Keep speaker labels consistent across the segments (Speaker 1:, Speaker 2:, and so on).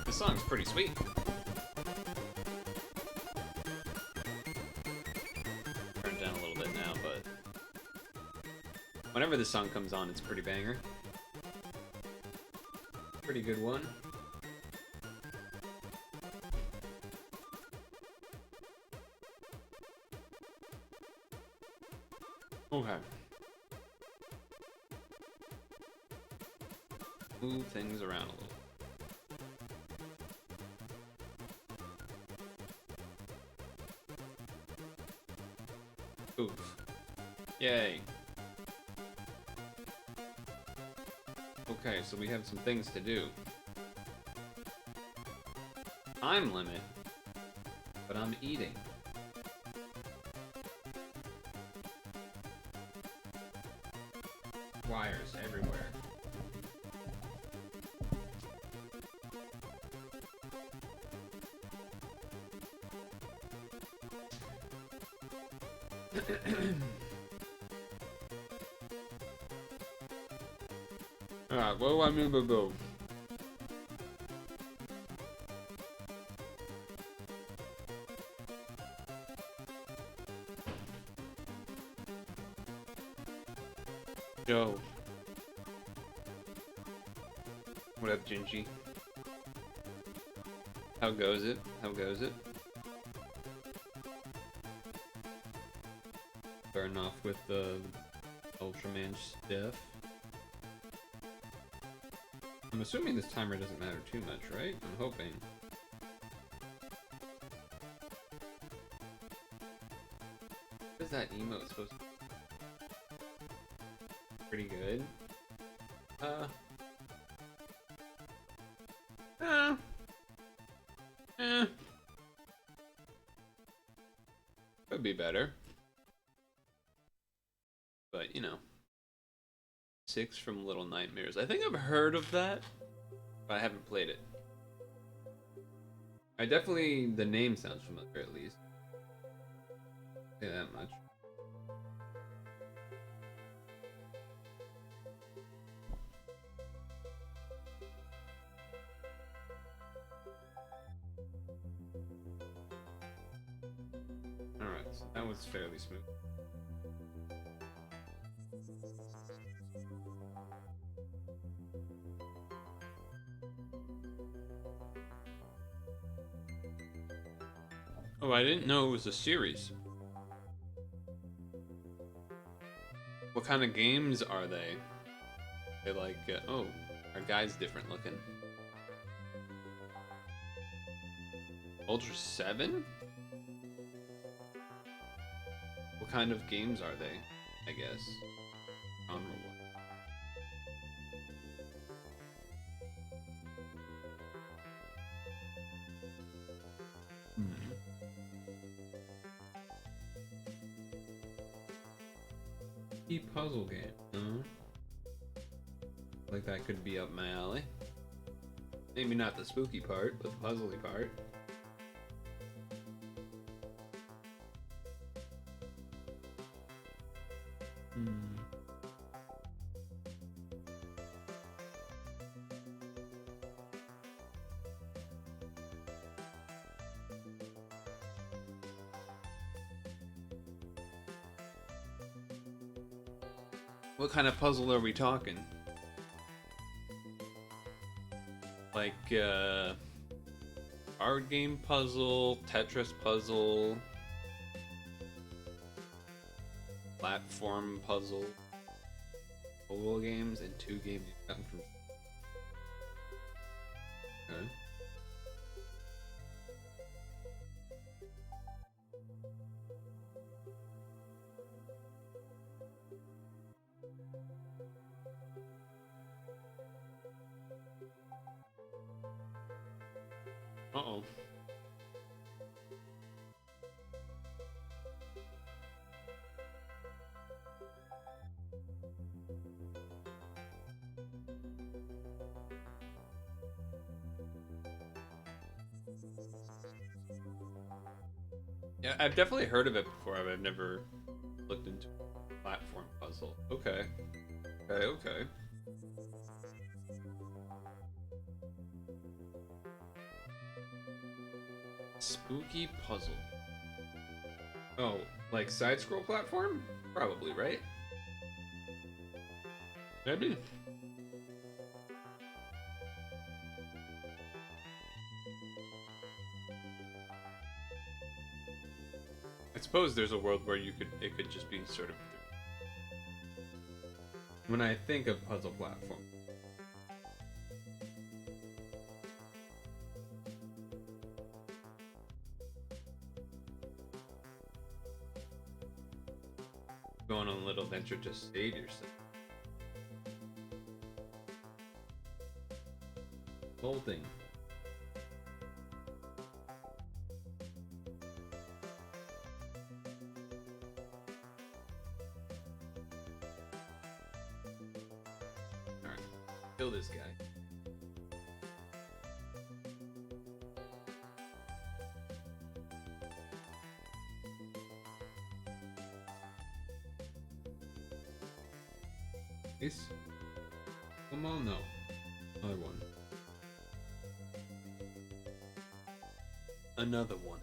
Speaker 1: This song's pretty sweet. Turn it down a little bit now, but whenever this song comes on, it's a pretty banger. Pretty good one. Okay. Move things around a little. Oof. Yay. Okay, so we have some things to do. Time limit, but I'm eating. Wires everywhere. Alright, what do I mean by go? Yo. What up, Gingy? How goes it? How goes it? Starting off with the Ultraman stuff. I'm assuming this timer doesn't matter too much, right? I'm hoping. What is that emote supposed to be? Pretty good. Could be better. But, you know. 6 from Little Nightmares. I think I've heard of that, but I haven't played it. I definitely, the name sounds familiar at least. Say that much. Alright, so that was fairly smooth. Oh, I didn't know it was a series. What kind of games are they? They like, oh, our guy's different looking. Ultra 7? What kind of games are they, I guess? Honorable. spooky puzzle game. No. Like that could be up my alley. Maybe not the spooky part, but the puzzly part. What kind of puzzle are we talking? Like, card game puzzle, Tetris puzzle, platform puzzle, mobile games, and 2 games you've gotten from. Okay. Uh-oh. Yeah, I've definitely heard of it before, but I've never looked into a platform puzzle. Okay. Okay, okay. Spooky puzzle. Oh, like side-scroll platform? Probably, right? Maybe. I suppose there's a world where it could just be sort of. When I think of puzzle platform. Going on a little venture to save yourself. Bolting. Alright. Kill this guy. Ace? Come on, no. Another one. Another one.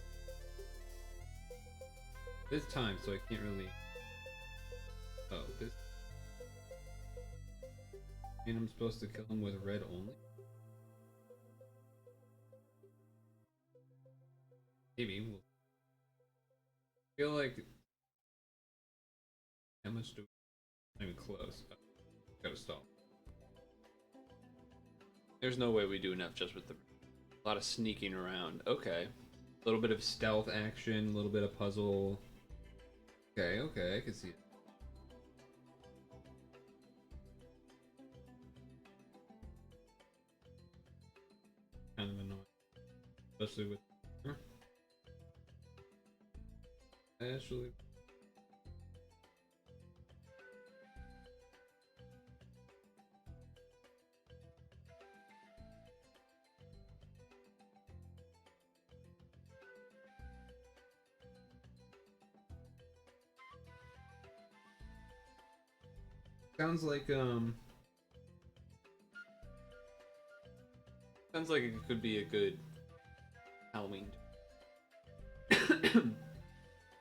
Speaker 1: This time, so I can't really. Oh, this. And I'm supposed to kill him with red only? Maybe. We'll feel like. How much do we. Not even close. Oh, gotta stop. There's no way we do enough just with the. A lot of sneaking around. Okay. A little bit of stealth action, a little bit of puzzle. Okay, okay, I can see it. Kind of annoying. Especially with. Actually. Sounds like it could be a good Halloween.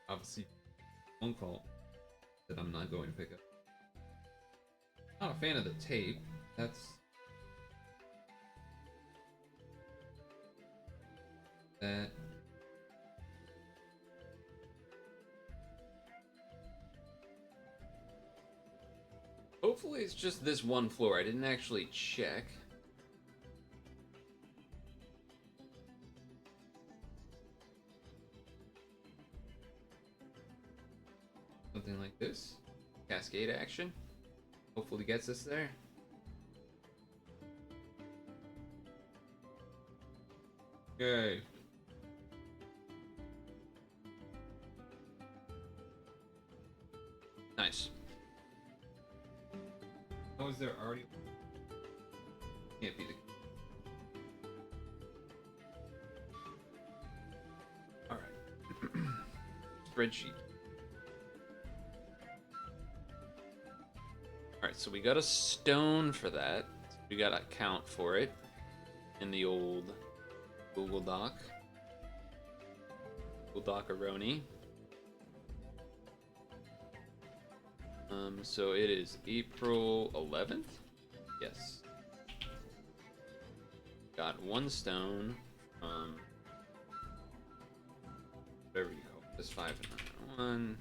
Speaker 1: Obviously, phone call that I'm not going to pick up. Not a fan of the tape. That's that. Hopefully it's just this one floor. I didn't actually check. Something like this. Cascade action. Hopefully gets us there. Okay. Nice. is there already? Can't be the. All right. Spreadsheet. All right, so we got a stone for that. We got to account for it in the old Google Doc. Google Docaroni. So it is April 11th? Yes. Got one stone from whatever you call this 591.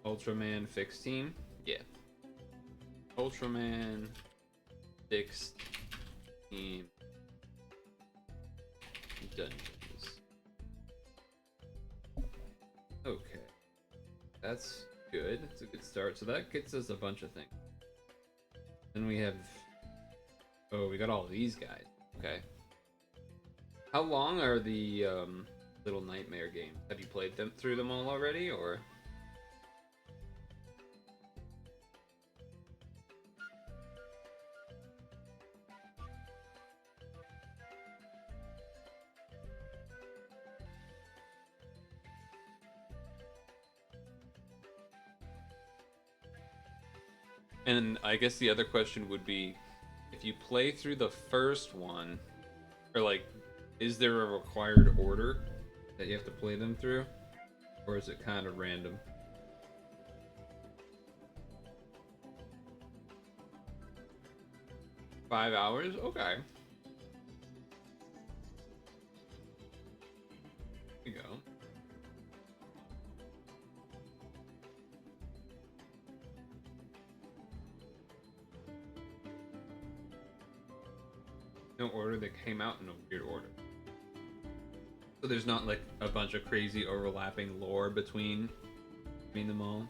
Speaker 1: Ultraman fixed team? Yeah. Ultraman fixed team dungeons. Okay. That's good. It's a good start. So that gets us a bunch of things. Then we have... Oh, we got all these guys. Okay. How long are the Little Nightmare games? Have you played them through them all already, or...? And I guess the other question would be, if you play through the first one, or like, is there a required order that you have to play them through? Or is it kind of random? $5? Okay. There you go. No order, that came out in a weird order. So there's not like a bunch of crazy overlapping lore between them all.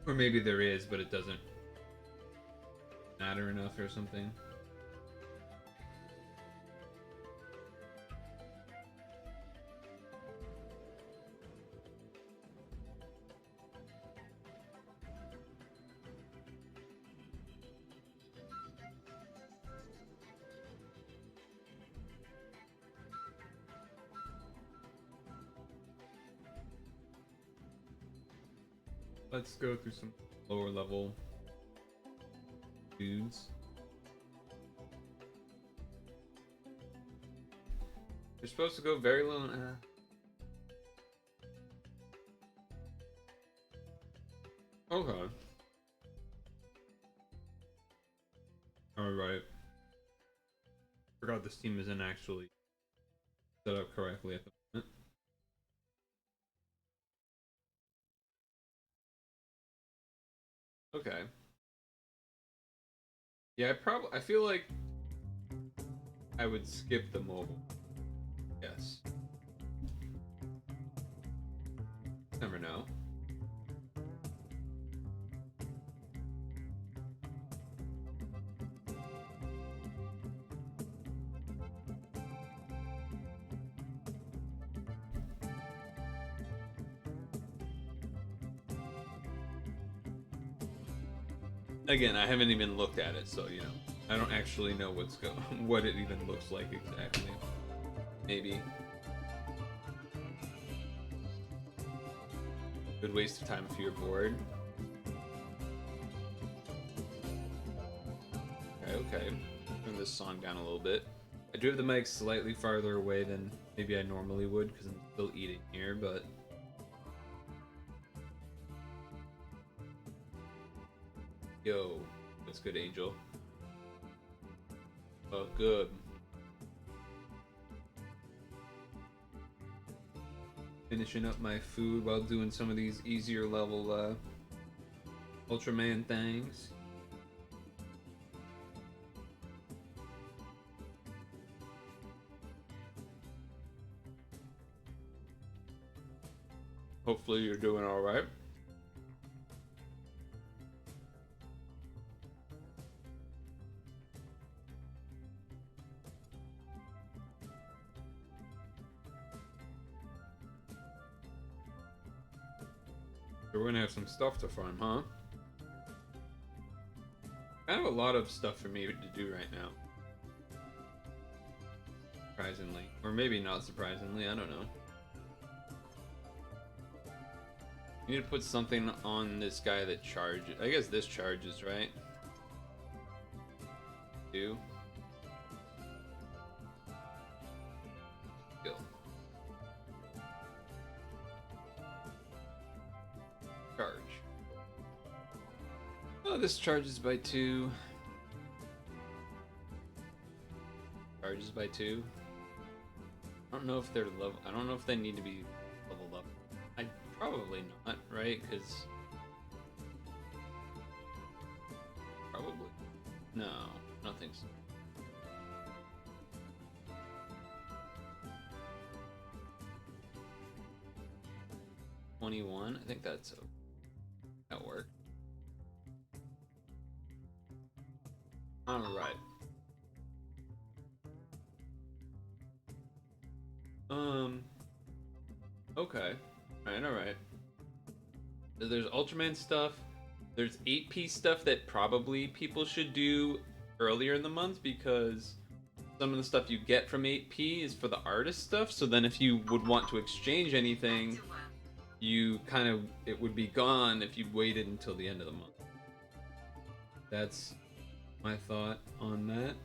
Speaker 1: Or maybe there is, but it doesn't matter enough or something. Let's go through some lower level dudes. You're supposed to go very low. Okay. Alright. Forgot this team isn't actually set up correctly at the moment. Okay. Yeah, I feel like I would skip the mobile. Yes. Never know. Again, I haven't even looked at it, so you know, I don't actually know what it even looks like exactly. Maybe. Good waste of time if you're bored. Okay. Turn this song down a little bit. I do have the mic slightly farther away than maybe I normally would because I'm still eating here, but... Yo, what's good, Angel? Oh, good. Finishing up my food while doing some of these easier level Ultraman things. Hopefully you're doing alright. So we're gonna have some stuff to farm, huh? I have a lot of stuff for me to do right now. Surprisingly. Or maybe not surprisingly, I don't know. You need to put something on this guy that charges. I guess this charges, right? Do. Skill. Charge. Oh, this charges by 2. Charges by 2. I don't know if they're level. I don't know if they need to be leveled up. Probably not, right? Because probably no, I don't think so. $21. I think that'll work. All right. Okay. Alright. So there's Ultraman stuff. There's 8P stuff that probably people should do earlier in the month because some of the stuff you get from 8P is for the artist stuff. So then if you would want to exchange anything, it would be gone if you waited until the end of the month. That's my thought on that,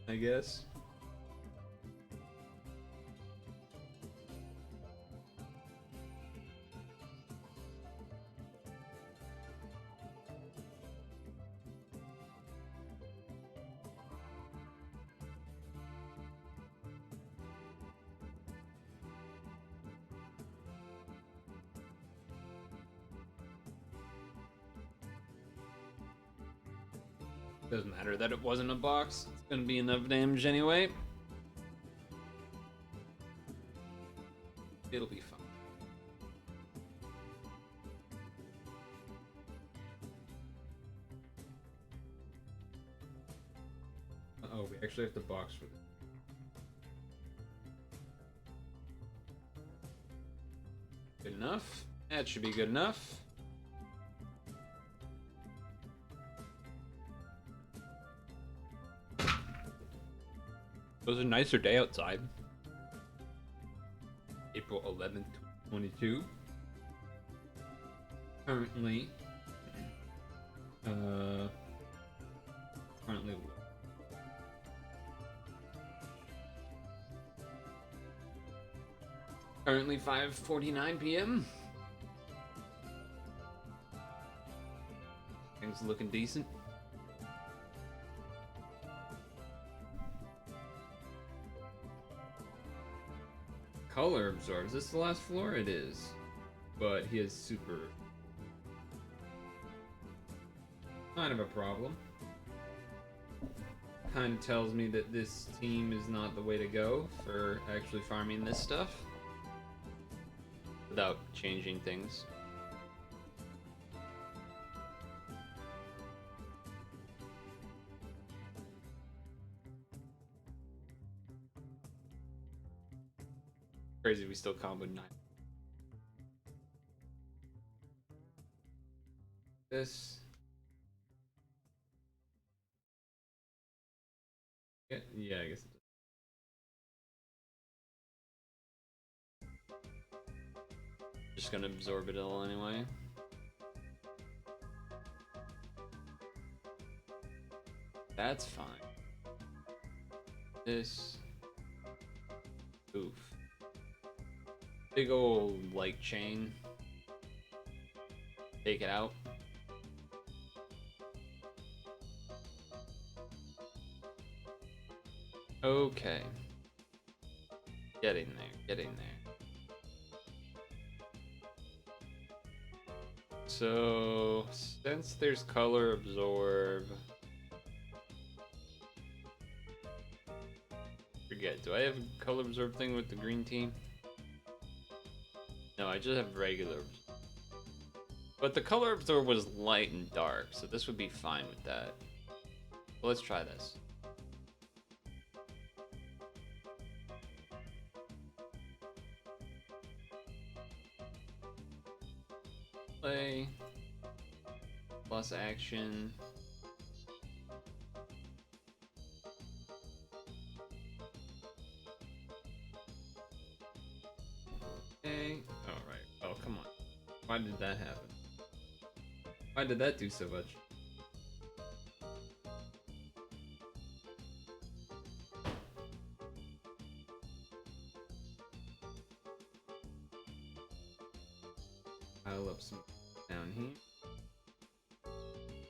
Speaker 1: I guess. Doesn't matter that it wasn't a box. It's gonna be enough damage anyway. It'll be fun. Oh, we actually have to box for this. Good enough. That should be good enough. It was a nicer day outside. April 11th, 2022. Currently, currently 5:49 p.m. Things looking decent. Color absorb. Is this the last floor? It is. But he has super. Kind of a problem. Kind of tells me that this team is not the way to go for actually farming this stuff. Without changing things. Crazy we still comboed 9. This. Yeah, I guess it does. Just gonna absorb it all anyway. That's fine. This. Oof. Big old light chain. Take it out. Okay. Get in there. Get in there. So, since there's color absorb. Forget, do I have a color absorb thing with the green team? No, I just have regular absorb. But the color absorb was light and dark, so this would be fine with that. So let's try this. Play. Plus action. Okay. Alright. Oh, come on. Why did that happen? Why did that do so much? Pile up some down here.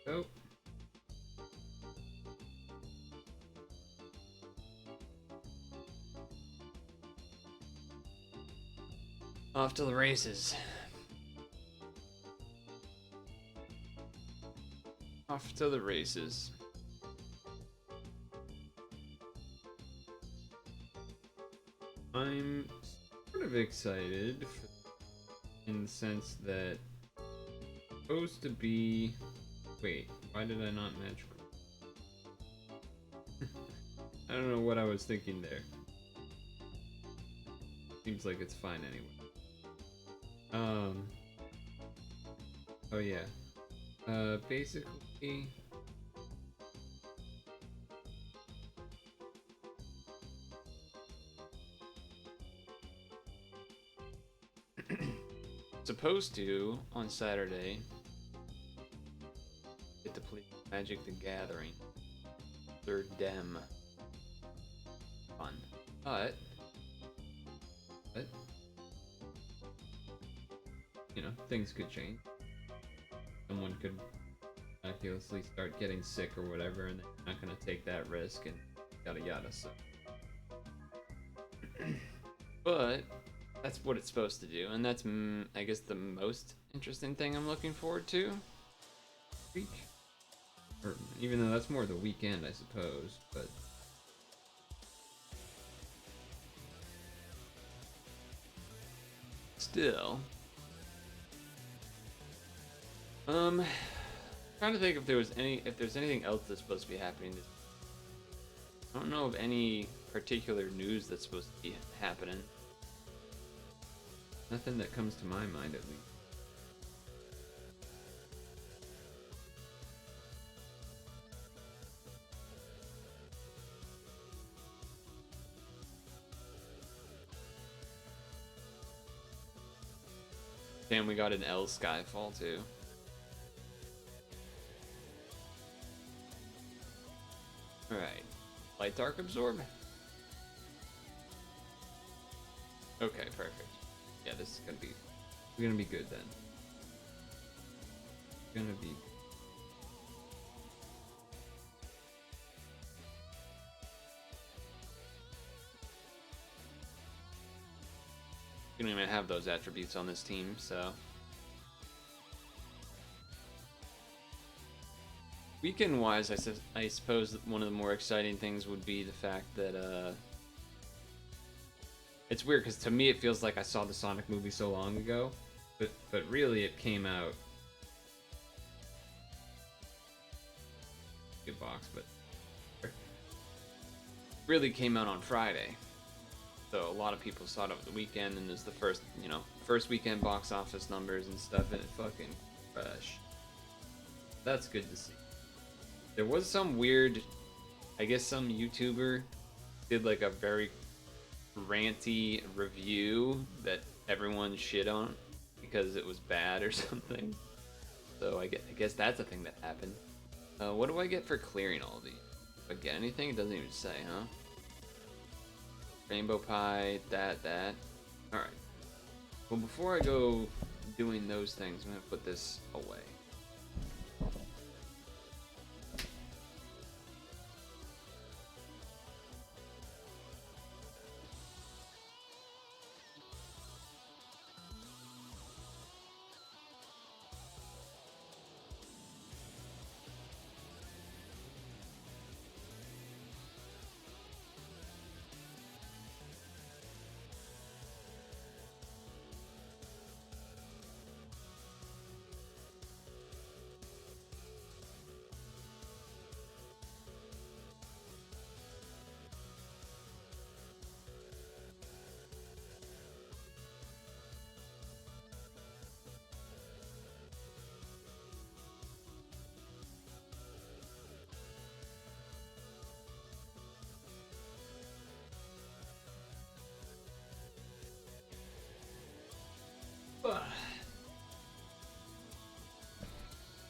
Speaker 1: Go. Off to the races. Off to the races. I'm sort of excited in the sense that it's supposed to be. Wait, why did I not match? I don't know what I was thinking there. Seems like it's fine anyway. Oh yeah. Basically. Supposed to on Saturday get to play Magic the Gathering. Third Dem. Fun. But you know, things could change. Someone could miraculously start getting sick or whatever, and they're not gonna take that risk, and yada yada. So, but that's what it's supposed to do, and that's I guess the most interesting thing I'm looking forward to. Week, or even though that's more the weekend, I suppose, but. Still, trying to think if there's anything else that's supposed to be happening. I don't know of any particular news that's supposed to be happening. Nothing that comes to my mind, at least. Damn, we got an L Skyfall too. Alright. Light Dark Absorb? Okay, perfect. Yeah, this is gonna be good then. Gonna be. You don't even have those attributes on this team, so. Weekend wise, I suppose that one of the more exciting things would be the fact that it's weird because to me it feels like I saw the Sonic movie so long ago, but really it came out. Good box, but really came out on Friday. So a lot of people saw it over the weekend, and there's the first weekend box office numbers and stuff, and it fucking crushed. That's good to see. There was some weird, I guess some YouTuber did like a very ranty review that everyone shit on because it was bad or something. So I guess that's a thing that happened. What do I get for clearing all these? Do I get anything? It doesn't even say, huh? Rainbow Pie, that. Alright. Well, before I go doing those things, I'm gonna put this away.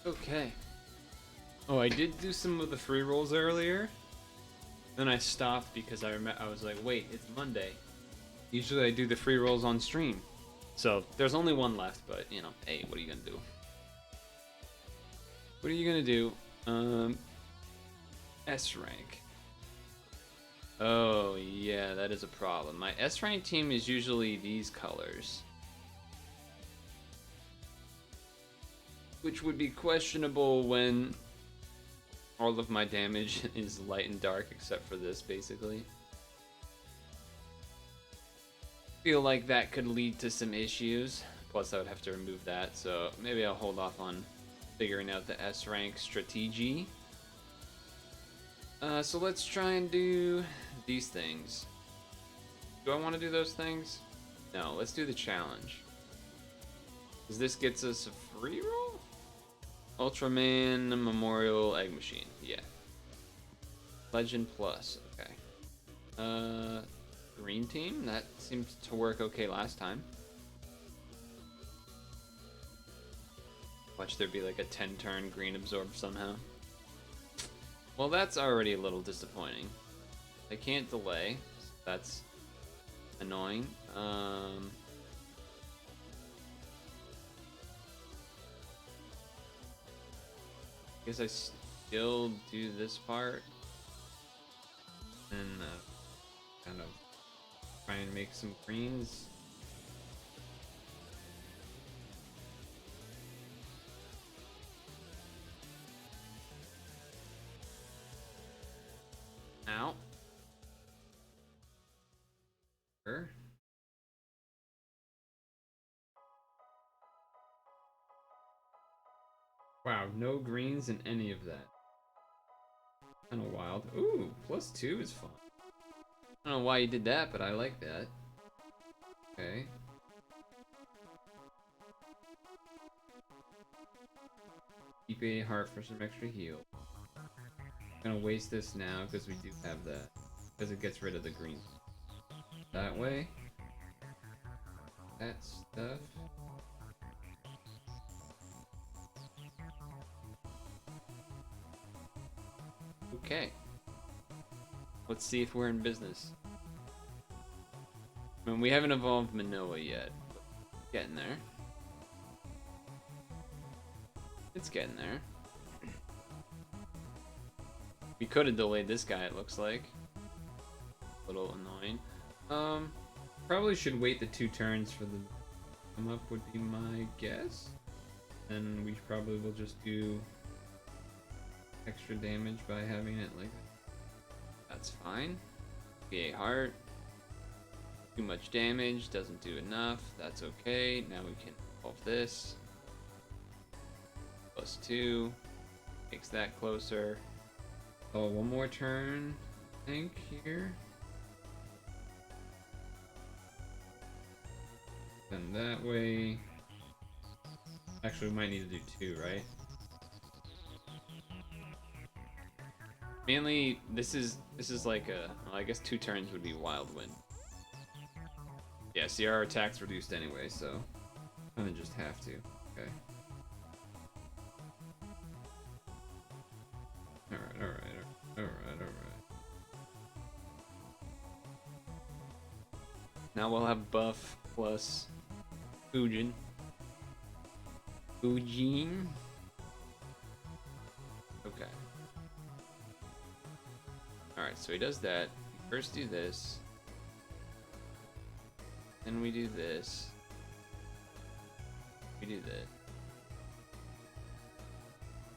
Speaker 1: Okay. Oh, I did do some of the free rolls earlier. Then I stopped because I was like, wait, it's Monday. Usually I do the free rolls on stream. So there's only one left, but you know, hey, what are you gonna do? What are you gonna do? S rank. Oh yeah, that is a problem. My S rank team is usually these colors, which would be questionable when all of my damage is light and dark except for this, basically. Feel like that could lead to some issues. Plus, I would have to remove that, so maybe I'll hold off on figuring out the S rank strategy. So let's try and do these things. Do I want to do those things? No, let's do the challenge. Because this gets us a free roll? Ultraman Memorial Egg Machine, yeah. Legend Plus, okay. Green team, that seemed to work okay last time. Watch there be like a 10-turn green absorb somehow. Well, that's already a little disappointing. I can't delay, so that's annoying. Guess I still do this part and kind of try and make some greens. Ow. Sure. Wow, no greens in any of that. Kind of wild. Ooh, +2 is fun. I don't know why you did that, but I like that. Okay. Keep a heart for some extra heal. I'm gonna waste this now because we do have that. Because it gets rid of the green. That way. That stuff. Okay. Let's see if we're in business. I mean, we haven't evolved Manoa yet. But getting there. It's getting there. We could have delayed this guy, it looks like. A little annoying. Probably should wait the 2 turns for the come up would be my guess. And we probably will just do extra damage by having it like that. That's fine. VA heart. Too much damage, doesn't do enough. That's okay. Now we can evolve this. +2. Makes that closer. Oh, one more turn, I think, here. Then that way. Actually, we might need to do 2, right? Mainly, this is like a. Well, I guess 2 turns would be Wild Wind. Yeah, see, our attack's reduced anyway, so kind of just have to. Okay. Alright. Now we'll have buff plus Fujin. Okay. Alright, so he does that. We first do this. Then we do this. We do that.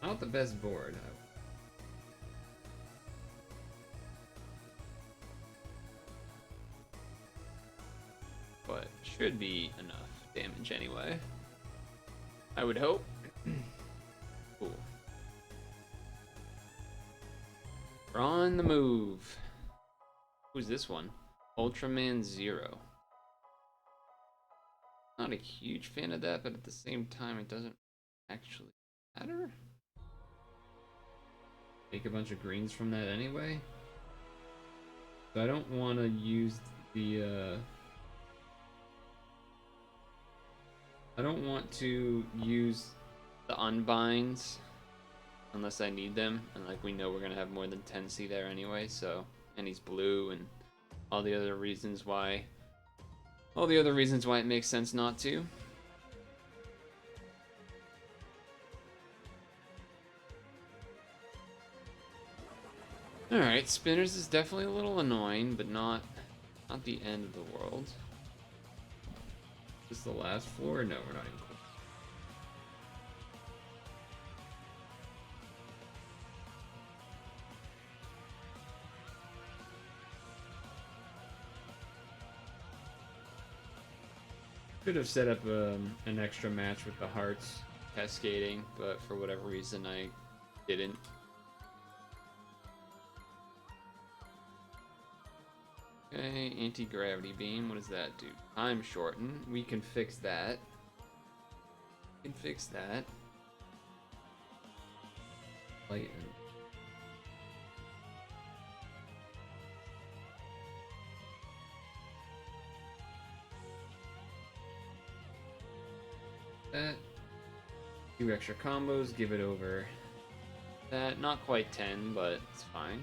Speaker 1: Not the best board. But should be enough damage anyway. I would hope. Cool. We're on the move. Who's this one? Ultraman 0. Not a huge fan of that, but at the same time, it doesn't actually matter. Make a bunch of greens from that anyway. So I don't want to use the I don't want to use the unbinds unless I need them, and like we know we're gonna have more than 10C there anyway, so, and he's blue and all the other reasons why it makes sense not to. Alright, spinners is definitely a little annoying, but not the end of the world. Is this the last floor? No, we're not even close. Could have set up an extra match with the hearts cascading, but for whatever reason I didn't. Okay, anti-gravity beam, what does that do? Time shorten, we can fix that. Lighten. That. 2 extra combos, give it over that. Not quite 10, but it's fine.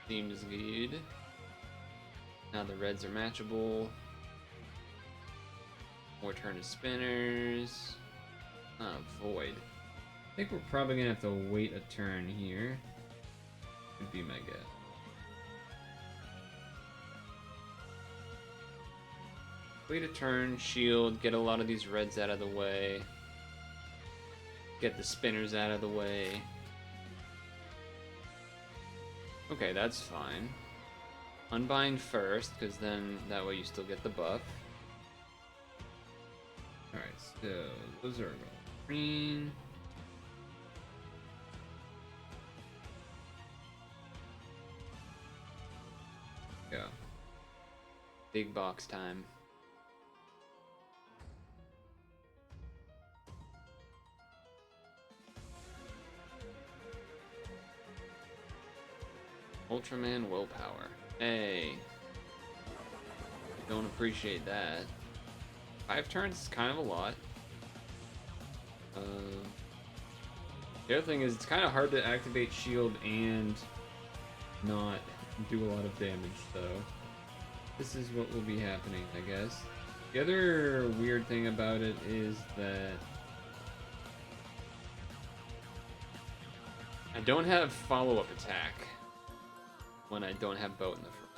Speaker 1: Seems good. Now the reds are matchable. More turn to spinners. Void. I think we're probably gonna have to wait a turn here. Would be my guess. Wait a turn, shield, get a lot of these reds out of the way. Get the spinners out of the way. Okay, that's fine. Unbind first, because then that way you still get the buff. Alright, so those are green. Go. Big box time. Ultraman willpower. Hey. Don't appreciate that. 5 turns is kind of a lot. The other thing is it's kind of hard to activate shield and not do a lot of damage, so this is what will be happening, I guess. The other weird thing about it is that I don't have follow-up attack when I don't have boat in the front.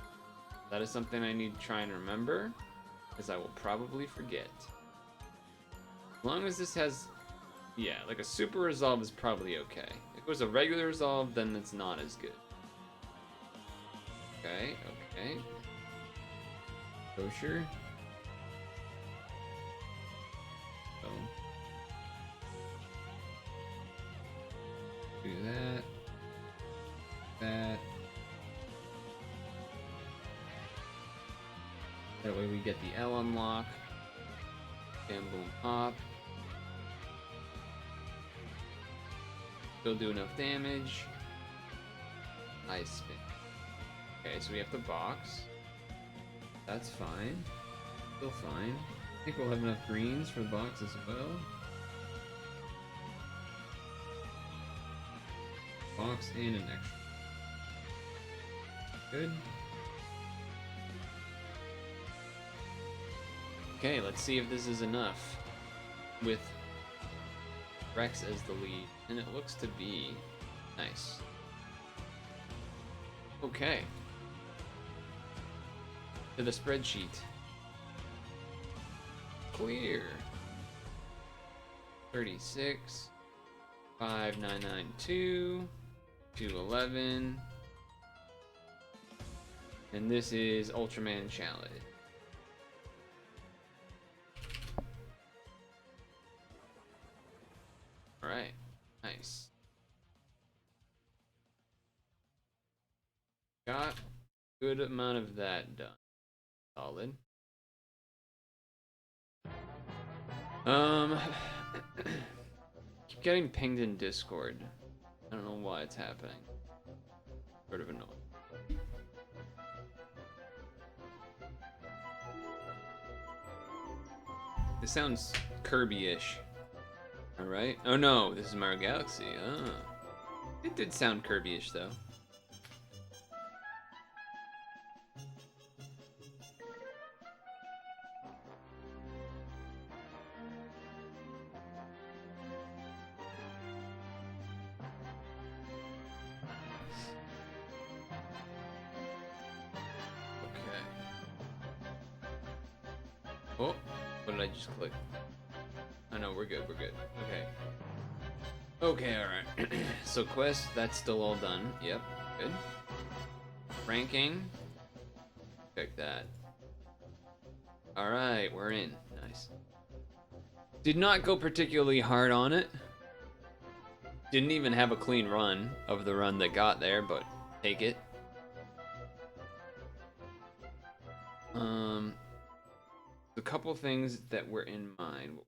Speaker 1: That is something I need to try and remember, as I will probably forget. As long as this has, yeah, like a super resolve is probably okay. If it was a regular resolve, then it's not as good. Okay, okay. Kosher. So. Do that. That. That way we get the L unlock. Bam, boom, pop. Still do enough damage. High spin. Okay, so we have the box. That's fine. Still fine. I think we'll have enough greens for the box as well. Box and an extra. Good. Okay, let's see if this is enough with Rex as the lead, and it looks to be nice. Okay. To the spreadsheet. Clear. 36, 5992, 211, and this is Ultraman Challenge. Alright, nice. Got a good amount of that done. Solid. Keep getting pinged in Discord. I don't know why it's happening. Sort of annoying. This sounds Kirby-ish. Alright. Oh no, this is Mario Galaxy. Oh. It did sound Kirby-ish though. Oh, what did I just click? Oh no, we're good, Okay. Okay, alright. So quest, that's still all done. Yep, good. Ranking. Check that. Alright, we're in. Nice. Did not go particularly hard on it. Didn't even have a clean run of the run that got there, but take it. A couple things that were in mind.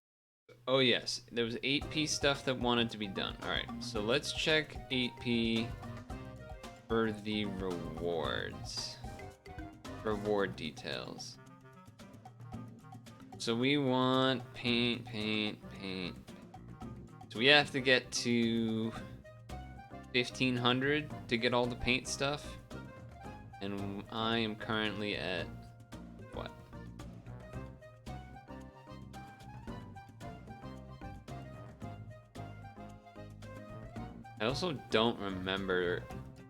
Speaker 1: Oh yes, there was 8P stuff that wanted to be done. Alright, so let's check 8P for the rewards. Reward details. So we want paint. So we have to get to 1500 to get all the paint stuff. And I am currently at what? I also don't remember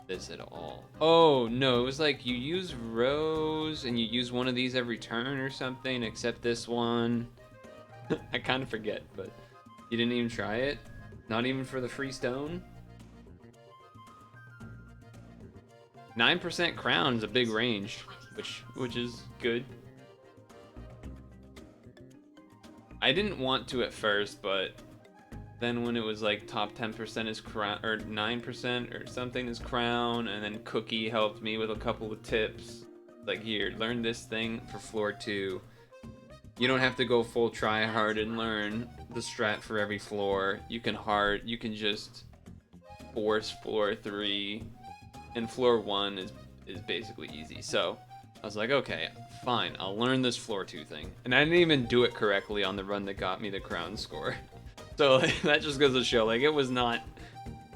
Speaker 1: this at all. Oh no, it was like you use rows and you use one of these every turn or something, except this one. I kind of forget, but you didn't even try it? Not even for the free stone? 9% crown is a big range, which is good. I didn't want to at first, but then when it was like top 10% is crown, or 9% or something is crown, and then Cookie helped me with a couple of tips. Like, here, learn this thing for floor 2. You don't have to go full try hard and learn the strat for every floor. You can just force floor 3, and floor 1 is basically easy. So I was like, okay, fine, I'll learn this floor 2 thing. And I didn't even do it correctly on the run that got me the crown score. So that just goes to show, like, it was not,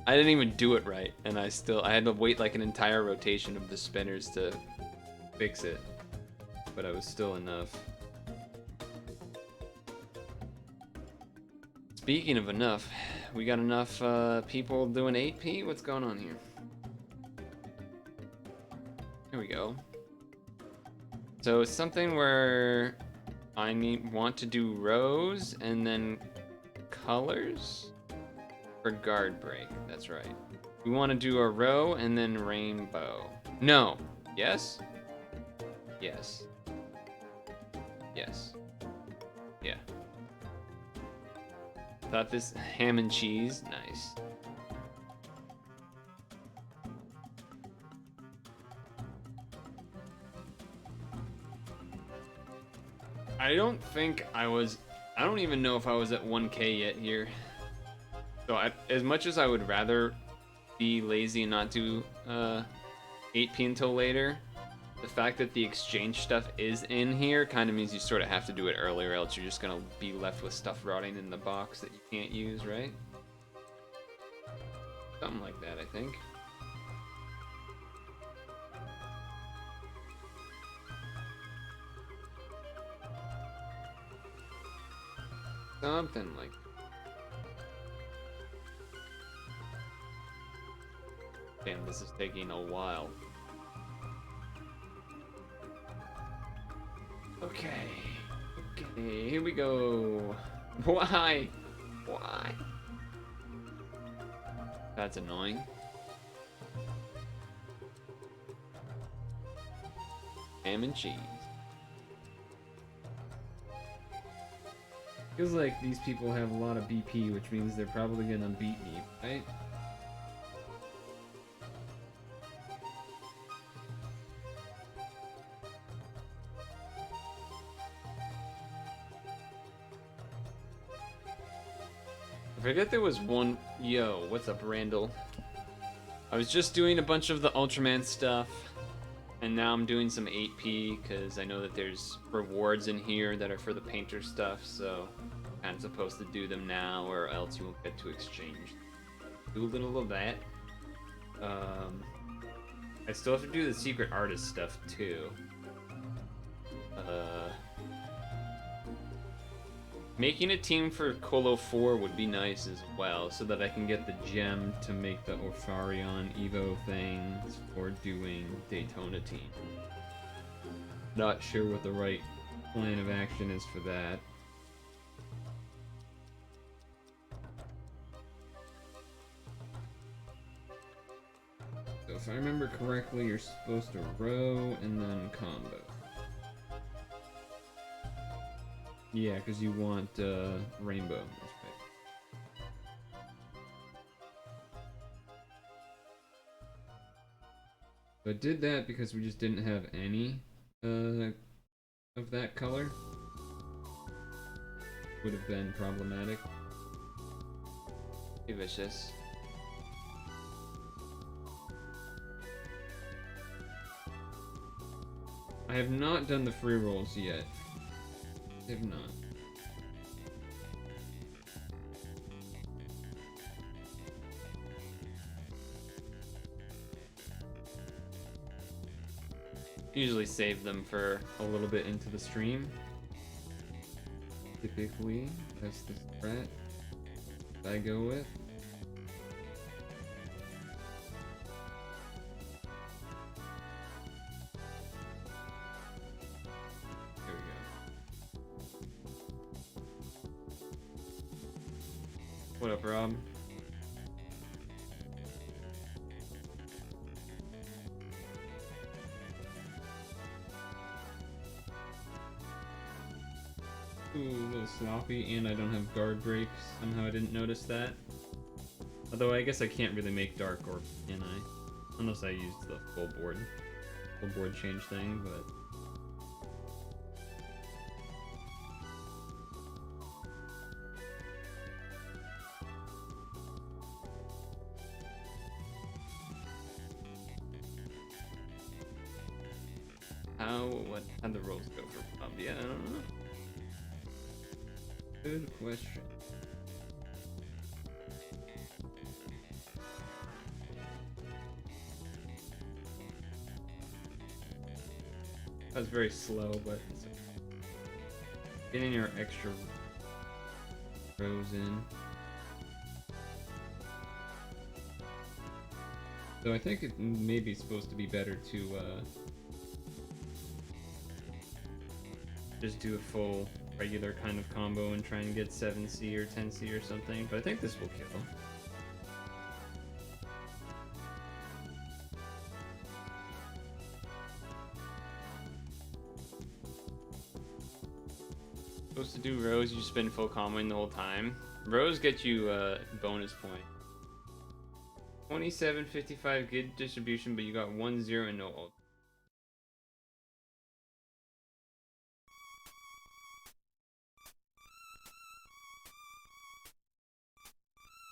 Speaker 1: I didn't even do it right, and I had to wait like an entire rotation of the spinners to fix it, but I was still enough. Speaking of enough, we got enough people doing 8P? What's going on here? Here we go. So it's something where I want to do rows and then colors for guard break. That's right. We want to do a row and then rainbow. No. Yes? Yes. Yes. Yeah. Thought this ham and cheese. Nice. I don't even know if I was at 1K yet here. So as much as I would rather be lazy and not do 8P until later, the fact that the exchange stuff is in here kind of means you sort of have to do it earlier, or else you're just gonna be left with stuff rotting in the box that you can't use, right? Something like that, I think. Something like that. Damn, this is taking a while. Okay, here we go. Why? That's annoying. Ham and cheese. Feels like these people have a lot of BP, which means they're probably gonna beat me, right? I forget there was one. Yo, what's up, Randall? I was just doing a bunch of the Ultraman stuff, And now I'm doing some 8p because I know that there's rewards in here that are for the painter stuff, so I'm kind of supposed to do them now or else you won't get to exchange. Do a little of that. I still have to do the secret artist stuff too. Making a team for Colo 4 would be nice as well, so that I can get the gem to make the Orfarion Evo things for doing Daytona team. Not sure what the right plan of action is for that. So if I remember correctly, you're supposed to row and then combo. Yeah, because you want rainbow. So I did that because we just didn't have any of that color. Would have been problematic. Hey, Vicious. I have not done the free rolls yet. I have not. Usually save them for a little bit into the stream. Typically, that's the strat I go with. There we go. What up, Rob? Ooh, a little sloppy, and I don't have guard breaks. Somehow I didn't notice that. Although I guess I can't really make dark, or can I? Unless I used the full board change thing, but... How'd the rolls go for Bob? Yeah, I don't know. Good question. That was very slow, but getting your extra rows in. So I think it may be supposed to be better to just do a full regular kind of combo and try and get 7C or 10C or something, but I think this will kill. Supposed to do rows, you spin full comboing the whole time. Rows get you a bonus point. 27.55 good distribution, but you got 1-0 and no ult.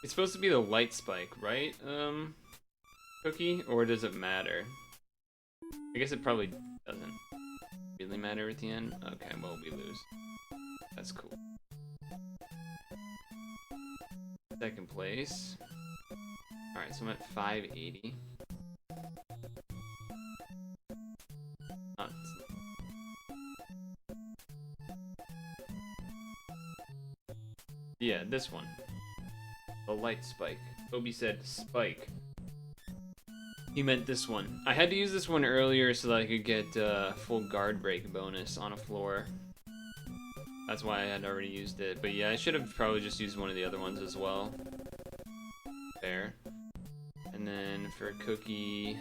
Speaker 1: It's supposed to be the light spike, right? Cookie? Or does it matter? I guess it probably doesn't really matter at the end. Okay, well, we lose. That's cool. Second place. Alright, so I'm at 580. Oh, yeah, this one. The light spike. Obi said spike. He meant this one. I had to use this one earlier so that I could get full guard break bonus on a floor. That's why I had already used it. But yeah, I should have probably just used one of the other ones as well. There. And then for Cookie,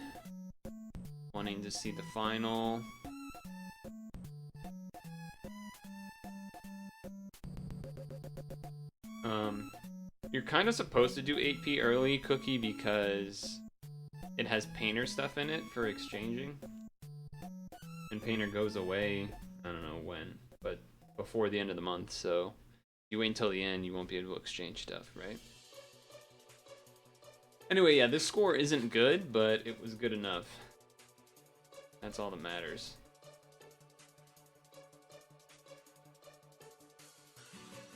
Speaker 1: wanting to see the final. You're kind of supposed to do 8p early, Cookie, because it has Painter stuff in it for exchanging. And Painter goes away, I don't know when, but before the end of the month, so if you wait until the end, you won't be able to exchange stuff, right? Anyway, yeah, this score isn't good, but it was good enough. That's all that matters.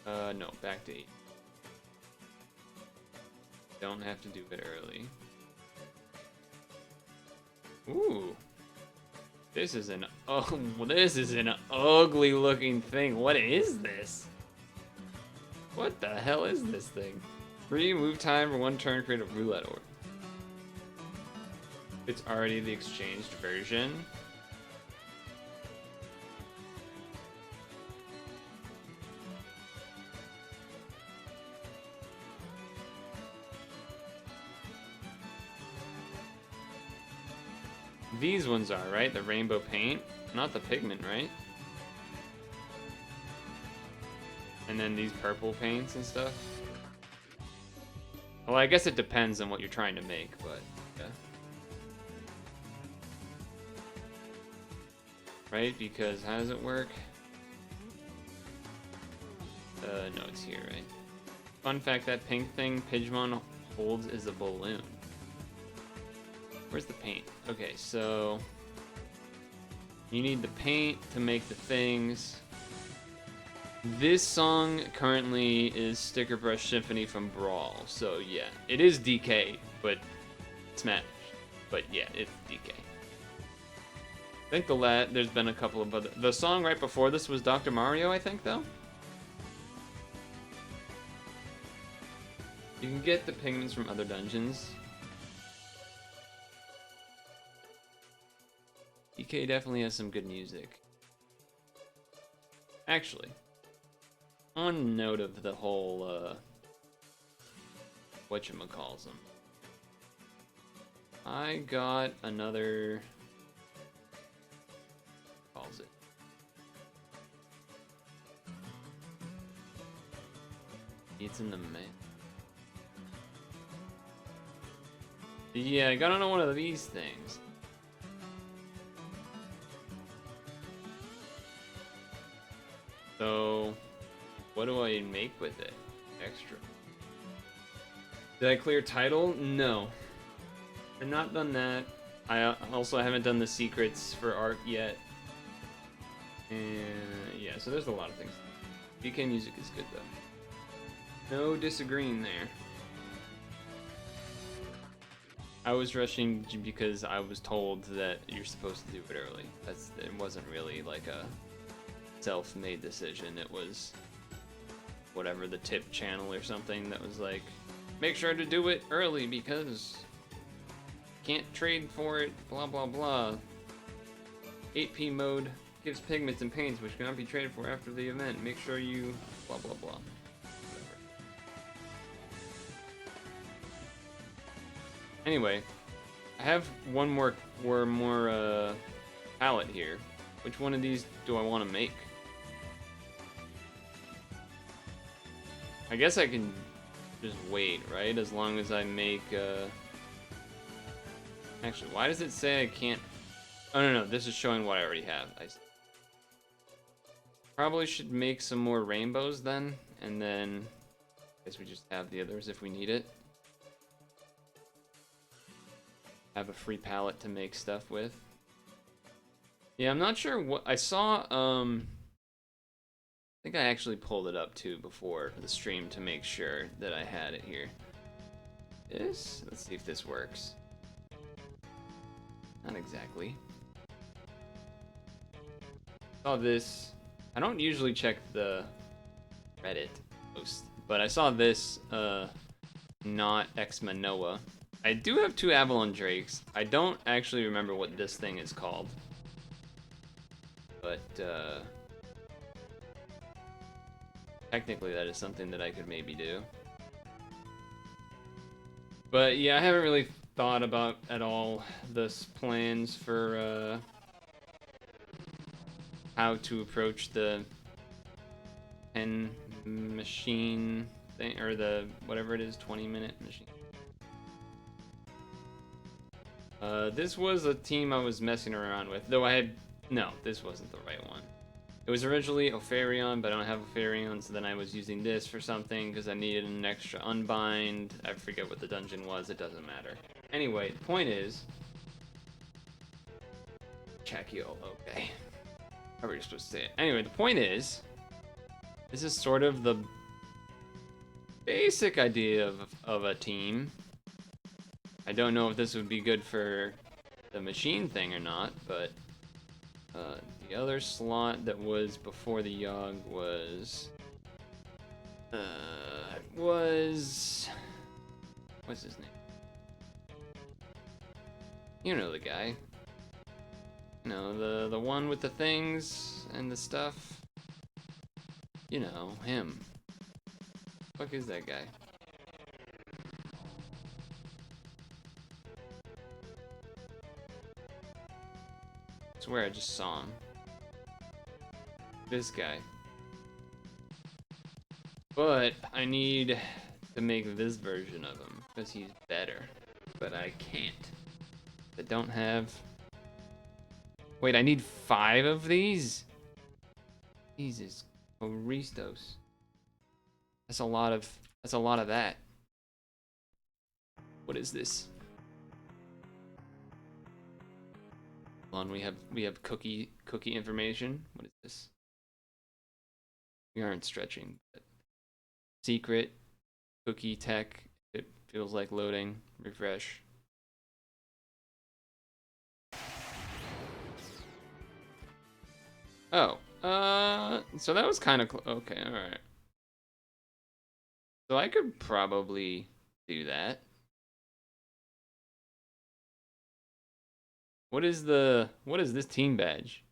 Speaker 1: No, back to 8. Don't have to do it early. Ooh. This is an ugly looking thing. What is this? What the hell is this thing? Free move time for 1 turn, create a roulette order. It's already the exchanged version. These ones are, right? The rainbow paint, not the pigment, right? And then these purple paints and stuff. Well, I guess it depends on what you're trying to make, but yeah. Right? Because how does it work? No, it's here, right? Fun fact, that pink thing Pidgeymon holds is a balloon. Where's the paint? Okay, so you need the paint to make the things. This song currently is Sticker Brush Symphony from Brawl, so yeah, it is DK, but Smash. But yeah, it's DK. I think there's been a couple of other. The song right before this was Dr. Mario, I think, though. You can get the pigments from other dungeons. DK definitely has some good music. Actually, on note of the whole, whatchamacalls'em, I got another, calls it, it's in the mail. Yeah, I got on one of these things. So, what do I make with it? Extra. Did I clear title? No. I've not done that. I also haven't done the secrets for art yet. And yeah, so there's a lot of things. DK music is good though. No disagreeing there. I was rushing because I was told that you're supposed to do it early. It wasn't really like a self-made decision. It was whatever, the tip channel or something that was like, make sure to do it early because can't trade for it, blah blah blah. 8P mode gives pigments and paints which cannot be traded for after the event. Make sure you blah blah blah. Anyway, I have one more palette here. Which one of these do I want to make? I guess I can just wait, right? As long as I make, Actually, why does it say I can't... Oh, no, this is showing what I already have. I probably should make some more rainbows then, and then I guess we just have the others if we need it. Have a free palette to make stuff with. Yeah, I'm not sure what... I saw, I think I actually pulled it up too before the stream to make sure that I had it here. Let's see if this works. Not exactly. Saw this. I don't usually check the Reddit post, but I saw this, not X-Manoa. I do have 2 Avalon Drakes. I don't actually remember what this thing is called. But, technically that is something that I could maybe do. But yeah, I haven't really thought about at all the plans for, how to approach the 10 machine thing, or the, whatever it is, 20-minute machine. This was a team I was messing around with, though no, this wasn't the right one. It was originally Opharion, but I don't have Opharion, so then I was using this for something because I needed an extra unbind. I forget what the dungeon was, it doesn't matter. Anyway, the point is, Chakio. Okay. How are you supposed to say it? Anyway, the point is, this is sort of the basic idea of a team. I don't know if this would be good for the machine thing or not, but the other slot that was before the Yogg was what's his name? You know the guy. You know, the one with the things and the stuff. You know, him. Fuck is that guy? I swear I just saw him. This guy. But I need to make this version of him because he's better. But I can't. I don't have. Wait, I need 5 of these? Jesus Christos. That's a lot of that. What is this? Hold on, we have cookie information. What is this? We aren't stretching, but secret cookie tech. It feels like loading. Refresh. Oh, so that was kind of okay. All right. So I could probably do that. What is this team badge?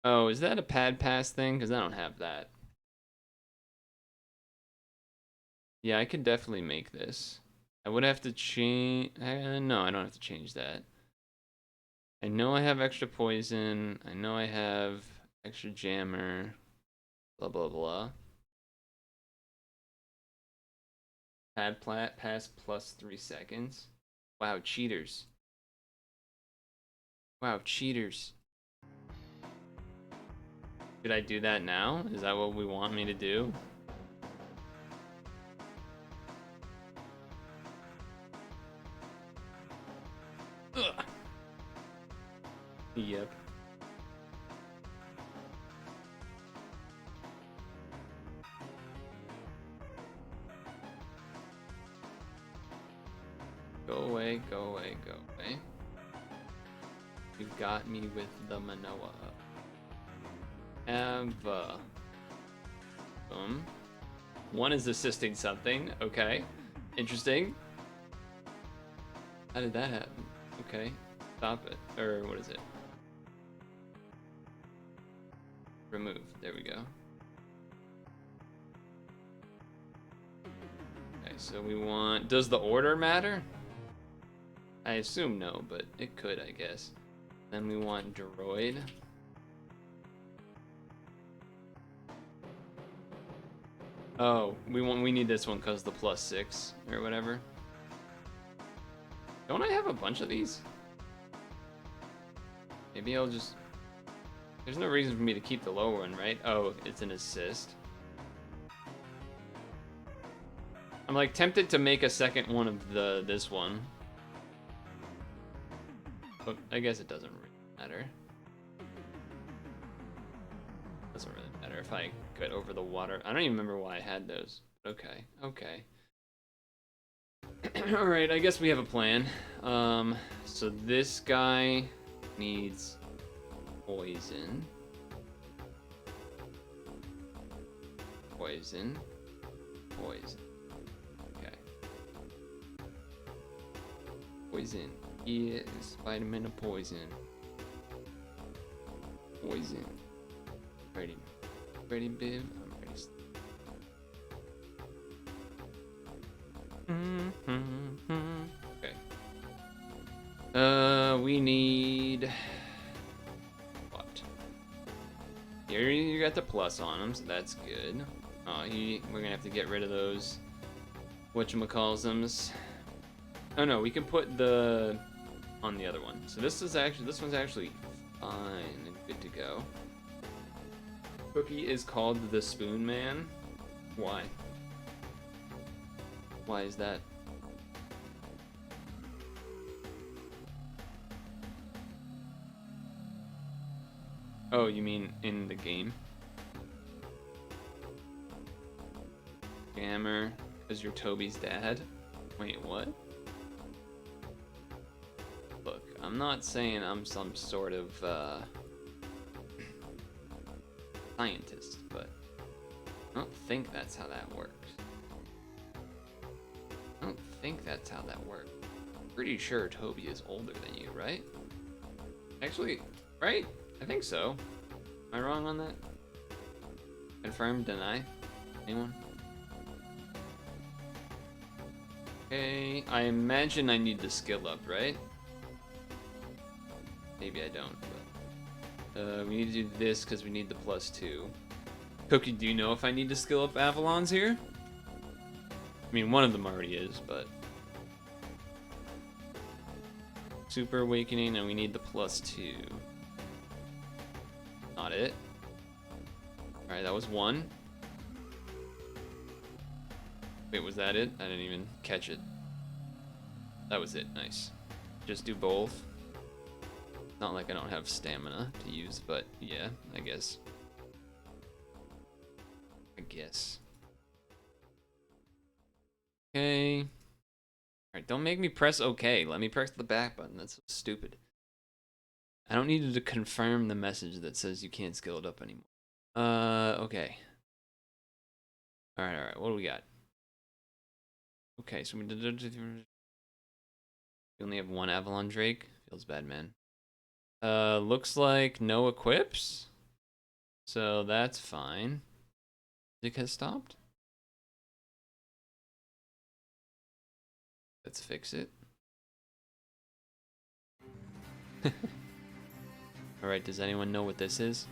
Speaker 1: Oh, is that a pad pass thing? Because I don't have that. Yeah, I could definitely make this. I would have to change. No, I don't have to change that. I know I have extra poison. I know I have extra jammer. Blah, blah, blah. Pad pass plus 3 seconds. Wow, cheaters. Wow, cheaters. Should I do that now? Is that what we want me to do? Ugh. Yep. Go away, go away, go away. You got me with the Manoa. Boom. One is assisting something. Okay. Interesting. How did that happen? Okay. Stop it. Or what is it? Remove. There we go. Okay, so we want... Does the order matter? I assume no, but it could, I guess. Then we want droid. Oh, we need this one because the +6 or whatever. Don't I have a bunch of these? Maybe I'll just... There's no reason for me to keep the lower one, right? Oh, it's an assist. I'm like tempted to make a second one of this one. But I guess it doesn't really matter. Doesn't really matter if I get over the water. I don't even remember why I had those. Okay, okay. Alright, I guess we have a plan. So this guy needs poison. Poison. Poison. Okay. Poison. Yeah, Spider-Man of poison. Poison. Ready. Ready, Biv? I'm ready. Okay. We need... What? Here you got the plus on him, so that's good. Oh, we're gonna have to get rid of those... Whatchamacallsums. Oh no, we can put the... on the other one. So this one's actually fine and good to go. Cookie is called the Spoon Man. Why? Why is that? Oh, you mean in the game? Scammer, because you're Toby's dad? Wait, what? Look, I'm not saying I'm some sort of scientist, but I don't think that's how that works. I don't think that's how that works. Pretty sure Toby is older than you, right? Actually, right? I think so. Am I wrong on that? Confirm, deny? Anyone? Okay, I imagine I need the skill up, right? Maybe I don't, but... we need to do this because we need the +2. Cookie, do you know if I need to skill up Avalons here? I mean, one of them already is, but... Super Awakening, and we need the +2. Not it. Alright, that was one. Wait, was that it? I didn't even catch it. That was it, nice. Just do both. Not like I don't have stamina to use, but yeah, I guess. Okay. Alright, don't make me press OK. Let me press the back button. That's so stupid. I don't need to confirm the message that says you can't skill it up anymore. Okay. Alright, what do we got? Okay, so we only have one Avalon Drake. Feels bad, man. Looks like no equips. So that's fine. Music has stopped. Let's fix it. Alright, does anyone know what this is?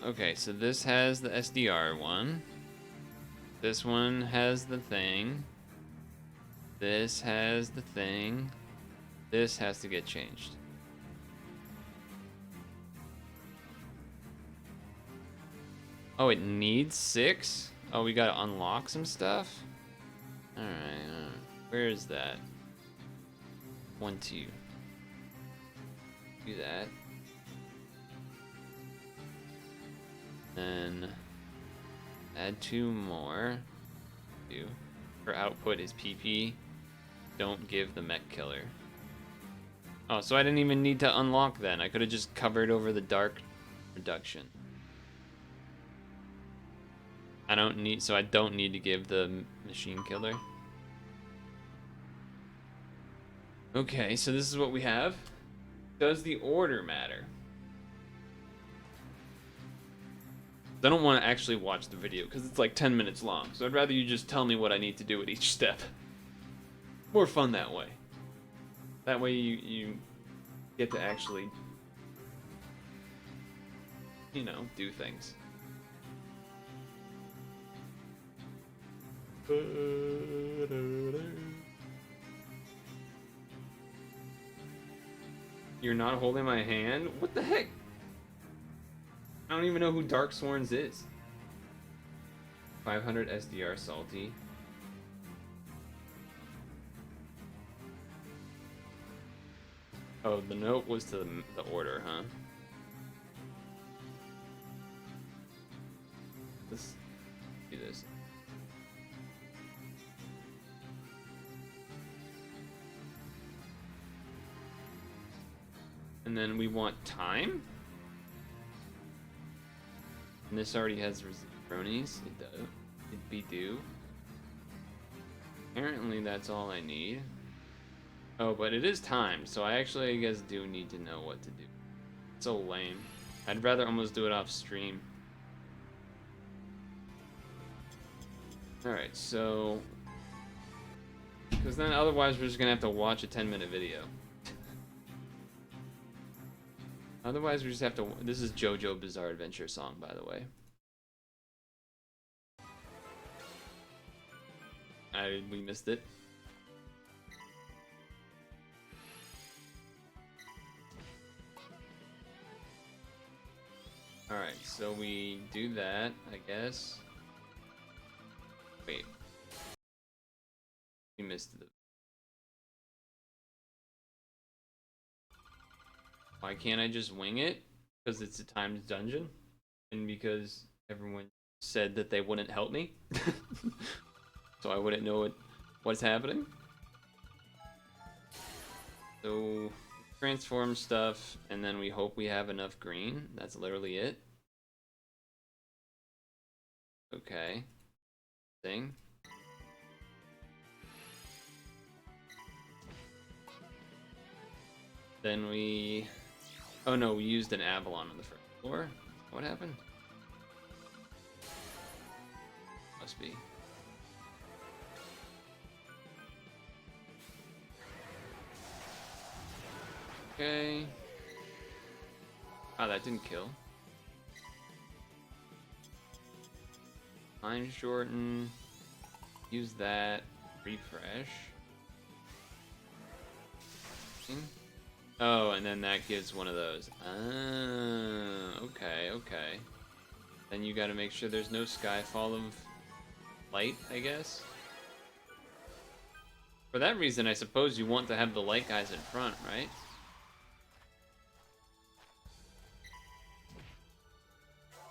Speaker 1: Okay, so this has the SDR one. This one has the thing. This has the thing. This has to get changed. Oh, it needs 6? Oh, we gotta unlock some stuff? Alright, where is that? 1, 2. Do that. Then add 2 more. For output is PP. Don't give the mech killer. Oh, so I didn't even need to unlock then. I could have just covered over the dark reduction. I don't need to give the machine killer. Okay, so this is what we have. Does the order matter? I don't want to actually watch the video because it's like 10 minutes long, so I'd rather you just tell me what I need to do at each step. More fun that way. That way you get to actually, you know, do things. You're not holding my hand? What the heck? I don't even know who Dark Sworns is. 500 SDR salty. Oh, the note was to the order, huh? Let's do this. And then we want time? And this already has bronies. It does. It be due. Apparently that's all I need. Oh, but it is timed, so I actually, I guess, do need to know what to do. It's so lame. I'd rather almost do it off stream. Alright, so... because then otherwise we're just gonna have to watch a 10-minute video. Otherwise we just have to... this is JoJo Bizarre Adventure song, by the way. We missed it. Alright, so we do that, I guess. Wait. We missed the Why can't I just wing it? Because it's a timed dungeon, and because everyone said that they wouldn't help me, so I wouldn't know what's happening. So transform stuff, and then we hope we have enough green. That's literally it. Okay. Thing. Then we... Oh no, we used an Avalon on the first floor. What happened? Must be. Okay. Oh, that didn't kill. Line shorten. Use that. Refresh. Oh, and then that gives one of those. Ah, okay, okay. Then you gotta make sure there's no skyfall of light, I guess. For that reason, I suppose you want to have the light guys in front, right?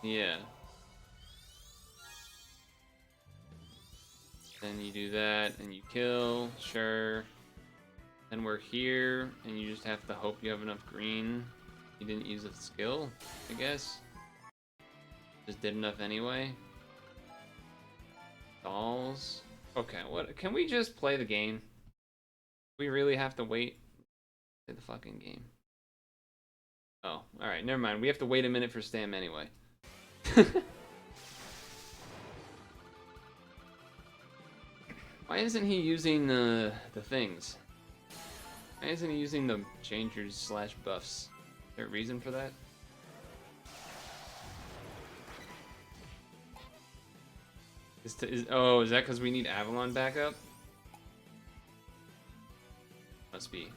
Speaker 1: Yeah. Then you do that, and you kill, sure. Then we're here, and you just have to hope you have enough green. You didn't use a skill, I guess. Just did enough anyway. Dolls. Okay, what? Can we just play the game? We really have to wait? Play the fucking game. Oh, alright, never mind. We have to wait a minute for Stam anyway. Why isn't he using the things? Why isn't he using the changers slash buffs? Is there a reason for that? Oh, is that because we need Avalon backup? Must be.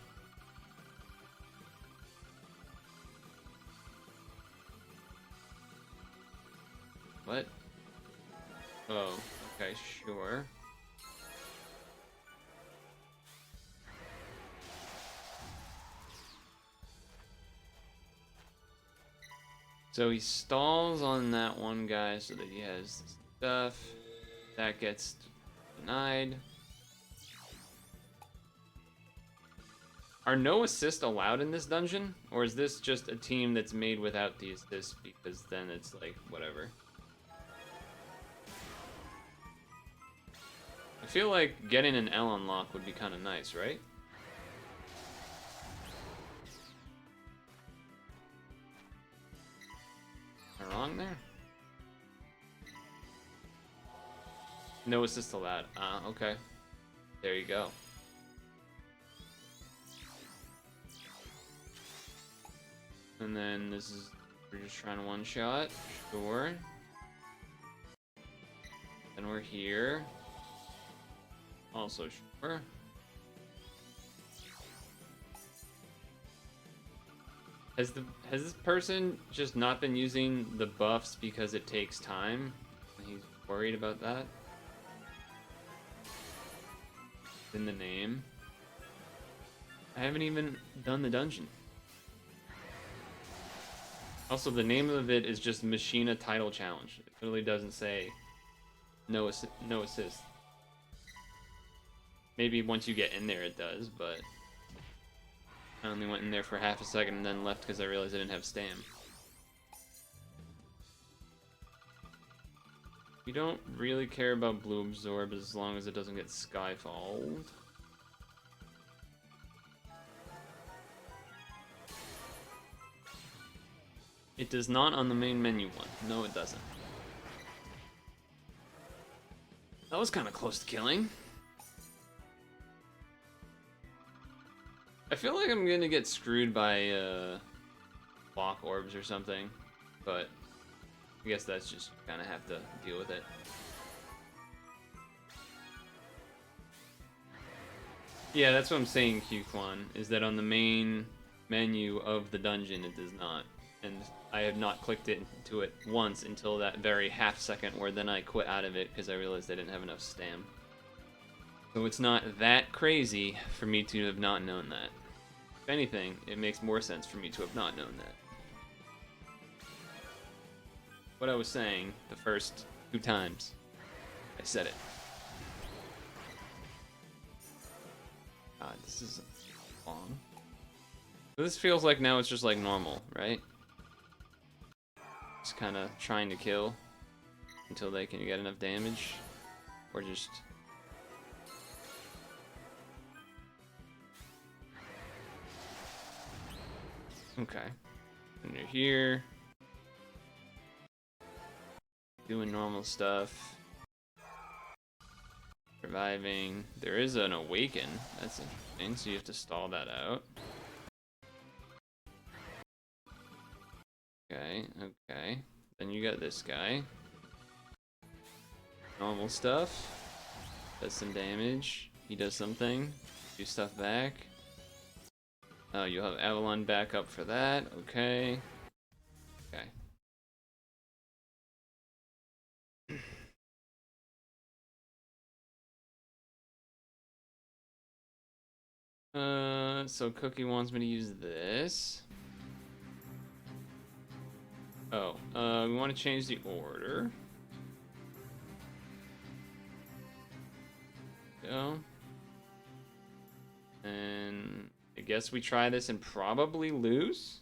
Speaker 1: What? Oh, okay, sure. So he stalls on that one guy so that he has stuff. That gets denied. Are no assist allowed in this dungeon? Or is this just a team that's made without the assist because then it's like, whatever? I feel like getting an L unlock would be kind of nice, right? Am I wrong there? No assist allowed. Okay. There you go. And then this is, we're just trying to one shot. Sure. Then we're here. Also sure. Has this person just not been using the buffs because it takes time? He's worried about that. In the name. I haven't even done the dungeon. Also, the name of it is just Machina Title Challenge. It really doesn't say no assist. Maybe once you get in there it does, but I only went in there for half a second and then left because I realized I didn't have Stam. We don't really care about Blue Absorb as long as it doesn't get Skyfalled. It does not on the main menu one. No, it doesn't. That was kind of close to killing. I feel like I'm gonna get screwed by block orbs or something, but I guess that's just kind of have to deal with it. Yeah, that's what I'm saying, Q-Quan, is that on the main menu of the dungeon it does not. And I have not clicked into it once until that very half second where then I quit out of it because I realized I didn't have enough Stam. So it's not that crazy for me to have not known that. If anything, it makes more sense for me to have not known that. What I was saying the first 2 times I said it. God, this is long. This feels like now it's just like normal, right? Just kind of trying to kill until they can get enough damage, or just... Okay. And you're here. Doing normal stuff. Surviving. There is an awaken. That's interesting, so you have to stall that out. Okay, okay. Then you got this guy. Normal stuff. Does some damage. He does something. Do stuff back. Oh, you'll have Avalon back up for that. Okay. Okay. So Cookie wants me to use this. Oh, we want to change the order. Go. And I guess we try this and probably lose,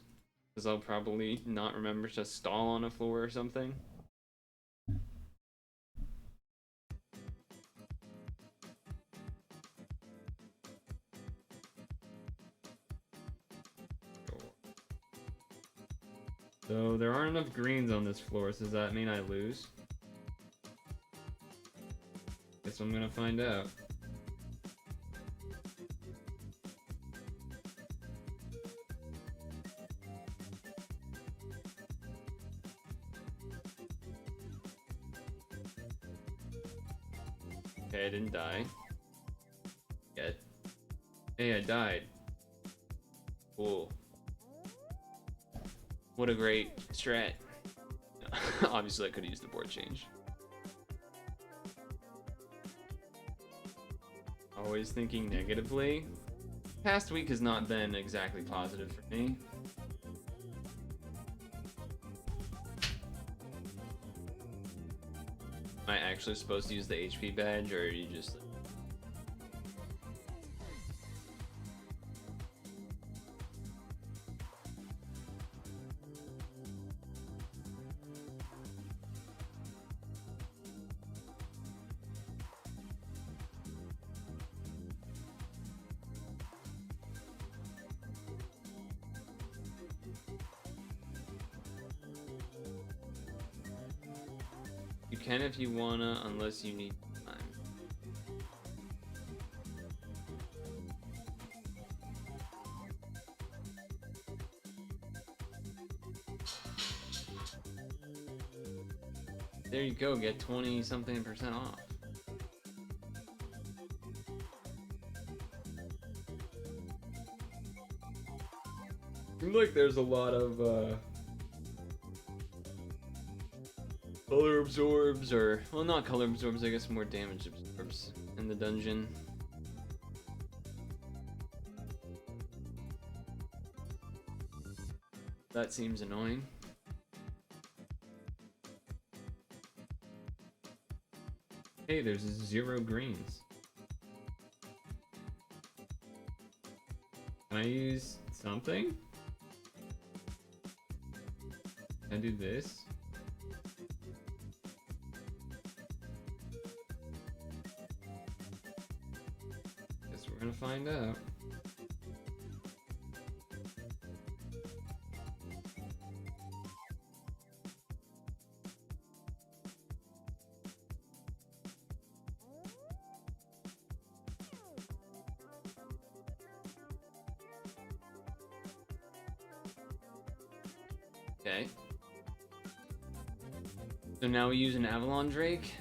Speaker 1: because I'll probably not remember to stall on a floor or something. So there aren't enough greens on this floor, so does that mean I lose? Guess I'm gonna find out. Okay, I didn't die. Yet. Hey, I died. Cool. What a great strat. Obviously, I could use the board change. Always thinking negatively. Past week has not been exactly positive for me. Am I actually supposed to use the HP badge, or are you just... You can if you wanna, unless you need time. There you go, get 20-something% off. Seems like there's a lot of color absorbs, or, well, not color absorbs, I guess more damage absorbs in the dungeon. That seems annoying. Hey, there's 0 greens. Can I use something? Can I do this? Guess we're gonna find out. Okay. So now we use an Avalon Drake.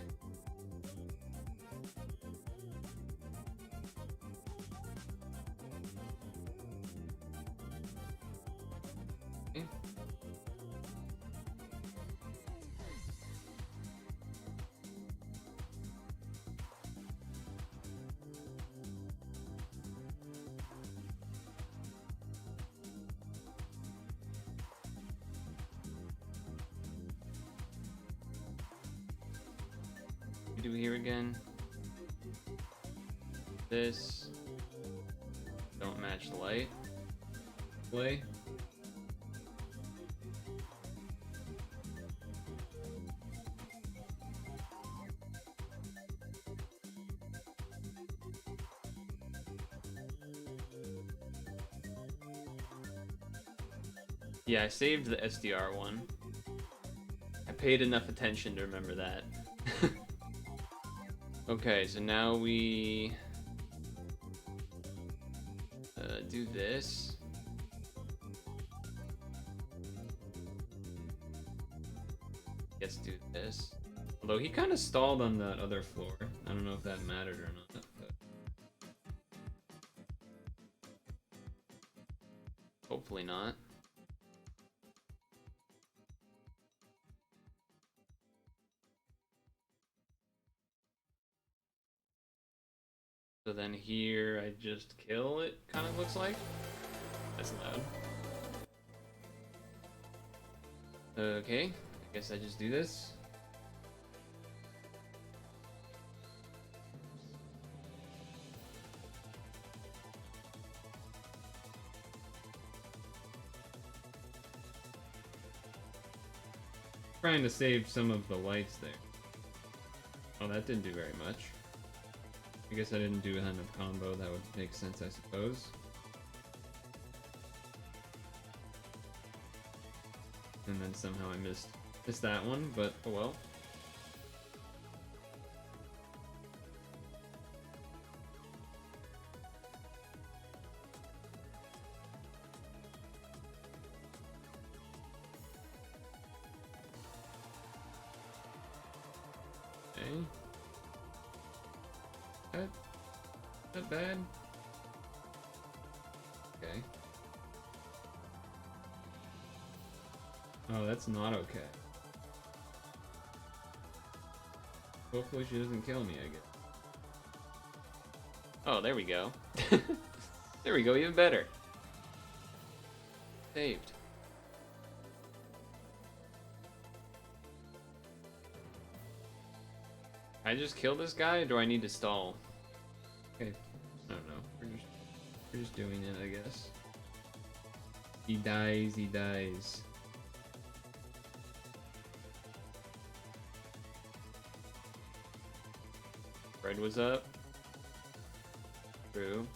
Speaker 1: Okay. do here again? This. Don't match light. Play. Yeah, I saved the SDR one. I paid enough attention to remember that. Okay, so now we do this. Let's do this. Although he kind of stalled on that other floor. I don't know if that mattered or not. But hopefully not. So then here I just kill it, kind of looks like. That's loud. Okay, I guess I just do this. Trying to save some of the lights there. Oh, that didn't do very much. I guess I didn't do a kind of combo. That would make sense, I suppose. And then somehow I missed that one, but oh well. Okay. Not bad. Okay. Oh, that's not okay. Hopefully she doesn't kill me, I guess. Oh, there we go. There we go, even better. Saved. Can I just kill this guy, or do I need to stall? Okay, I don't know. We're just doing it, I guess. He dies, he dies. Red was up. True.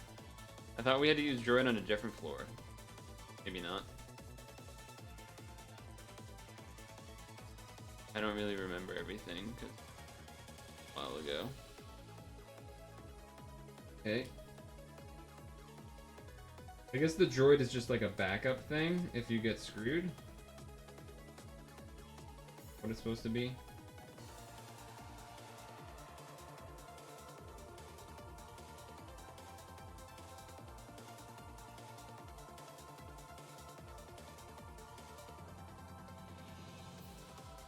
Speaker 1: I thought we had to use Droid on a different floor. Maybe not. I don't really remember everything, 'cause a while ago. Okay. I guess the droid is just like a backup thing if you get screwed. What it's supposed to be.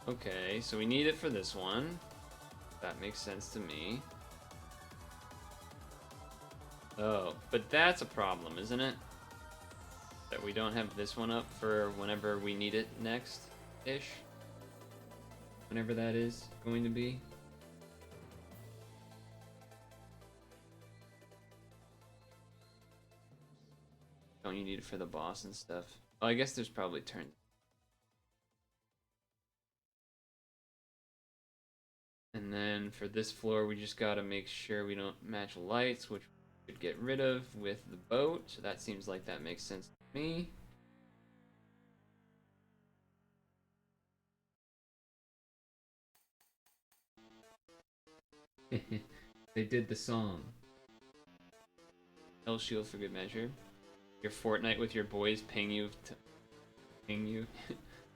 Speaker 1: Okay, so we need it for this one. That makes sense to me. Oh, but that's a problem, isn't it? That we don't have this one up for whenever we need it next-ish. Whenever that is going to be. Don't you need it for the boss and stuff? Oh, I guess there's probably turns. And then for this floor, we just gotta make sure we don't match lights, which we could get rid of with the boat. So that seems like that makes sense to me. They did the song. Hell shield for good measure. Your Fortnite with your boys ping you. Ping you.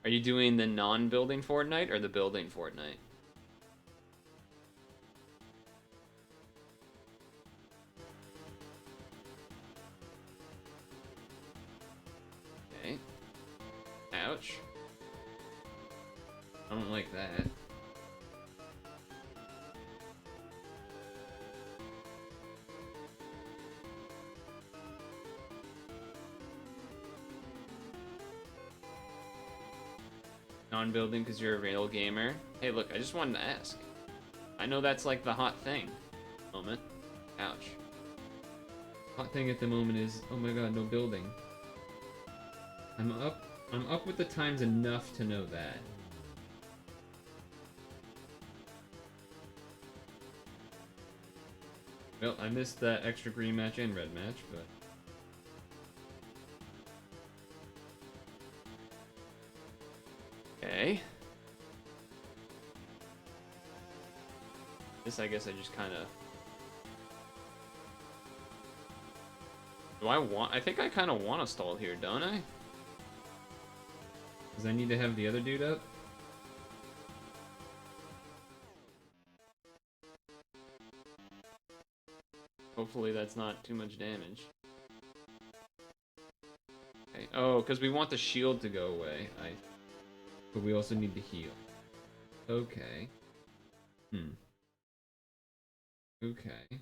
Speaker 1: Are you doing the non-building Fortnite or the building Fortnite? Okay. Ouch. I don't like that. Non-building because you're a real gamer. Hey, look, I just wanted to ask. I know that's like the hot thing. Moment. Ouch. Hot thing at the moment is, oh my god, no building. I'm up with the times enough to know that. Well, I missed that extra green match and red match, but... Okay. This, I guess I just kind of... I think I kind of want to stall here, don't I? Because I need to have the other dude up? Hopefully that's not too much damage. Okay. Oh, because we want the shield to go away. But we also need to heal. Okay. Okay.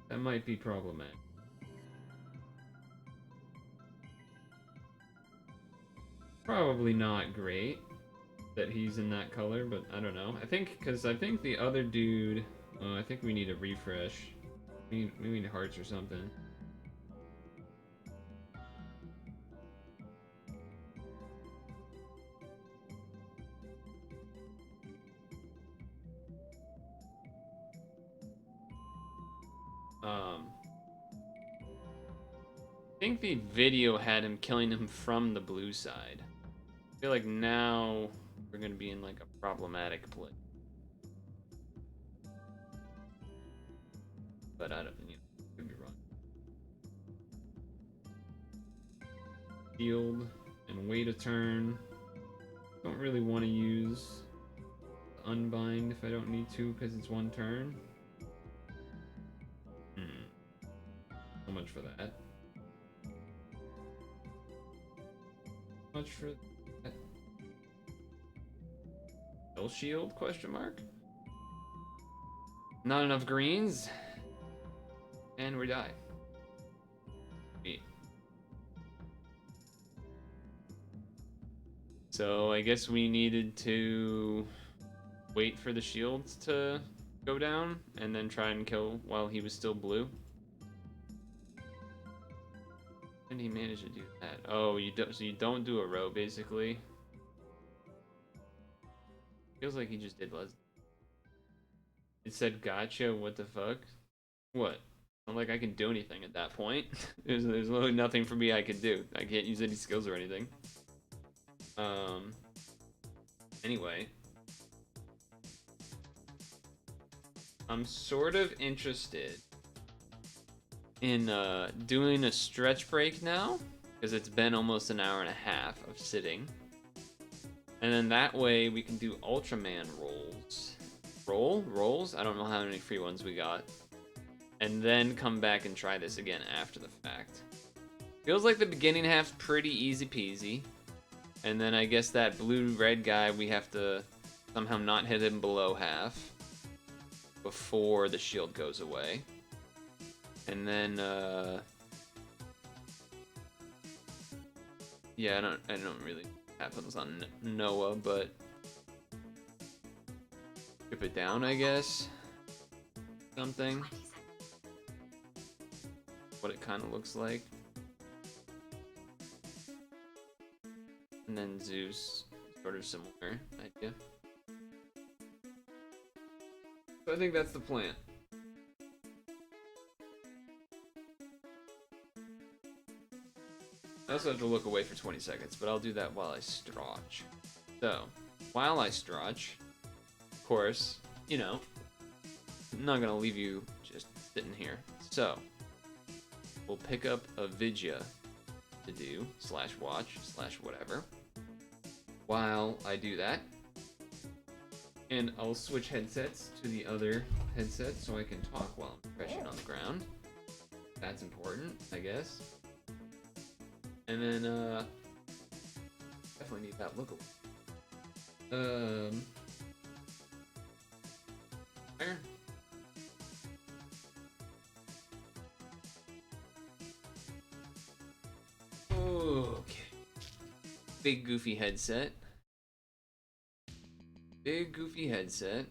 Speaker 1: That might be problematic. Probably not great that he's in that color, but I don't know. I think the other dude... I think we need a refresh. We need hearts or something. I think the video had him killing him from the blue side. I feel like now we're gonna be in like a problematic place. But I don't, could be wrong. Shield and wait a turn. Don't really want to use unbind if I don't need to because it's one turn. So much for that. Much for that. Still shield? Question mark. Not enough greens, and we die. So I guess we needed to wait for the shields to go down and then try and kill while he was still blue. And he managed to do that. Oh, so you don't do a row basically. Feels like he just did less. It said gotcha, what the fuck? What? Not like I can do anything at that point. there's literally nothing for me I could do. I can't use any skills or anything. Anyway. I'm sort of interested in doing a stretch break now, because it's been almost an hour and a half of sitting. And then that way we can do Ultraman rolls. Rolls? I don't know how many free ones we got. And then come back and try this again after the fact. Feels like the beginning half's pretty easy peasy. And then I guess that blue-red guy, we have to somehow not hit him below half before the shield goes away. And then, yeah, I don't really happens on Noah, but strip it down, I guess. Something. What it kind of looks like. And then Zeus, sort of similar idea. So I think that's the plan. I also have to look away for 20 seconds, but I'll do that while I stretch. So, while I stretch, of course, you know, I'm not gonna leave you just sitting here. So, we'll pick up a Vidya to do, /watch, /whatever, while I do that. And I'll switch headsets to the other headset so I can talk while I'm crashing on the ground. That's important, I guess. And then, definitely need that look away. There. Okay. Big goofy headset. Big goofy headset.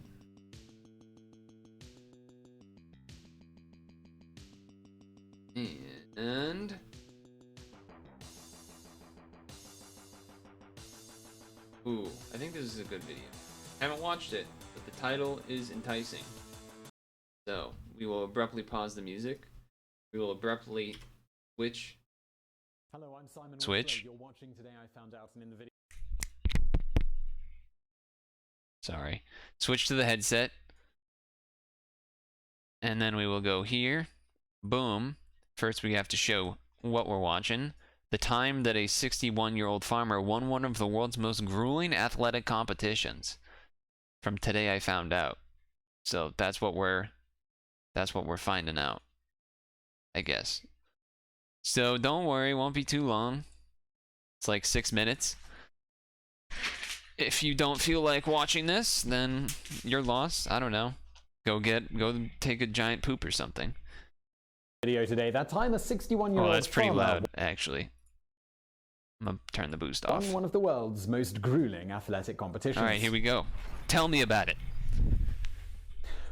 Speaker 1: And ooh, I think this is a good video. Haven't watched it, but the title is enticing. So we will abruptly pause the music. We will abruptly switch.
Speaker 2: Hello, I'm Simon.
Speaker 1: Switch.
Speaker 2: You're watching today. I found out, and in the video.
Speaker 1: Sorry. Switch to the headset. And then we will go here. Boom. First, we have to show what we're watching. The time that a 61-year-old farmer won one of the world's most grueling athletic competitions. From Today I Found Out. So that's what we're finding out, I guess. So don't worry, it won't be too long. It's like 6 minutes. If you don't feel like watching this, then you're lost. I don't know. Go take a giant poop or something.
Speaker 2: Video today. That time, a 61-year-old.
Speaker 1: Oh, that's pretty loud, actually. I'm gonna turn the boost off.
Speaker 2: Won one of the world's most grueling athletic competitions.
Speaker 1: All right, here we go. Tell me about it.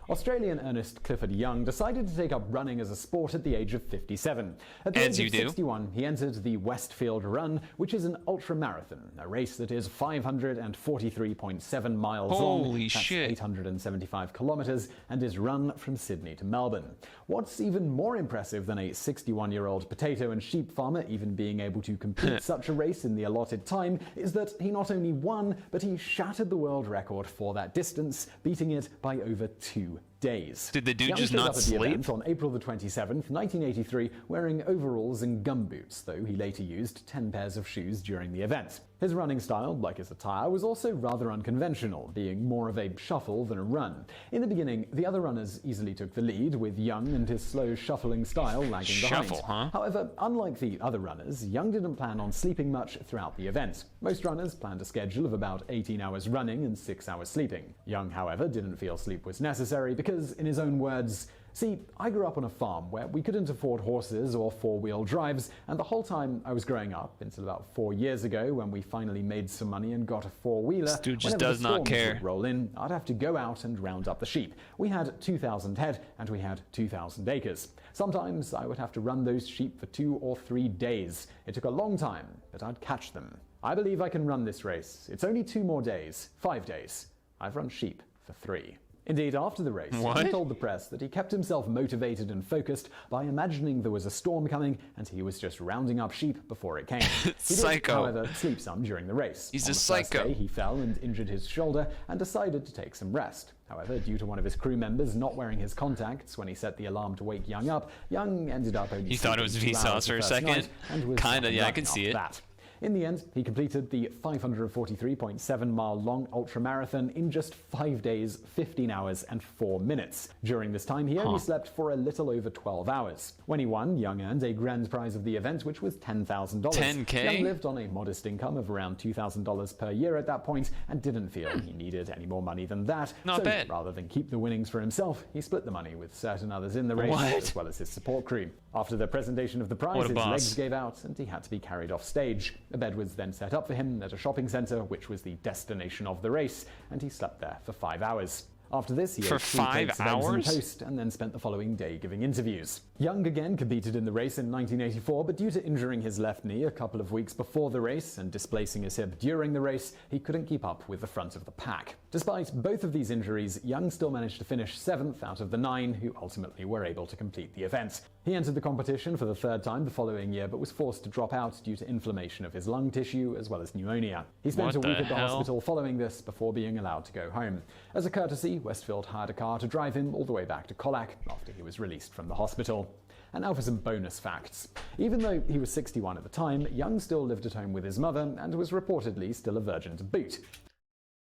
Speaker 2: Australian Ernest Clifford Young decided to take up running as a sport at the age of 57. At the age of 61, he entered the Westfield Run, which is an ultramarathon, a race that is 543.7 miles long,
Speaker 1: Holy shit.
Speaker 2: 875 kilometers, and is run from Sydney to Melbourne. What's even more impressive than a 61-year-old potato and sheep farmer even being able to complete such a race in the allotted time is that he not only won, but he shattered the world record for that distance, beating it by over 2 days.
Speaker 1: Did the dude
Speaker 2: Young
Speaker 1: just
Speaker 2: showed
Speaker 1: not
Speaker 2: up at the
Speaker 1: sleep?
Speaker 2: event on April the 27th, 1983, wearing overalls and gumboots, though he later used 10 pairs of shoes during the event. His running style, like his attire, was also rather unconventional, being more of a shuffle than a run. In the beginning, the other runners easily took the lead, with Young and his slow shuffling style lagging behind.
Speaker 1: Huh?
Speaker 2: However, unlike the other runners, Young didn't plan on sleeping much throughout the event. Most runners planned a schedule of about 18 hours running and 6 hours sleeping. Young, however, didn't feel sleep was necessary because, in his own words, "See, I grew up on a farm where we couldn't afford horses or four-wheel drives, and the whole time I was growing up, until about 4 years ago when we finally made some money and got a four-wheeler,
Speaker 1: This dude just
Speaker 2: whenever
Speaker 1: does
Speaker 2: the
Speaker 1: not
Speaker 2: storms
Speaker 1: care.
Speaker 2: would roll in, I'd have to go out and round up the sheep. We had 2,000 head, and we had 2,000 acres. Sometimes I would have to run those sheep for 2 or 3 days. It took a long time, but I'd catch them. I believe I can run this race. It's only 2 more days, 5 days. I've run sheep for 3. Indeed, after the race, he told the press that he kept himself motivated and focused by imagining there was a storm coming and he was just rounding up sheep before it came. He did,
Speaker 1: Psycho.
Speaker 2: however, sleep some during the race.
Speaker 1: He's
Speaker 2: On
Speaker 1: a
Speaker 2: the
Speaker 1: psycho.
Speaker 2: First day, he fell and injured his shoulder and decided to take some rest. However, due to one of his crew members not wearing his contacts when he set the alarm to wake Young up, Young ended up only
Speaker 1: You thought it was
Speaker 2: sleeping 2 hours
Speaker 1: Vsauce for a
Speaker 2: the first
Speaker 1: second?
Speaker 2: night and was
Speaker 1: Kinda,
Speaker 2: up and
Speaker 1: yeah, I
Speaker 2: running
Speaker 1: can see
Speaker 2: after
Speaker 1: it.
Speaker 2: that. In the end, he completed the 543.7-mile long ultramarathon in just 5 days, 15 hours, and 4 minutes. During this time, he only slept for a little over 12 hours. When he won, Young earned a grand prize of the event, which was $10,000.
Speaker 1: $10K?
Speaker 2: Young lived on a modest income of around $2,000 per year at that point and didn't feel he needed any more money than that.
Speaker 1: Not
Speaker 2: so
Speaker 1: bad.
Speaker 2: rather than keep the winnings for himself, he split the money with certain others in the race,
Speaker 1: What?
Speaker 2: as well as his support crew. After the presentation of the prize,
Speaker 1: What a
Speaker 2: his
Speaker 1: boss.
Speaker 2: legs gave out and he had to be carried off stage. A bed was then set up for him at a shopping centre, which was the destination of the race, and he slept there for 5 hours. After this, he
Speaker 1: For
Speaker 2: ate 3
Speaker 1: 5
Speaker 2: plates of eggs and
Speaker 1: hours?
Speaker 2: toast and then spent the following day giving interviews. Young again competed in the race in 1984, but due to injuring his left knee a couple of weeks before the race and displacing his hip during the race, he couldn't keep up with the front of the pack. Despite both of these injuries, Young still managed to finish 7th out of the 9 who ultimately were able to complete the event. He entered the competition for the 3rd time the following year, but was forced to drop out due to inflammation of his lung tissue as well as pneumonia. He spent
Speaker 1: What
Speaker 2: a week
Speaker 1: the
Speaker 2: at the
Speaker 1: hell?
Speaker 2: hospital following this before being allowed to go home. As a courtesy, Westfield hired a car to drive him all the way back to Colac after he was released from the hospital. And now for some bonus facts. Even though he was 61 at the time, Young still lived at home with his mother and was reportedly still a virgin to boot.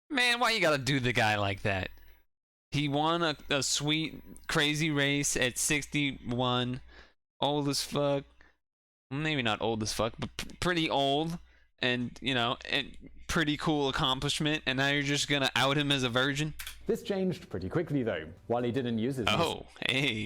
Speaker 1: Man, why you gotta do the guy like that? He won a sweet, crazy race at 61. Old as fuck. Maybe not old as fuck, but pretty old. And, you know, and pretty cool accomplishment. And now you're just gonna out him as a virgin?
Speaker 2: This changed pretty quickly though. While he didn't use his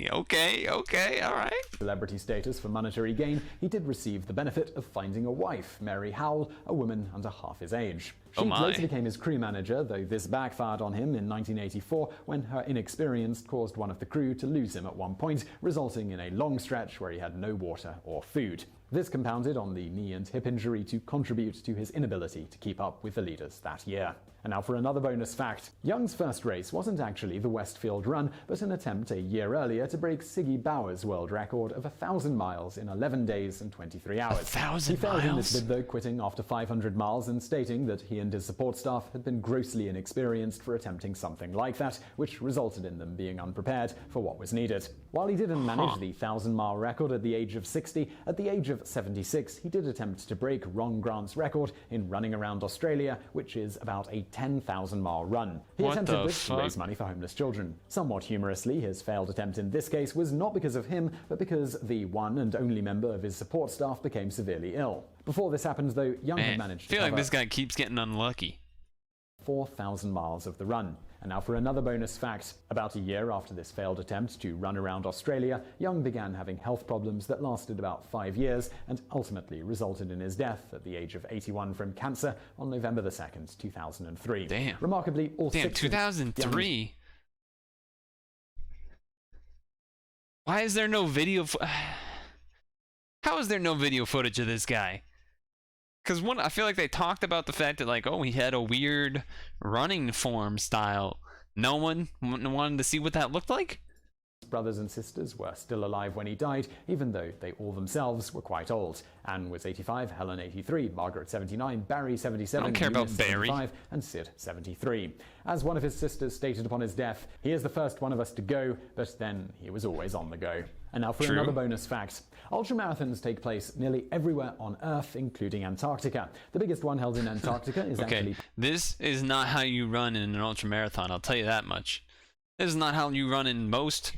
Speaker 3: hey, okay, all right.
Speaker 2: celebrity status for monetary gain, he did receive the benefit of finding a wife, Mary Howell, a woman under half his age. She later became his crew manager, though this backfired on him in 1984 when her inexperience caused one of the crew to lose him at one point, resulting in a long stretch where he had no water or food. This compounded on the knee and hip injury to contribute to his inability to keep up with the leaders that year. And now for another bonus fact. Young's first race wasn't actually the Westfield Run, but an attempt a year earlier to break Siggy Bauer's world record of 1,000 miles in 11 days and 23 hours.
Speaker 3: 1,000
Speaker 2: He failed in
Speaker 3: miles?
Speaker 2: this bid though, quitting after 500 miles and stating that he and his support staff had been grossly inexperienced for attempting something like that, which resulted in them being unprepared for what was needed. While he didn't manage the 1,000-mile record at the age of 60, at the age of 76 he did attempt to break Ron Grant's record in running around Australia, which is about a 10,000-mile run. He attempted this to raise money for homeless children. Somewhat humorously, his failed attempt in this case was not because of him, but because the one and only member of his support staff became severely ill. Before this happened though, Young had managed to
Speaker 3: I feel like
Speaker 2: cover
Speaker 3: this guy keeps getting unlucky.
Speaker 2: 4,000 miles of the run. And now for another bonus fact. About a year after this failed attempt to run around Australia, Young began having health problems that lasted about 5 years and ultimately resulted in his death at the age of 81 from cancer on November 2nd, 2003.
Speaker 3: Damn.
Speaker 2: Remarkably, all six
Speaker 3: 2003? Why is there no video How is there no video footage of this guy? Because I feel like they talked about the fact that, like, oh, he had a weird running form style. No one wanted to see what that looked like?
Speaker 2: brothers and sisters were still alive when he died, even though they all themselves were quite old. Anne was 85, Helen 83, Margaret 79, Barry 77,
Speaker 3: I don't care about
Speaker 2: Eunice
Speaker 3: Barry.
Speaker 2: 75, and Sid 73. As one of his sisters stated upon his death, he is the first one of us to go, but then he was always on the go. And now for another bonus fact. Ultramarathons take place nearly everywhere on Earth, including Antarctica. The biggest one held in Antarctica is actually...
Speaker 3: This is not how you run in an ultramarathon, I'll tell you that much. This is not how you run in most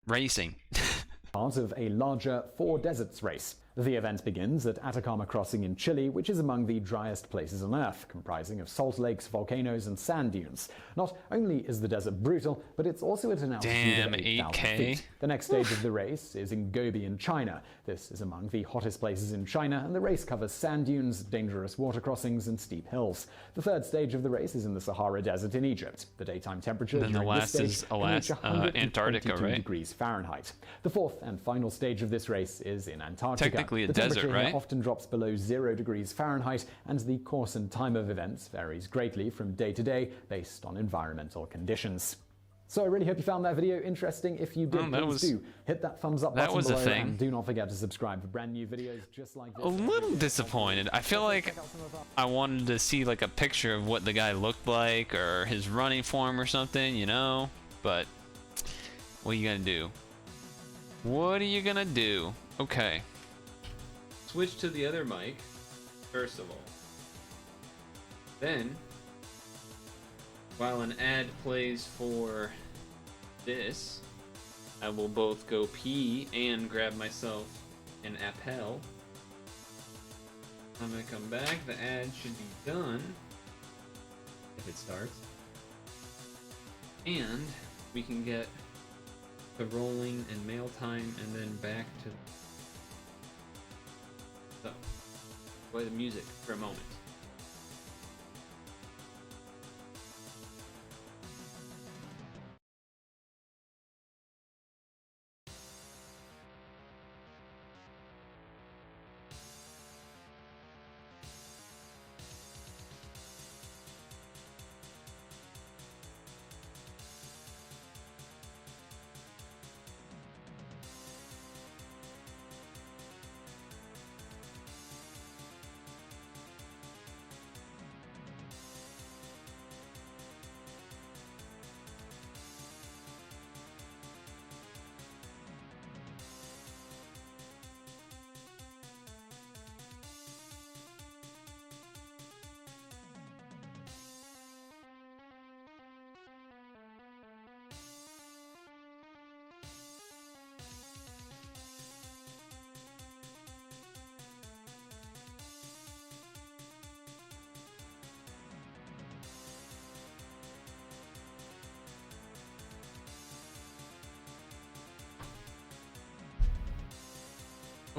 Speaker 3: racing.
Speaker 2: part of a larger Four Deserts race. The event begins at Atacama Crossing in Chile, which is among the driest places on Earth, comprising of salt lakes, volcanoes, and sand dunes. Not only is the desert brutal, but it's also at an altitude of 8,000 feet. The next stage of the race is in Gobi in China. This is among the hottest places in China, and the race covers sand dunes, dangerous water crossings, and steep hills. The third stage of the race is in the Sahara Desert in Egypt. The daytime temperature
Speaker 3: Then
Speaker 2: during
Speaker 3: the
Speaker 2: this
Speaker 3: last
Speaker 2: stage
Speaker 3: is
Speaker 2: can reach 122
Speaker 3: Antarctica, right?
Speaker 2: degrees Fahrenheit. The fourth and final stage of this race is in Antarctica.
Speaker 3: Technically a
Speaker 2: the
Speaker 3: desert,
Speaker 2: temperature
Speaker 3: right?
Speaker 2: here often drops below 0 degrees Fahrenheit, and the course and time of events varies greatly from day to day based on environmental conditions. So I really hope you found that video interesting. If you did, please do hit that thumbs up button below, and do not forget to subscribe for brand new videos just like this.
Speaker 3: A little disappointed. I feel like I wanted to see like a picture of what the guy looked like or his running form or something, you know? But what are you gonna do? What are you gonna do? Okay.
Speaker 1: Switch to the other mic, first of all. Then, while an ad plays for this, I will both go pee and grab myself an appel. I'm gonna come back. The ad should be done if it starts, and we can get to rolling and mail time, and then back to. So, play the music for a moment.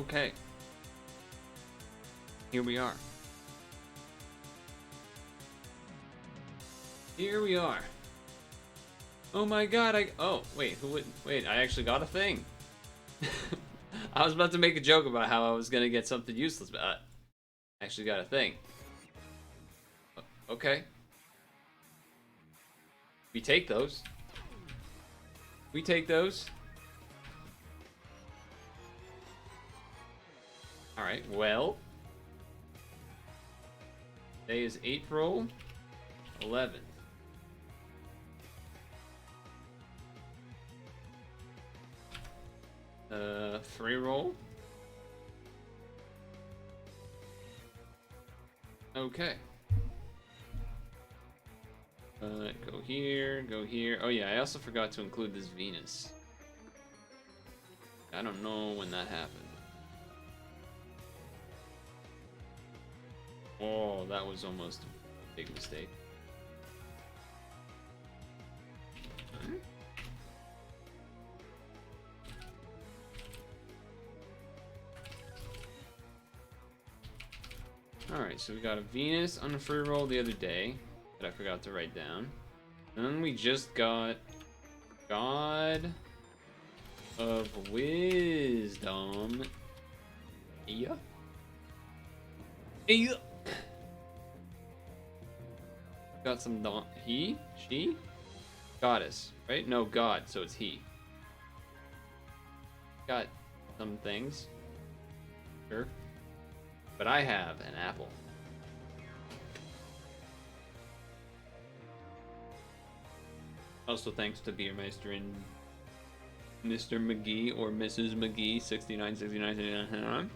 Speaker 3: Okay. Here we are.
Speaker 1: Here we are. Oh my god, oh, wait, wait, I actually got a thing. I was about to make a joke about how I was gonna get something useless, but I actually got a thing. Okay. We take those. We take those. Alright, well. Today is April 11th. Free roll. Okay. Go here, go here. Oh yeah, I also forgot to include this Venus. I don't know when that happened. Oh, that was almost a big mistake. Alright, so we got a Venus on a free roll the other day that I forgot to write down. And then we just got God of Wisdom. Yeah. Yeah. Got some he? She? Goddess, right? No, God, so it's he. Got some things. Sure. But I have an apple. Also thanks to Beermeister and Mr. McGee or Mrs. McGee 6969.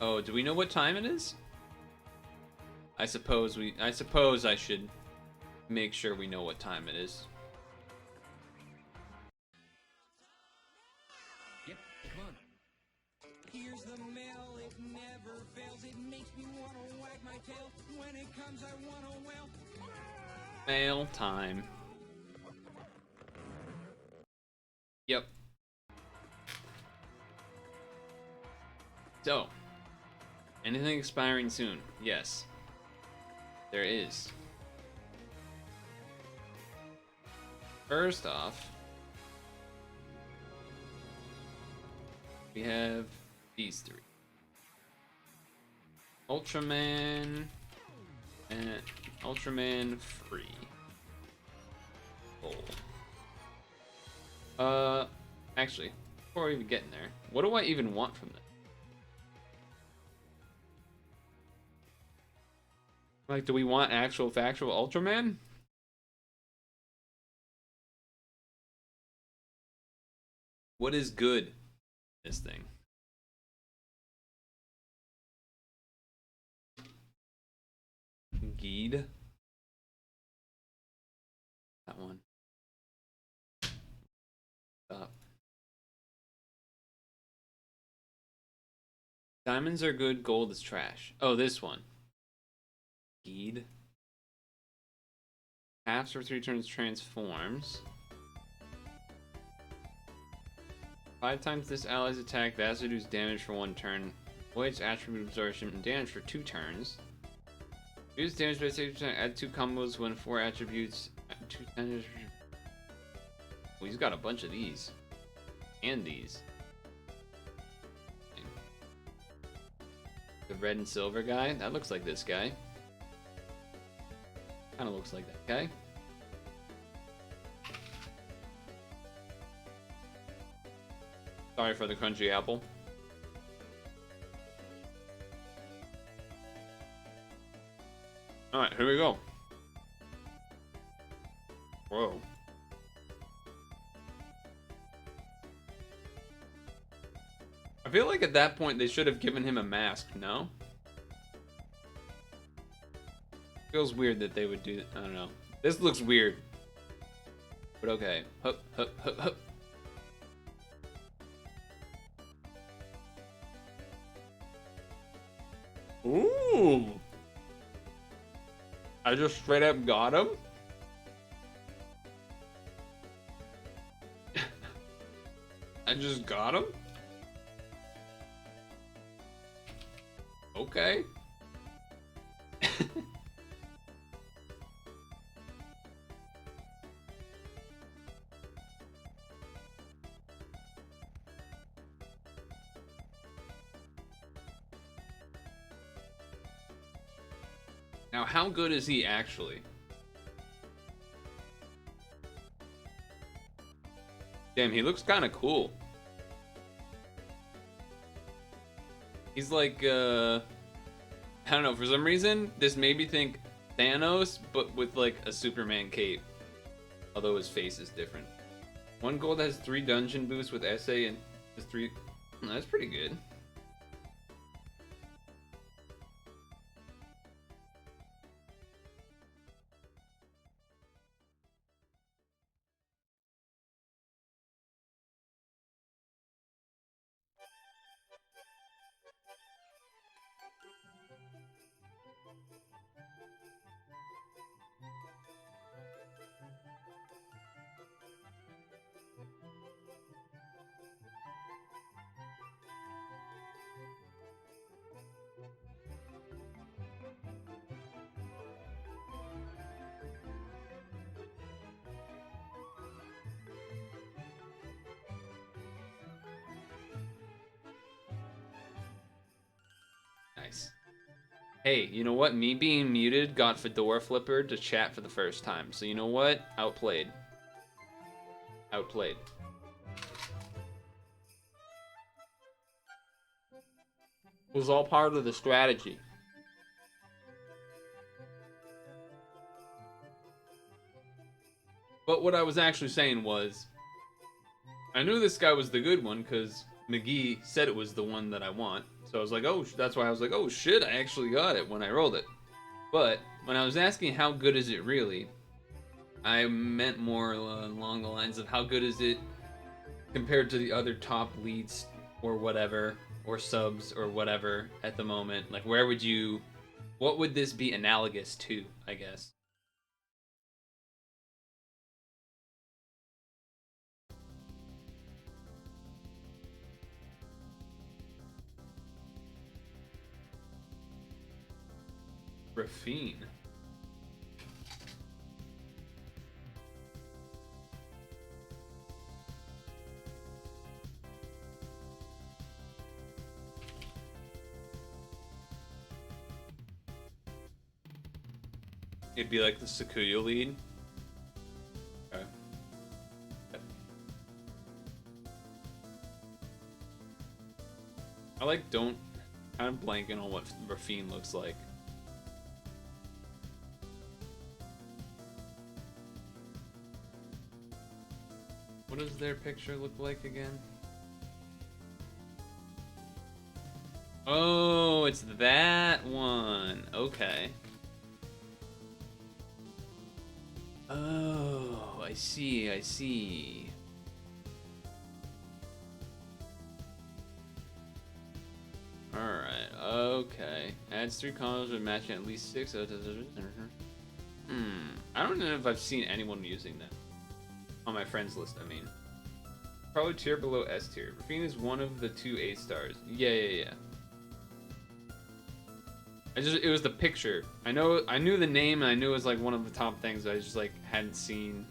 Speaker 1: Oh, do we know what time it is? I suppose I should make sure we know what time it is.
Speaker 4: Yep, come on. Here's the mail, it never fails. It makes me wanna wag my tail. When it comes, I wanna wail.
Speaker 1: Mail time. Yep. So, anything expiring soon? Yes. There is. First off, we have these three. Ultraman and Ultraman free. Oh. Actually, before we even get in there, what do I even want from this? Like, do we want actual factual Ultraman? What is good? This thing. Guide. That one. Stop. Diamonds are good, gold is trash. Oh, this one. Guide. Halves for 3 turns transforms. 5 times this ally's attack, vastly reduces damage for 1 turn. Avoids attribute absorption and damage for 2 turns. Reduce damage by 60%, add 2 combos when 4 attributes. 2 damage. Oh, he's got a bunch of these. And these. The red and silver guy? That looks like this guy. Kinda looks like that guy. Sorry for the crunchy apple. Alright, here we go. Whoa. I feel like at that point they should have given him a mask, no? Feels weird that they would do that. I don't know. This looks weird. But okay. Hup, hup, hup, hup. Ooh. I just straight up got him. Got him? Okay. Now, how good is he actually? Damn, he looks kind of cool. He's like, I don't know, for some reason, this made me think Thanos, but with like a Superman cape. Although his face is different. One gold has 3 dungeon boosts with essay and has 3... That's pretty good. Nice. Hey, you know what? Me being muted got Fedora Flipper to chat for the first time. So you know what? Outplayed. Outplayed. It was all part of the strategy. But what I was actually saying was, I knew this guy was the good one because McGee said it was the one that I want. So I was like, oh, that's why I was like, oh shit, I actually got it when I rolled it. But when I was asking how good is it really, I meant more along the lines of how good is it compared to the other top leads or whatever, or subs or whatever at the moment. Like, where would you, what would this be analogous to, I guess? Rafine. It'd be like the Sakuya lead. Okay. I like don't kind of blanking on what Rafine looks like. What does their picture look like again? Oh, it's that one. Okay. Oh, I see, I see. Alright, okay. Adds 3 columns with matching at least 6. I don't know if I've seen anyone using that. On my friends list, I mean. Probably tier below S tier. Rafine is one of the 2 A stars. Yeah. It was the picture. I knew the name and I knew it was like one of the top things, but I just like hadn't seen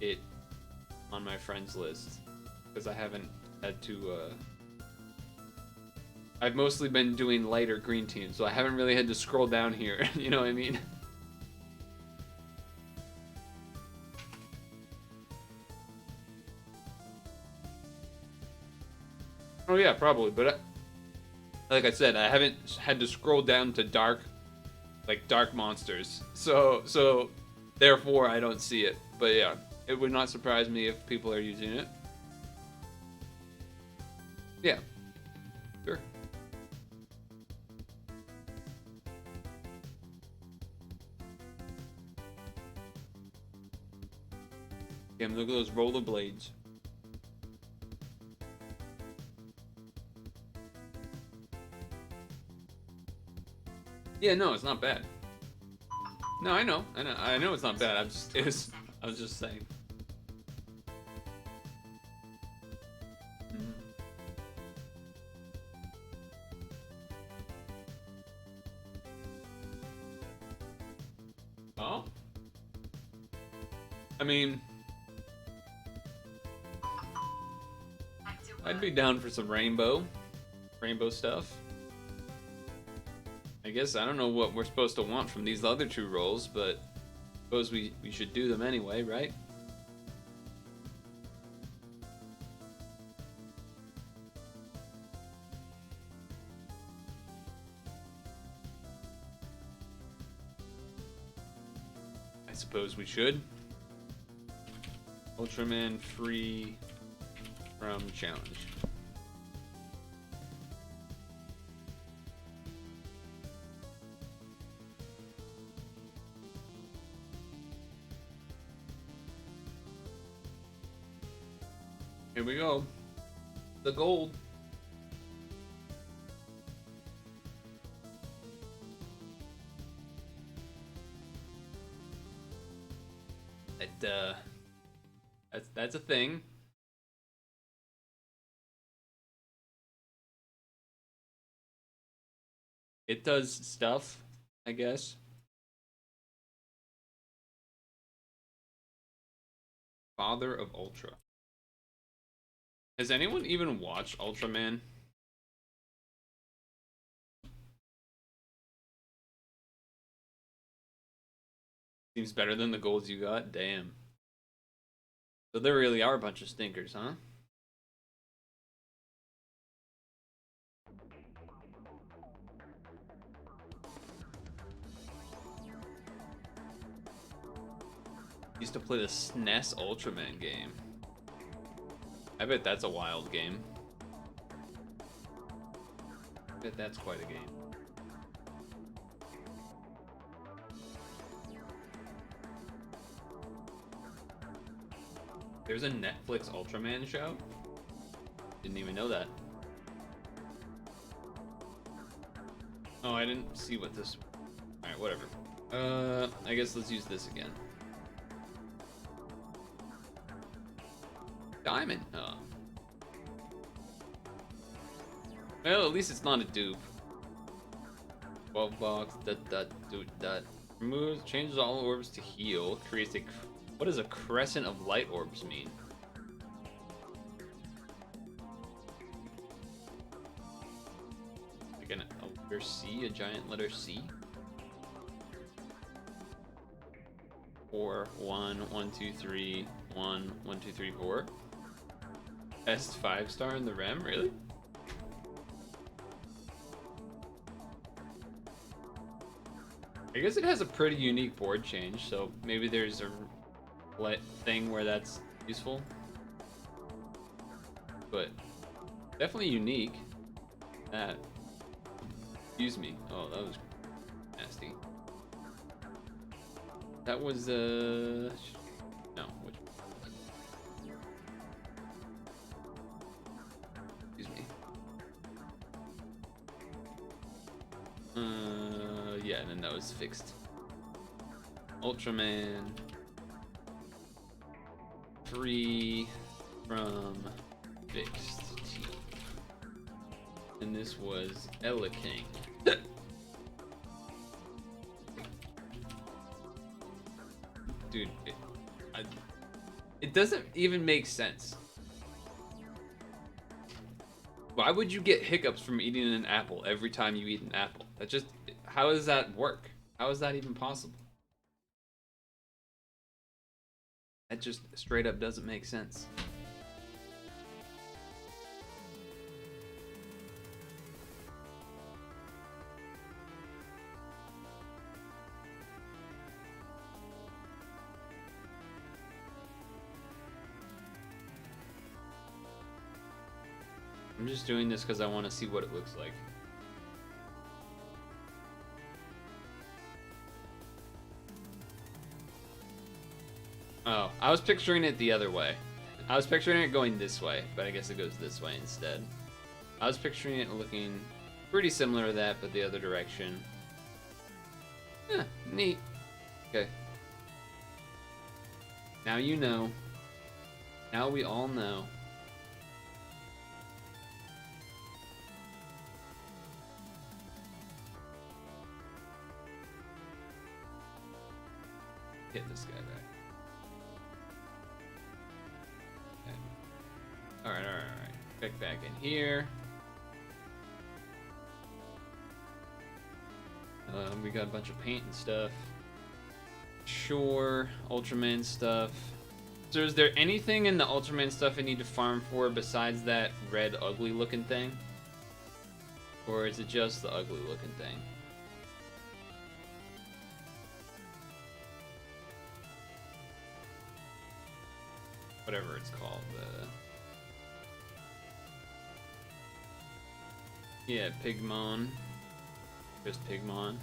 Speaker 1: it on my friends list. Because I haven't had to, I've mostly been doing lighter green teams, so I haven't really had to scroll down here, you know what I mean? Oh yeah, probably, but like I said, I haven't had to scroll down to dark monsters. So therefore I don't see it. But yeah, it would not surprise me if people are using it. Yeah. Sure. Damn, look at those rollerblades. Yeah, no, it's not bad. No, I know it's not bad. I was just saying. Oh? I mean, I'd be down for some rainbow stuff. I guess I don't know what we're supposed to want from these other two rolls, but I suppose we should do them anyway, right? I suppose we should. Ultraman free from challenge. Here we go. The gold. That's a thing. It does stuff, I guess. Father of Ultra. Has anyone even watched Ultraman? Seems better than the golds you got? Damn. So there really are a bunch of stinkers, huh? Used to play the SNES Ultraman game. I bet that's a wild game. I bet that's quite a game. There's a Netflix Ultraman show? Didn't even know that. Oh, I didn't see what this... Alright, whatever. I guess let's use this again. Diamond. Oh. Well, at least it's not a dupe. 12 box. That. Removes, changes all orbs to heal. Creates a. What does a crescent of light orbs mean? Like a letter C, a giant letter C. 4, 1, 1, 2, 3, 1, 1, 2, 3, 4. Best 5-star in the REM, really? I guess it has a pretty unique board change, so maybe there's a thing where that's useful. But definitely unique. That. Excuse me. Oh, that was nasty. That was no, which excuse me. Yeah, and then that was fixed. Ultraman free from fixed T. And this was Ella King. Dude, it doesn't even make sense. Why would you get hiccups from eating an apple every time you eat an apple? That just, how does that work? How is that even possible? That just straight up doesn't make sense. I'm just doing this because I want to see what it looks like. Oh, I was picturing it the other way. I was picturing it going this way, but I guess it goes this way instead. I was picturing it looking pretty similar to that, but the other direction. Yeah, neat. Okay. Now you know. Now we all know. hit this guy back. Okay. Alright, alright, alright. Back in here. We got a bunch of paint and stuff. Sure, Ultraman stuff. So is there anything in the Ultraman stuff I need to farm for besides that red ugly looking thing? Or is it just the ugly looking thing? Whatever it's called. Yeah, Pigmon. Just Pigmon.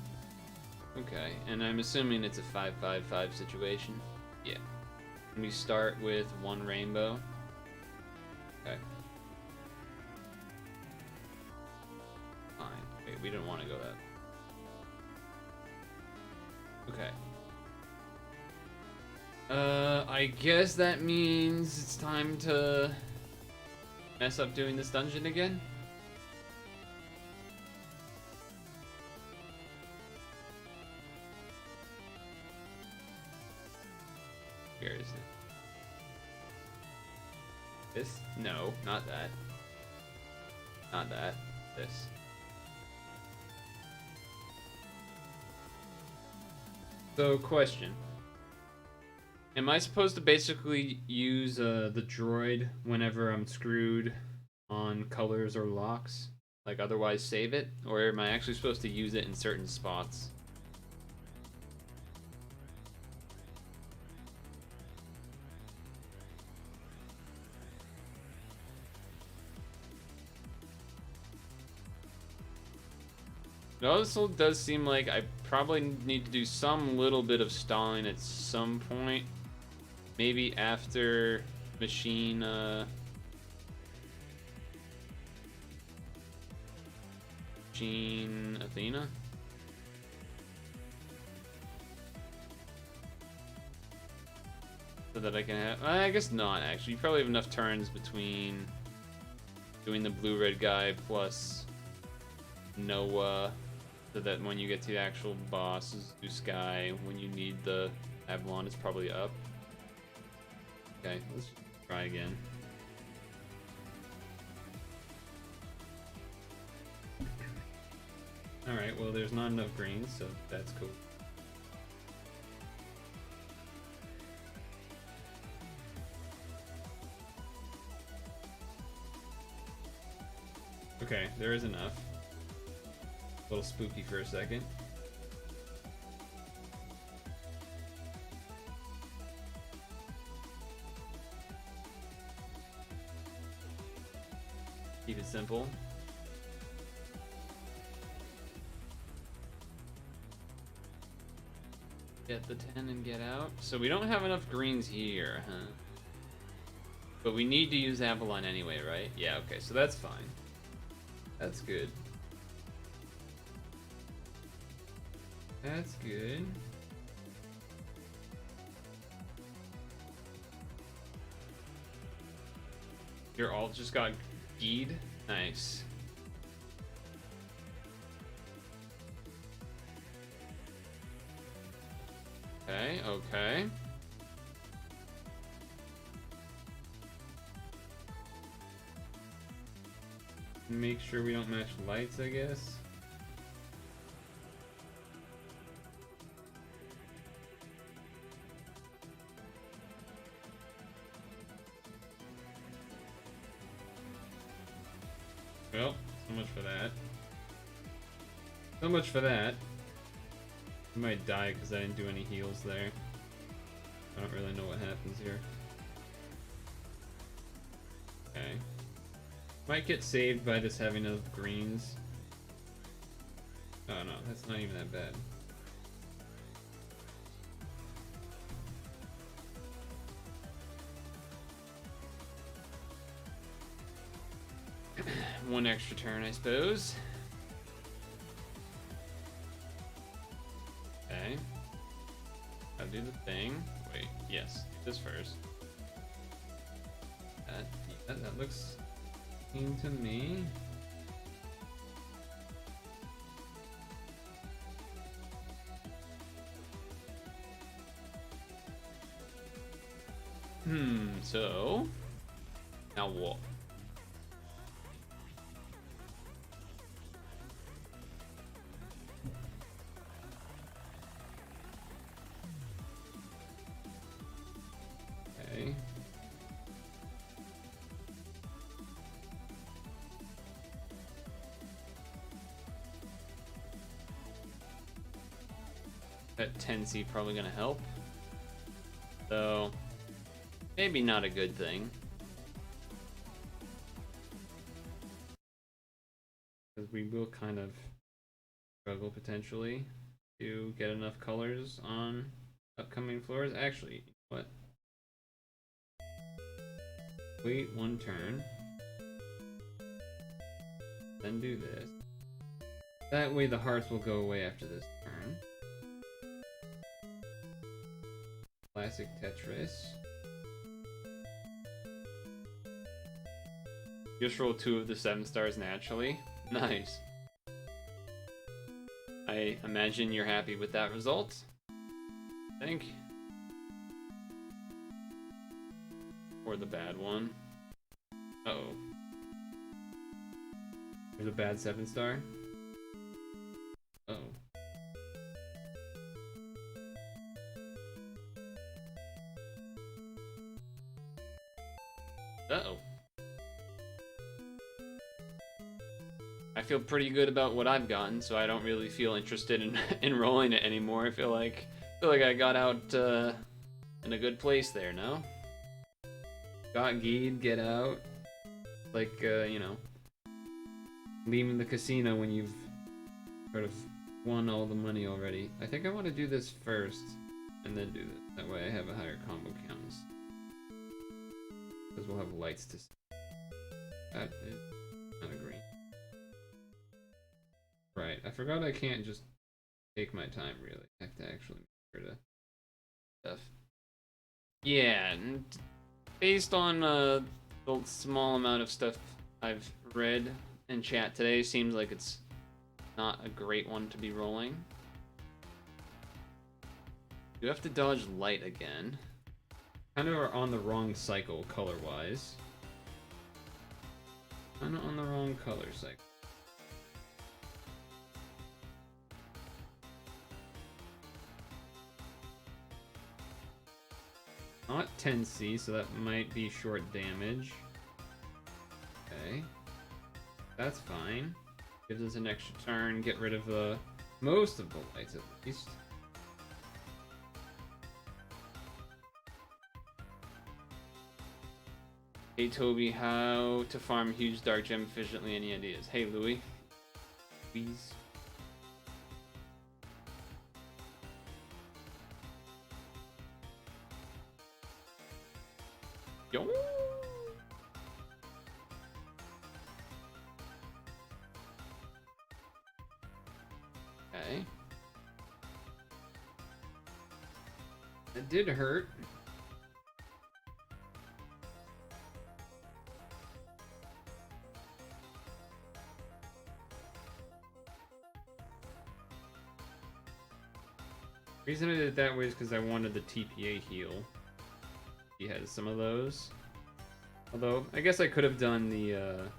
Speaker 1: Okay, and I'm assuming it's a 5-5-5 situation. Yeah. And we start with one rainbow. Okay. Fine. Wait, we didn't want to go that. Okay. I guess that means it's time to mess up doing this dungeon again. Where is it? This? No, not that. Not that. This. So, question. Am I supposed to basically use the droid whenever I'm screwed on colors or locks? Like, otherwise save it? Or am I actually supposed to use it in certain spots? It also does seem like I probably need to do some little bit of stalling at some point. Maybe after Machine Athena? So that I can have... I guess not, actually. You probably have enough turns between doing the blue-red guy plus Noah, so that when you get to the actual bosses, do Sky, when you need the Avalon, it's probably up. Okay, let's try again. Alright, well there's not enough greens, so that's cool. Okay, there is enough. A little spooky for a second. Keep it simple. Get the 10 and get out. So we don't have enough greens here, huh? But we need to use Avalon anyway, right? Yeah, okay, so that's fine. That's good. That's good. Your alt just got geed? Nice. Okay, okay. Make sure we don't match lights, I guess. Well, so much for that. So much for that. I might die because I didn't do any heals there. I don't really know what happens here. Okay. Might get saved by just having enough greens. Oh no, that's not even that bad. One extra turn, I suppose. Okay. I'll do the thing. Wait, yes, do this first. That looks clean to me. So now what? Okay. That 10C probably gonna help. So maybe not a good thing. Because we will kind of struggle potentially to get enough colors on upcoming floors. Actually, you know what? Wait one turn. Then do this. That way the hearts will go away after this turn. Classic Tetris. Just roll 2 of the 7 stars naturally. Nice. I imagine you're happy with that result. I think. Or the bad one. Uh-oh. There's a bad 7 star. Uh-oh. Uh-oh. I feel pretty good about what I've gotten, so I don't really feel interested in in rolling it anymore. I feel like I got out in a good place there, no? Got Geed, get out. Like, you know, leaving the casino when you've sort of won all the money already. I think I want to do this first, and then do this. That way I have a higher combo counts. Because we'll have lights to see. That is kind of green. Right, I forgot I can't just take my time, really. I have to actually make sure to stuff. Yeah, and based on the small amount of stuff I've read in chat today, seems like it's not a great one to be rolling. You have to dodge light again. Kind of are on the wrong cycle color-wise. Kind of on the wrong color cycle. Not 10C, so that might be short damage. Okay. That's fine. Gives us an extra turn, get rid of most of the lights at least. Hey Toby, how to farm huge dark gem efficiently, any ideas? Hey Louie. Please. Yo. Okay. That did hurt. The reason I did it that way is because I wanted the TPA heal. He has some of those. Although, I guess I could have done the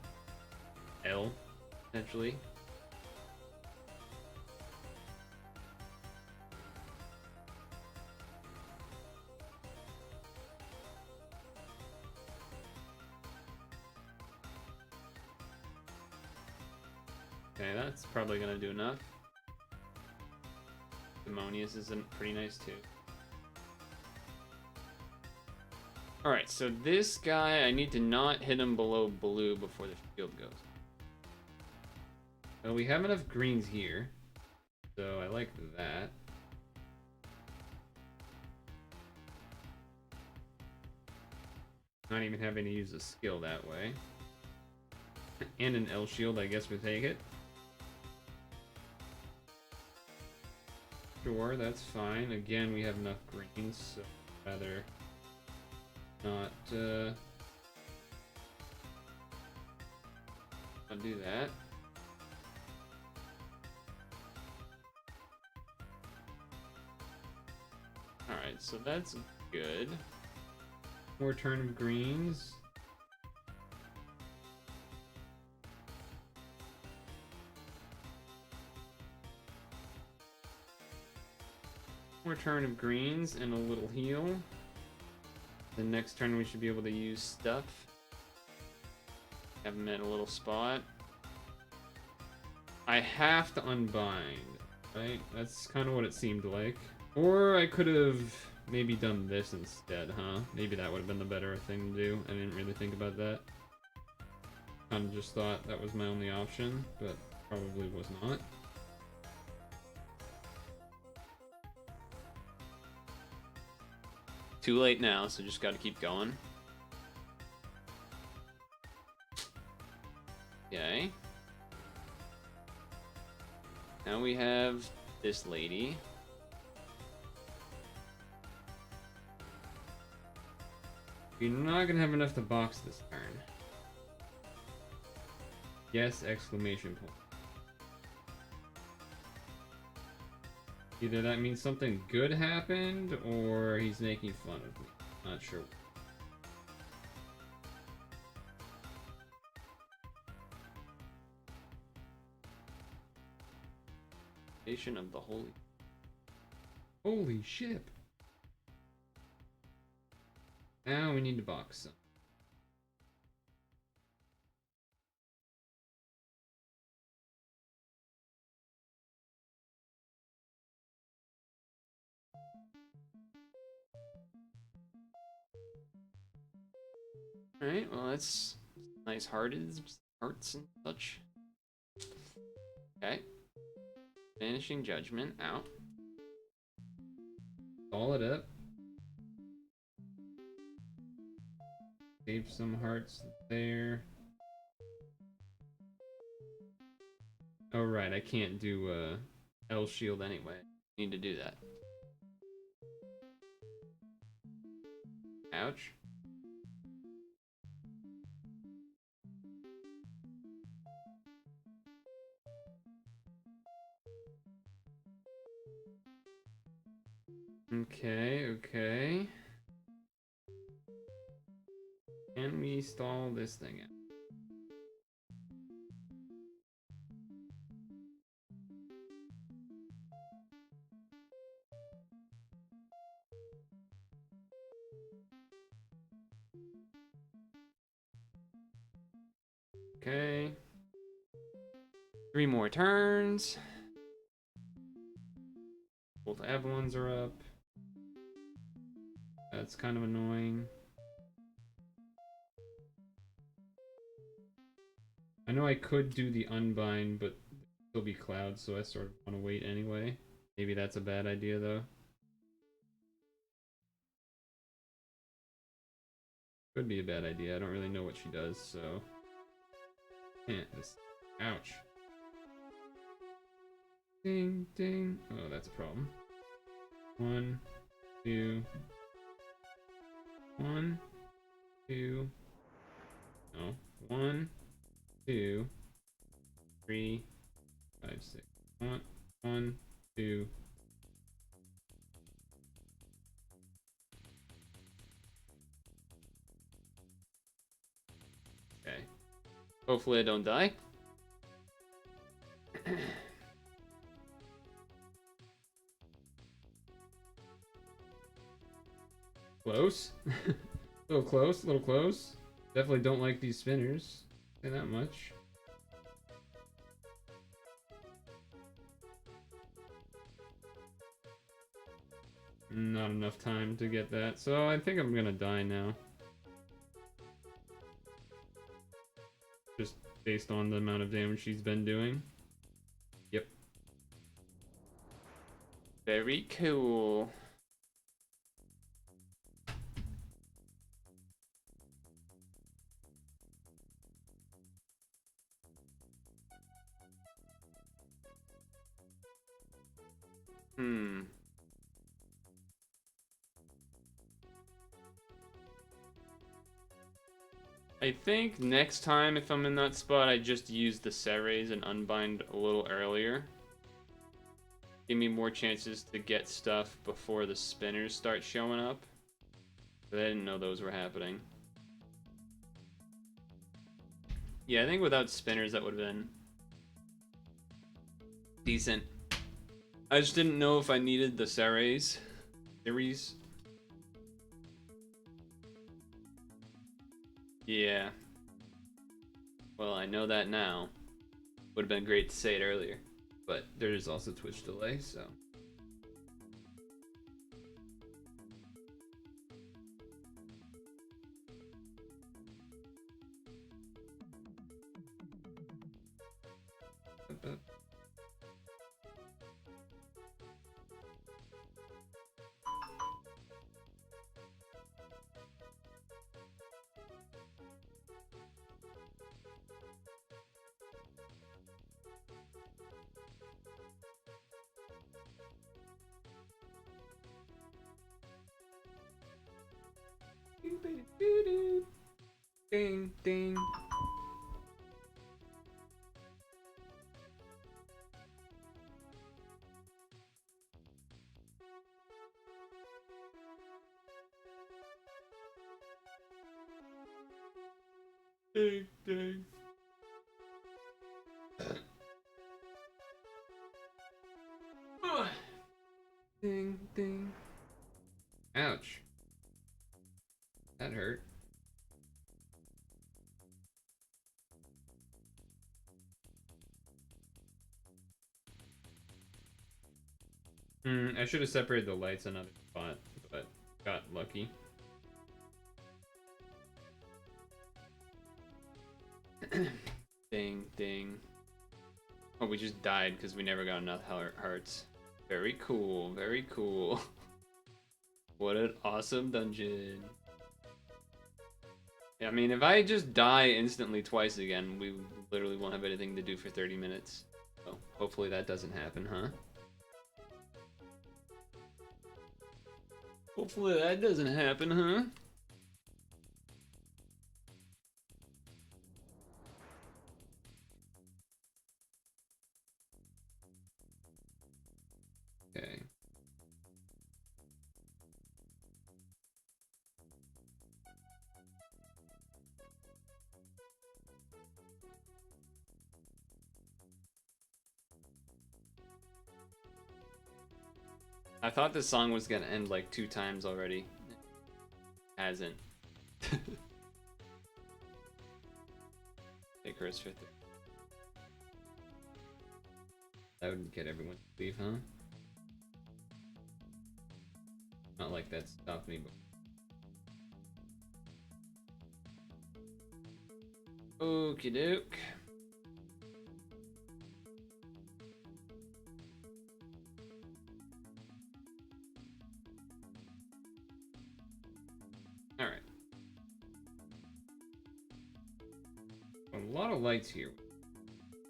Speaker 1: L, potentially. Okay, that's probably gonna do enough. Demonius is pretty nice too. Alright, so this guy, I need to not hit him below blue before the shield goes. Well, we have enough greens here, so I like that. Not even having to use a skill that way. And an L shield, I guess we take it. Sure, that's fine. Again, we have enough greens, so rather not I'll do that. Alright, so that's good. More turn of greens. More turn of greens and a little heal. The next turn we should be able to use stuff. Have him at a little spot. I have to unbind, right? That's kind of what it seemed like. Or I could have maybe done this instead, huh? Maybe that would have been the better thing to do. I didn't really think about that. Kind of just thought that was my only option, but probably was not. Too late now, so just got to keep going. Okay. Now we have this lady. You're not gonna have enough to box this turn. Yes, exclamation point. Either that means something good happened, or he's making fun of me. Not sure. Nation of the Holy ship! Now we need to box some. Alright, well that's nice hearts and such. Okay. Vanishing Judgment out. Stall it up. Save some hearts there. Oh right, I can't do L shield anyway. Need to do that. Ouch. Okay. Can we stall this thing out? Okay. 3 more turns. Both Avalons are up. That's kind of annoying. I know I could do the unbind, but still be clouds, so I sort of want to wait anyway. Maybe that's a bad idea though. Could be a bad idea. I don't really know what she does, so can't just. Ouch. Ding ding. Oh, that's a problem. 1, 2. 1, 2. No. 1, 2, 3, 5, 6. 1, 2. Okay. Hopefully I don't die. Close. A little close, a little close. Definitely don't like these spinners. Say that much. Not enough time to get that, so I think I'm gonna die now. Just based on the amount of damage she's been doing. Yep. Very cool. I think next time if I'm in that spot, I just use the Ceres and unbind a little earlier. Give me more chances to get stuff before the spinners start showing up. But I didn't know those were happening. Yeah, I think without spinners that would have been decent. I just didn't know if I needed the series. Yeah. Well, I know that now. Would have been great to say it earlier. But there's also Twitch delay, so. Ding, ding. Ding, ding. Ding, ding. Ouch. That hurt. I should have separated the lights another spot, but got lucky. Ding, ding. Oh, we just died because we never got enough hearts. Very cool, very cool. What an awesome dungeon. Yeah, I mean, if I just die instantly twice again, we literally won't have anything to do for 30 minutes. So, hopefully that doesn't happen, huh? Hopefully that doesn't happen, huh? Okay. I thought this song was gonna end like 2 times already. It hasn't. Icarus 50. That would get everyone to leave, huh? Not like that stopped me, but. Okie doke. Alright. A lot of lights here.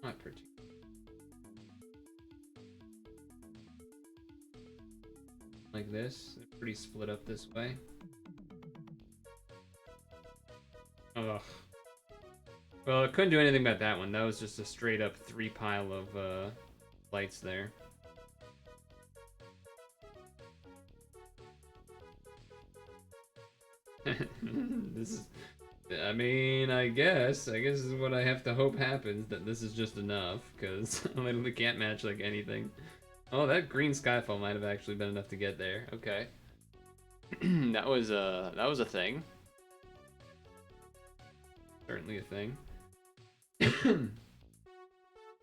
Speaker 1: Not particular. Like this. They're pretty split up this way. Ugh. Well, I couldn't do anything about that one. That was just a straight up 3 pile of lights there. This is, I mean, I guess this is what I have to hope happens, that this is just enough, because I literally can't match like anything. Oh, that green skyfall might have actually been enough to get there. Okay. that was a thing. Certainly a thing.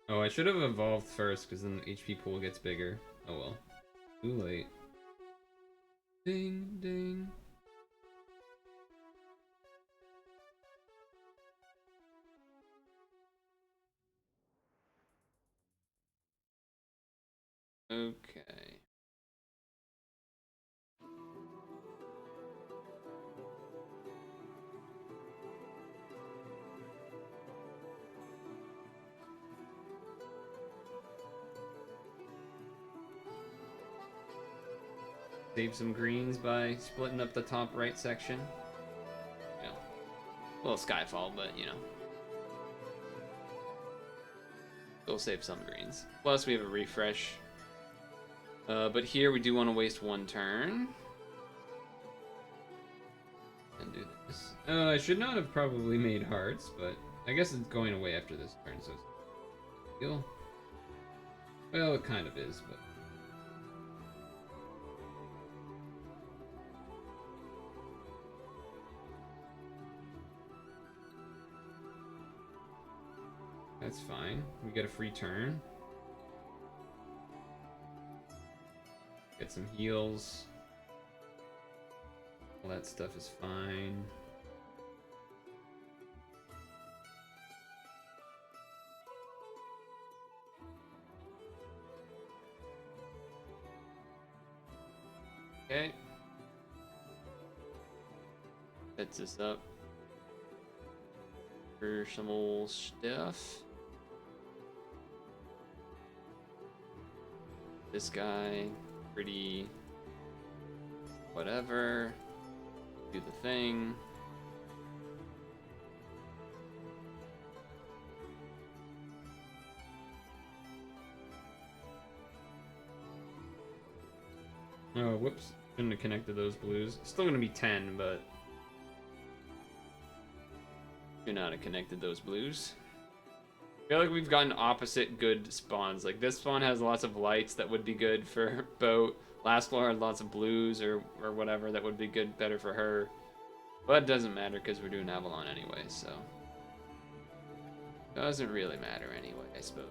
Speaker 1: Oh, I should have evolved first, because then the HP pool gets bigger. Oh well. Too late. Ding, ding. Okay. Save some greens by splitting up the top right section. Yeah. A little skyfall, but you know. We'll save some greens. Plus we have a refresh. But here we do want to waste 1 turn. I should not have probably made hearts, but I guess it's going away after this turn, so it's deal. Well, it kind of is, but that's fine. We get a free turn. Get some heals. All that stuff is fine. Okay. Sets this up for some old stuff. This guy, pretty whatever. Do the thing. Oh, whoops. Shouldn't have connected those blues. Still gonna be 10, but should not have connected those blues. I feel like we've gotten opposite good spawns. Like this spawn has lots of lights that would be good for boat. Last floor had lots of blues or whatever that would be good, better for her. But it doesn't matter because we're doing Avalon anyway, so doesn't really matter anyway, I suppose.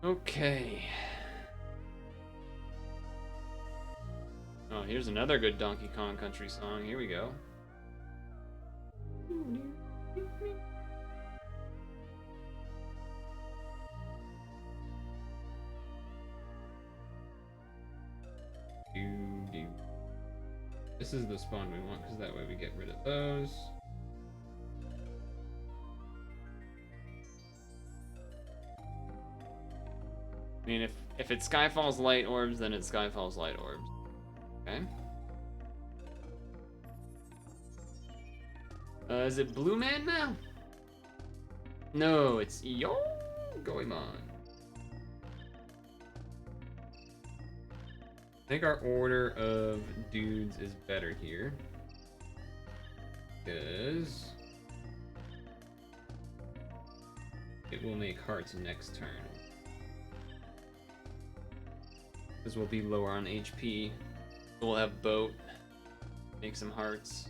Speaker 1: Okay. Oh, here's another good Donkey Kong Country song. Here we go. This is the spawn we want, because that way we get rid of those. I mean, if it's Skyfall's light orbs, then it's Skyfall's light orbs. Okay. Is it Blue Man now? No, it's Yo Goemon. I think our order of dudes is better here. Because it will make hearts next turn. Because we'll be lower on HP. We'll have boat. Make some hearts.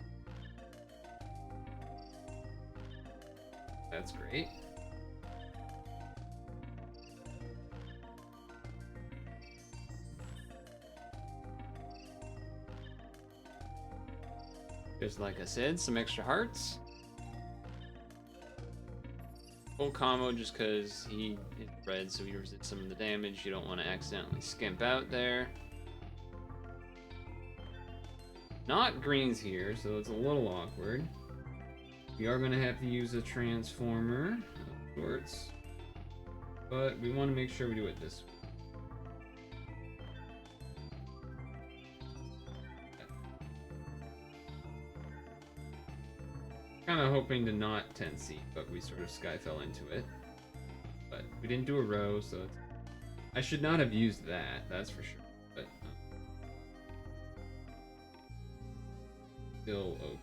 Speaker 1: That's great. Just like I said, some extra hearts. Full combo just because he is red, so he resists some of the damage. You don't want to accidentally skimp out there. Not green's here, so it's a little awkward. We are going to have to use a transformer of sorts, but we want to make sure we do it this way. Kind of hoping to not 10 seat, but we sort of sky fell into it. But we didn't do a row, so it's... I should not have used that, that's for sure. But still okay.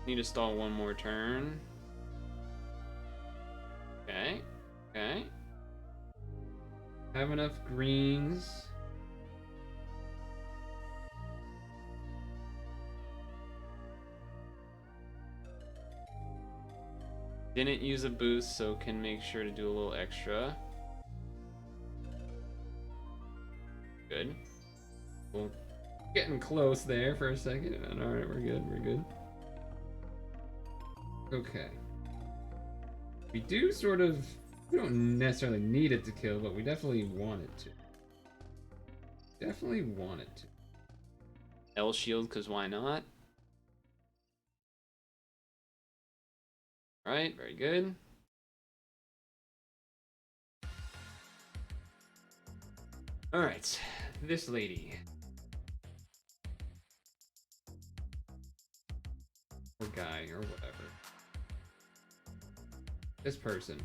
Speaker 1: Need to stall one more turn. Okay, okay. Have enough greens. Didn't use a boost, so can make sure to do a little extra. Good. Well, getting close there for a second. Alright, we're good, we're good. Okay. We do sort of... We don't necessarily need it to kill, but we definitely want it to. Definitely want it to. L shield, because why not? Alright, very good. Alright, this lady. guy or whatever. This person.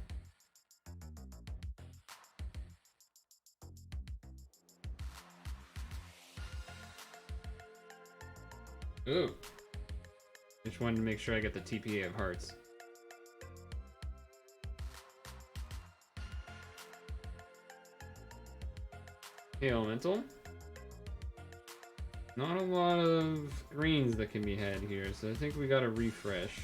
Speaker 1: Ooh. Just wanted to make sure I get the TPA of hearts. Hey, elemental. Not a lot of greens that can be had here, so I think we gotta refresh.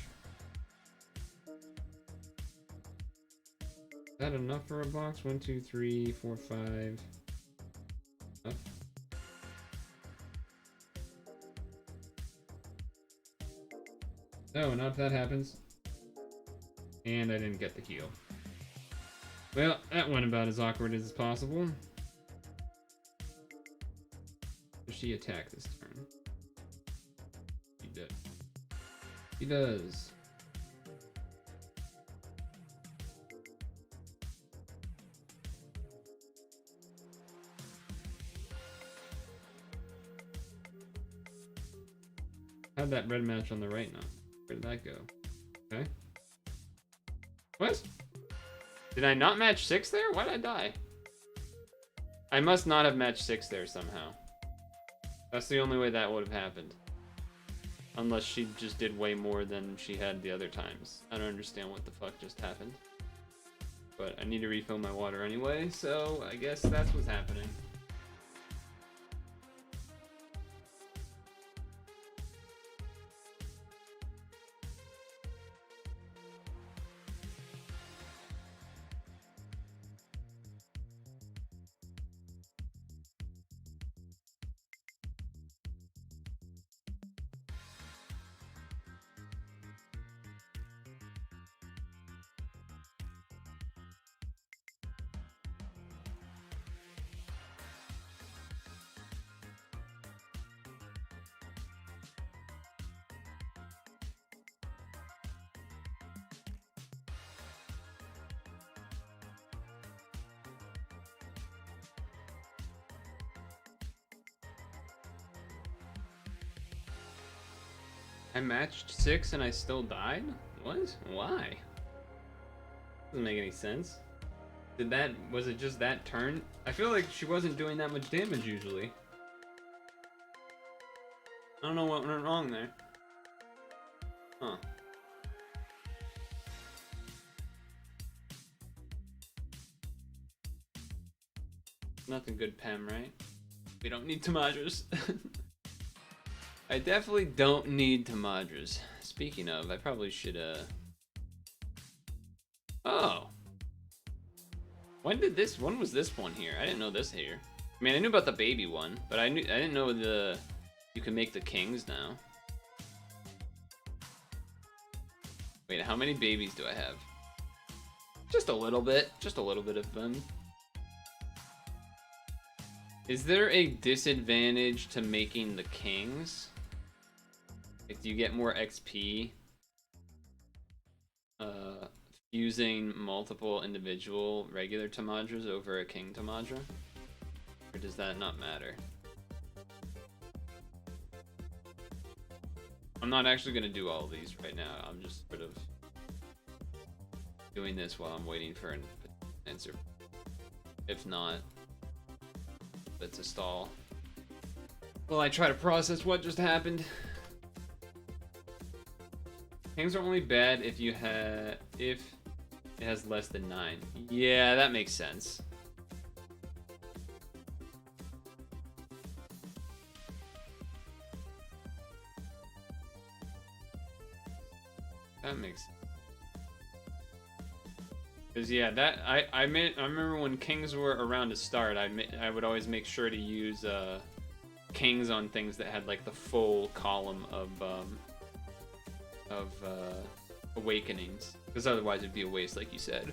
Speaker 1: Is that enough for a box? 1, 2, 3, 4, 5. Enough. No, not if that happens. And I didn't get the heal. Well, that went about as awkward as possible. Does she attack this turn? She does. She does. Had that red match on the right now. Where did that go? Okay. What? Did I not match 6 there? Why did I die? I must not have matched 6 there somehow. That's the only way that would have happened. Unless she just did way more than she had the other times. I don't understand what the fuck just happened. But I need to refill my water anyway, so I guess that's what's happening. I matched 6 and I still died? What? Why? Doesn't make any sense. Was it just that turn? I feel like she wasn't doing that much damage usually. I don't know what went wrong there. Huh. Nothing good, Pem, right? We don't need Tamadras. I definitely don't need Tamadras. Speaking of, I probably should, Oh. When was this one here? I didn't know this here. I mean, I knew about the baby one, but I didn't know you can make the kings now. Wait, how many babies do I have? Just a little bit of them. Is there a disadvantage to making the kings? Like, do you get more XP fusing multiple individual regular Tamadras over a king Tamadra? Or does that not matter? I'm not actually going to do all of these right now. I'm just sort of doing this while I'm waiting for an answer. If not, it's a stall. Well, I try to process what just happened. Kings are only bad if it has less than 9. Yeah, that makes sense. That makes sense. Cause yeah, I remember when kings were around to start, I would always make sure to use kings on things that had like the full column of awakenings, because otherwise it'd be a waste, like you said.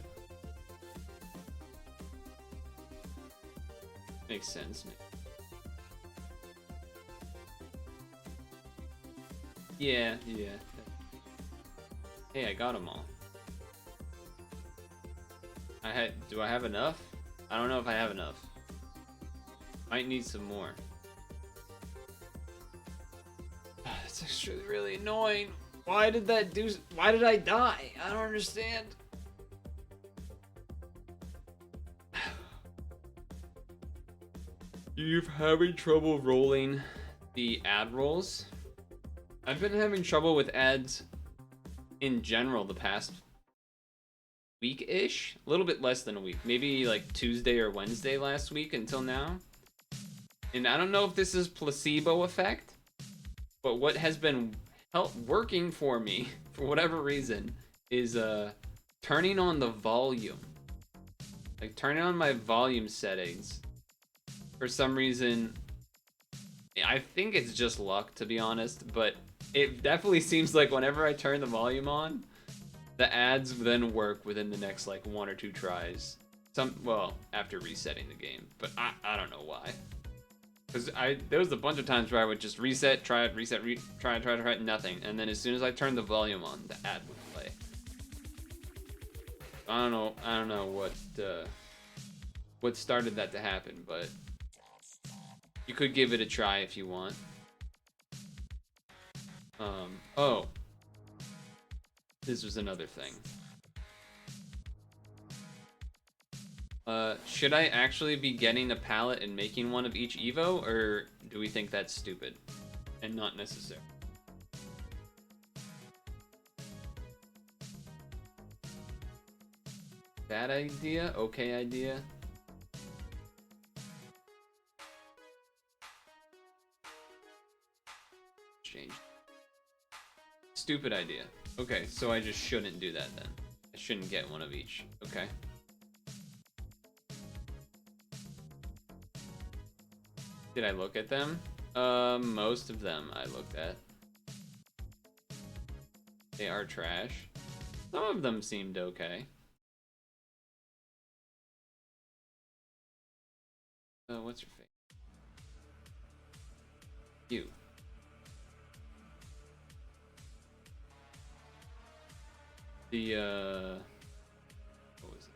Speaker 1: Makes sense. Yeah. Hey, I got them all. Do I have enough? I don't know if I have enough. Might need some more. It's actually really annoying. Why did that do? Why did I die? I don't understand. You're having trouble rolling the ad rolls? I've been having trouble with ads in general the past week-ish. A little bit less than a week. Maybe like Tuesday or Wednesday last week until now. And I don't know if this is placebo effect, but what has been working for me, for whatever reason, is turning on the volume. Like turning on my volume settings. For some reason, I think it's just luck, to be honest, but it definitely seems like whenever I turn the volume on, the ads then work within the next like 1 or 2 tries. Well, after resetting the game, but I don't know why. Because there was a bunch of times where I would just reset, try it, reset, try it, nothing. And then as soon as I turned the volume on, the ad would play. I don't know what started that to happen, but you could give it a try if you want. Oh. This was another thing. Should I actually be getting a pallet and making one of each Evo, or do we think that's stupid and not necessary? Bad idea? Okay idea? Change. Stupid idea. Okay, so I just shouldn't do that then. I shouldn't get one of each. Okay. Did I look at them? Most of them I looked at. They are trash. Some of them seemed okay. What's your face? You. What was it?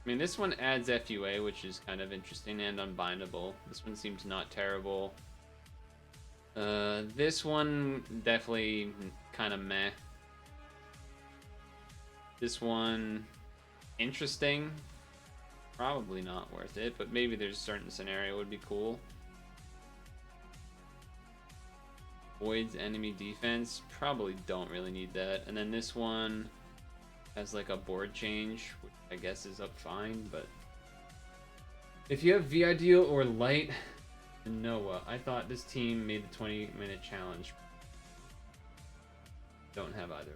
Speaker 1: I mean, this one adds FUA, which is kind of interesting and unbindable. This one seems not terrible. This one definitely kind of meh. This one interesting. Probably not worth it, but maybe there's a certain scenario would be cool. Voids enemy defense. Probably don't really need that. And then this one has like a board change, which I guess is up fine, but if you have VIdeal or Light and Noah, I thought this team made the 20-minute challenge. Don't have either.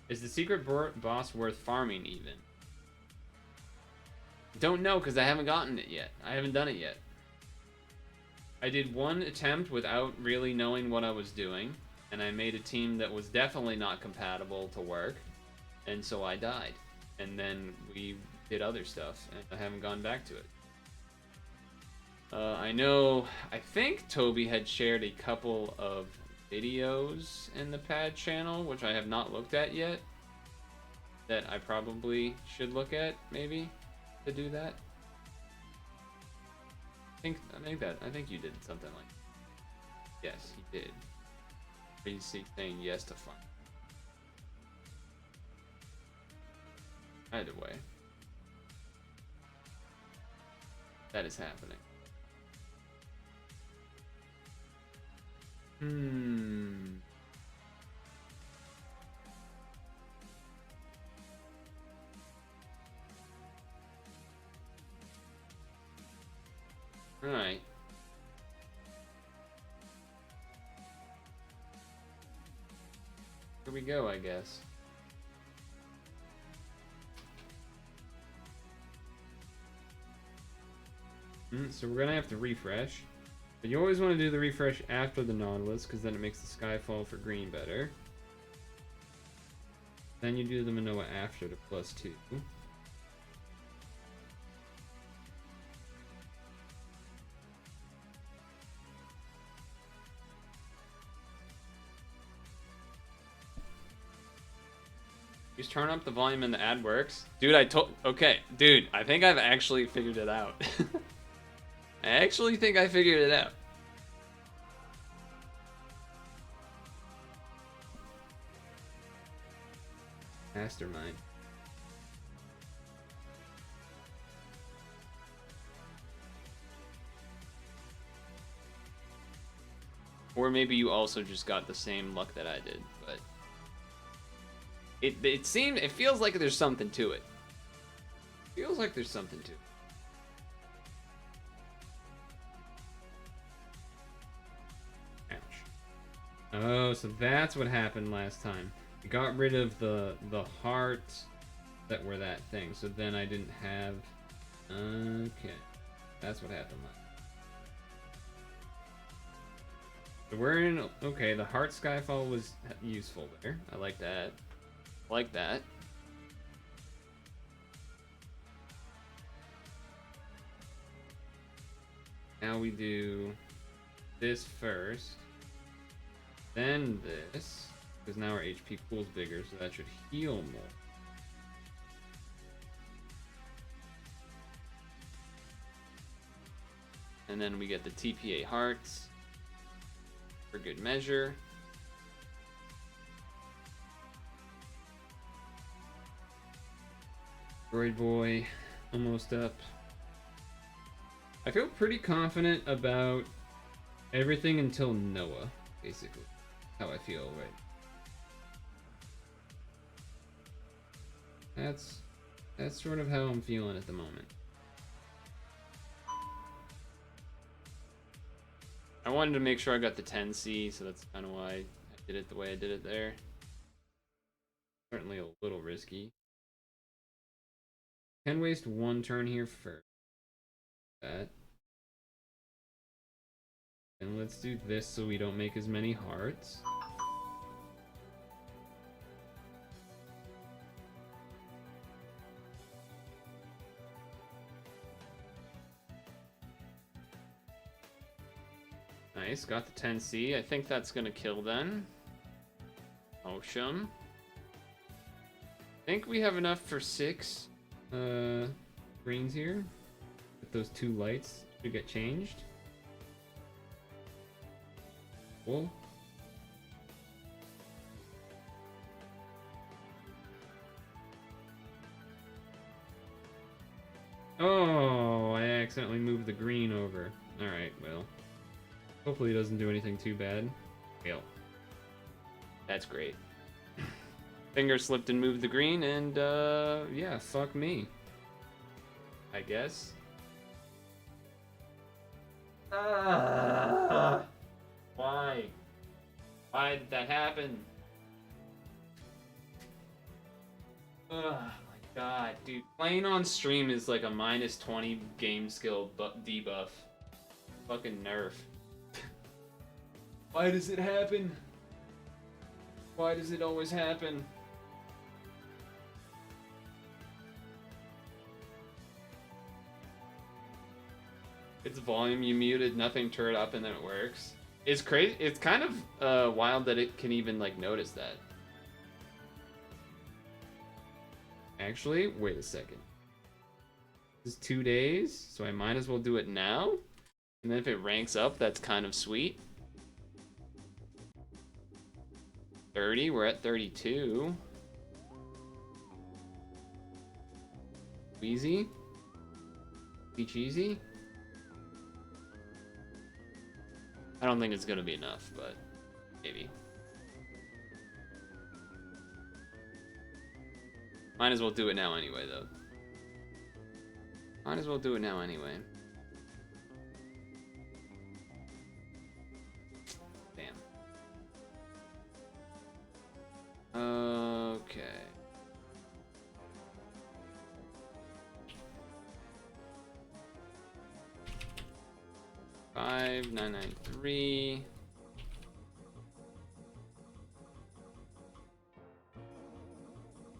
Speaker 1: Is the secret boss worth farming even? Don't know, because I haven't gotten it yet. I haven't done it yet. I did one attempt without really knowing what I was doing, and I made a team that was definitely not compatible to work, and so I died. And then we did other stuff, and I haven't gone back to it. I think Toby had shared a couple of videos in the pad channel, which I have not looked at yet, that I probably should look at, maybe, to do that. I think you did something like that. Yes, he did. He's saying yes to fun. Either way, that is happening. Alright. Here we go, I guess. So we're gonna have to refresh. But you always want to do the refresh after the Nautilus, because then it makes the sky fall for green better. Then you do the Manoa after the +2. Just turn up the volume and the ad works. Dude, okay, dude, I think I've actually figured it out. I actually think I figured it out. Mastermind.
Speaker 3: Or maybe you also just got the same luck that I did, but it feels like there's something to it. Feels like there's something to it.
Speaker 1: Ouch. Oh, so that's what happened last time. I got rid of the hearts that were that thing, so then I didn't have. Okay, that's what happened last. So we're in. Okay, the heart skyfall was useful there.
Speaker 3: I like that. Like that.
Speaker 1: Now we do this first, then this, because now our HP pool's bigger, so that should heal more.
Speaker 3: And then we get the TPA hearts for good measure.
Speaker 1: Droid boy, almost up. I feel pretty confident about everything until Noah, basically. How I feel right. That's sort of how I'm feeling at the moment.
Speaker 3: I wanted to make sure I got the 10C, so that's kind of why I did it the way I did it there.
Speaker 1: Certainly a little risky. Can waste one turn here first. That. And let's do this so we don't make as many hearts.
Speaker 3: Nice, got the 10C. I think that's gonna kill then. Osham. I think we have enough for 6
Speaker 1: greens here. With those 2 lights to get changed. Cool. Oh, I accidentally moved the green over. Alright, well. Hopefully it doesn't do anything too bad. Fail.
Speaker 3: That's great. Finger slipped and moved the green, and
Speaker 1: Yeah, fuck me.
Speaker 3: I guess.
Speaker 1: Why?
Speaker 3: Why did that happen?
Speaker 1: Oh my god, dude. Playing on stream is like a minus 20 game skill debuff. Fucking nerf. Why does it happen? Why does it always happen? It's volume you muted, nothing turned up, and then it works. It's crazy. It's kind of wild that it can even like notice that. Actually, wait a second. This is 2 days, so I might as well do it now. And then if it ranks up, that's kind of sweet. 30, we're at 32. Wheezy? Be cheesy? I don't think it's gonna be enough, but maybe. Might as well do it now anyway, though. Might as well do it now anyway. Damn. Okay. $5,993.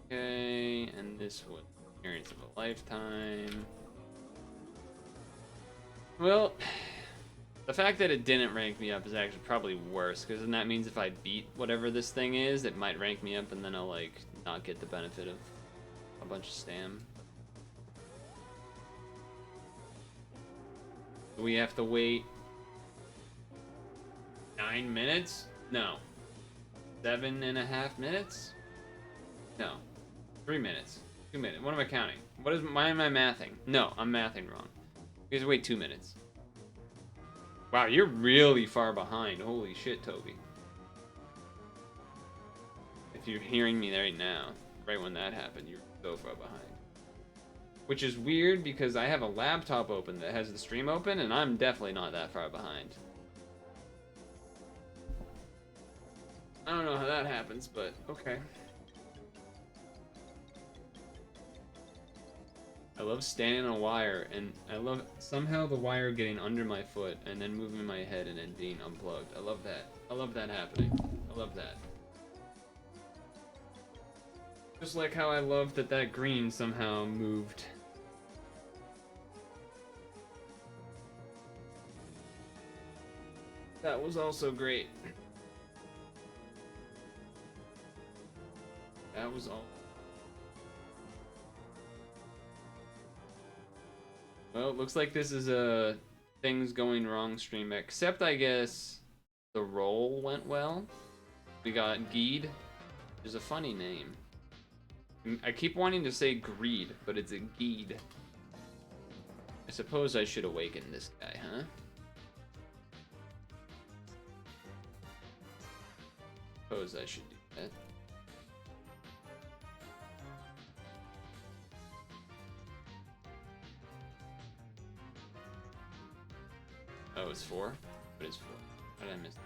Speaker 1: Okay, and this was experience of a lifetime. Well, the fact that it didn't rank me up is actually probably worse, because then that means if I beat whatever this thing is, it might rank me up, and then I'll like not get the benefit of a bunch of stam. We have to wait 9 minutes? No. 7.5 minutes? No. 3 minutes. 2 minutes. What am I counting? Why am I mathing? No, I'm mathing wrong. You guys wait 2 minutes. Wow, you're really far behind. Holy shit, Toby. If you're hearing me right now, right when that happened, you're so far behind. Which is weird because I have a laptop open that has the stream open, and I'm definitely not that far behind. I don't know how that happens, but okay. I love standing on a wire, and I love somehow the wire getting under my foot and then moving my head and then being unplugged. I love that. I love that happening. I love that. Just like how I love that that green somehow moved. That was also great. That was all. Well, it looks like this is a things going wrong stream, except I guess the roll went well. We got Geed, which is a funny name. I keep wanting to say Greed, but it's a Geed. I suppose I should awaken this guy, huh? Suppose I should do that. Oh, it's 4? What is 4? How did I miss that?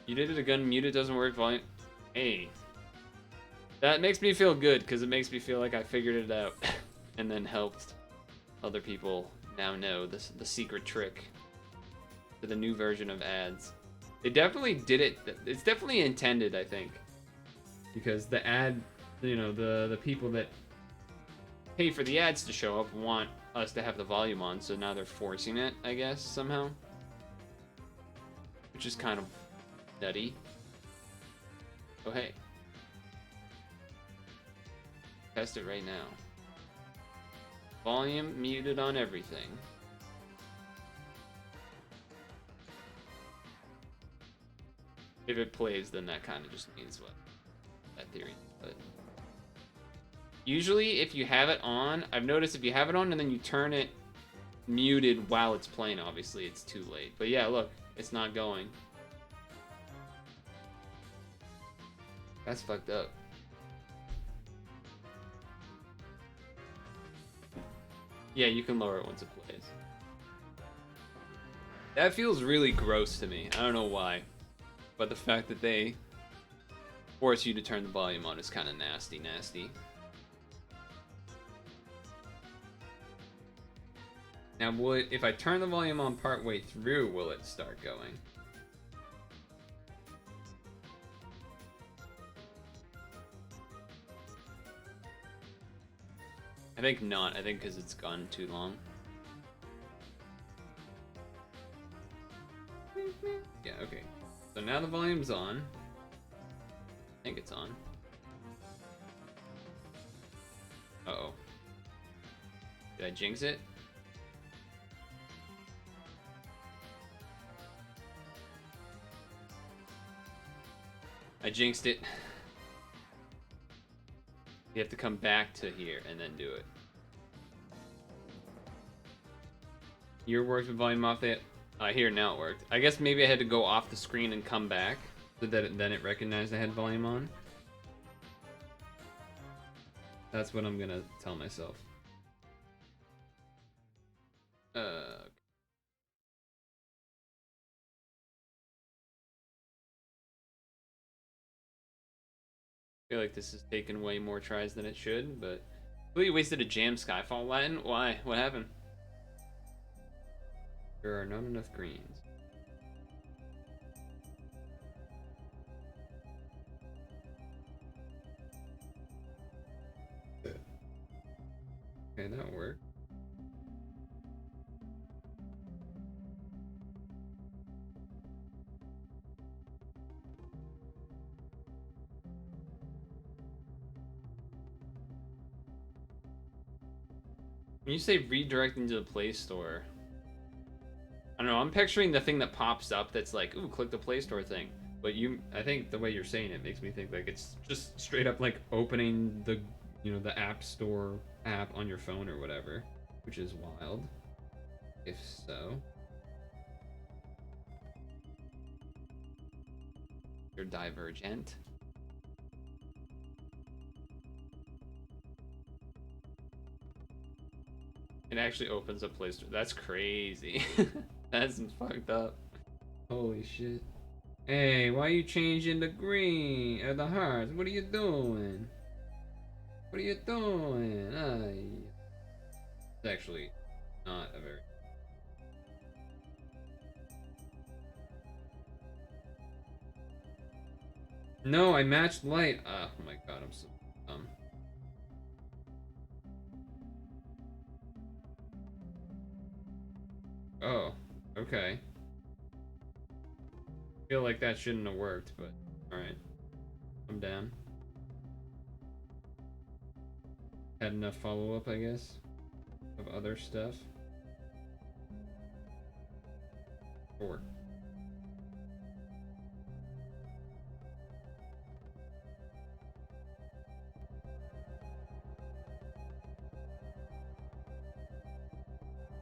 Speaker 1: You did it again, mute it doesn't work, volume. Hey. That makes me feel good, because it makes me feel like I figured it out. And then helped other people now know this, the secret trick to the new version of ads. They definitely did it. It's definitely intended, I think. Because the ad, you know, the people that pay for the ads to show up want us to have the volume on, so now they're forcing it, I guess, somehow. Which is kind of nutty. Oh, hey. Test it right now. Volume muted on everything. If it plays, then that kind of just means what? That theory. But usually, if you have it on, I've noticed if you have it on and then you turn it muted while it's playing, obviously it's too late. But yeah, look, it's not going. That's fucked up. Yeah, you can lower it once it plays. That feels really gross to me. I don't know why. But the fact that they force you to turn the volume on is kind of nasty. Now, if I turn the volume on partway through, will it start going? I think not. I think because it's gone too long. Yeah, okay. So now the volume's on. I think it's on. Uh-oh. Did I jinx it? I jinxed it. You have to come back to here and then do it. Your works with volume off the... here, now it worked. I guess maybe I had to go off the screen and come back so that then it recognized I had volume on. That's what I'm gonna tell myself. I feel like this has taken way more tries than it should, but... Completely wasted a jam Skyfall Latin? Why? What happened? There are not enough greens. Okay, that worked. When you say redirecting to the Play Store, I don't know, I'm picturing the thing that pops up that's like, ooh, click the Play Store thing. But I think the way you're saying it makes me think like it's just straight up like opening the, the App Store app on your phone or whatever, which is wild. If so. You're divergent. It actually opens up Play Store. That's crazy. That's fucked up. Holy shit. Hey, why are you changing the green or the hearts? What are you doing? What are you doing? It's actually not a very... No, I matched light. Oh my god, I'm so dumb. Oh, okay. Feel like that shouldn't have worked, but alright. I'm down. Had enough follow-up, I guess, of other stuff. Sure.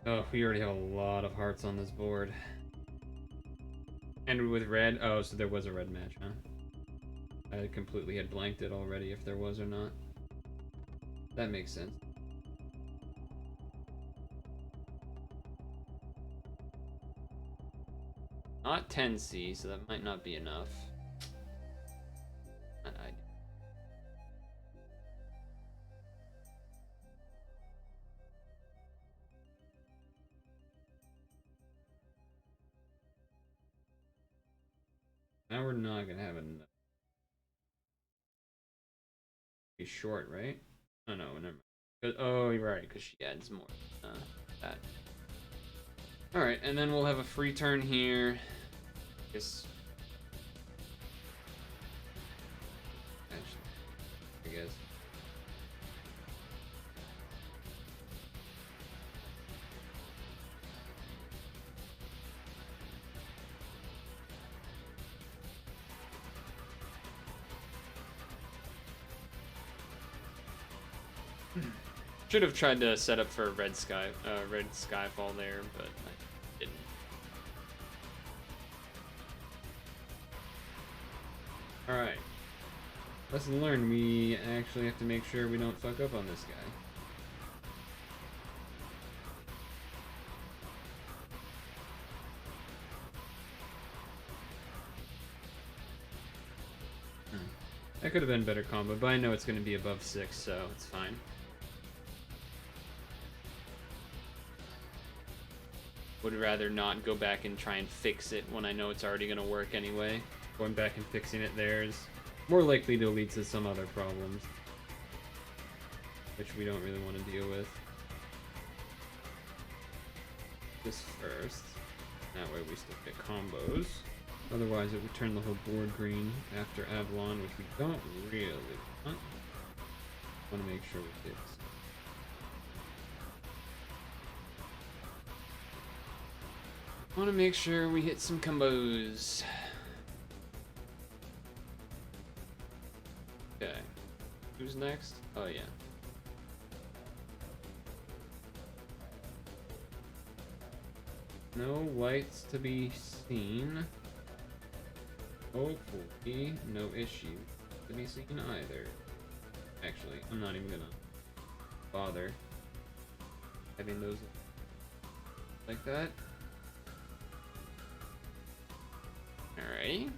Speaker 1: Oh, we already have a lot of hearts on this board. And with red, oh, so there was a red match, huh? I completely had blanked it already if there was or not. That makes sense. Not 10C, so that might not be enough. Not ideal. Now we're not gonna have enough. Be short, right? Oh no, never mind. Oh, you're right, because she adds more. That. Alright, and then we'll have a free turn here. Guess. Actually, I guess. Should have tried to set up for a red skyfall there, but I didn't. Alright. Lesson learned, we actually have to make sure we don't fuck up on this guy. That could have been a better combo, but I know it's going to be above 6, so it's fine. Would rather not go back and try and fix it when I know it's already going to work anyway. Going back and fixing it there is more likely to lead to some other problems, which we don't really want to deal with. This first. That way we still get combos. Otherwise it would turn the whole board green after Avalon, which we don't really want. Want to make sure we fix. Want to make sure we hit some combos. Okay. Who's next? Oh, yeah. No lights to be seen. Hopefully, no issue to be seen either. Actually, I'm not even gonna bother having those like that. Alright.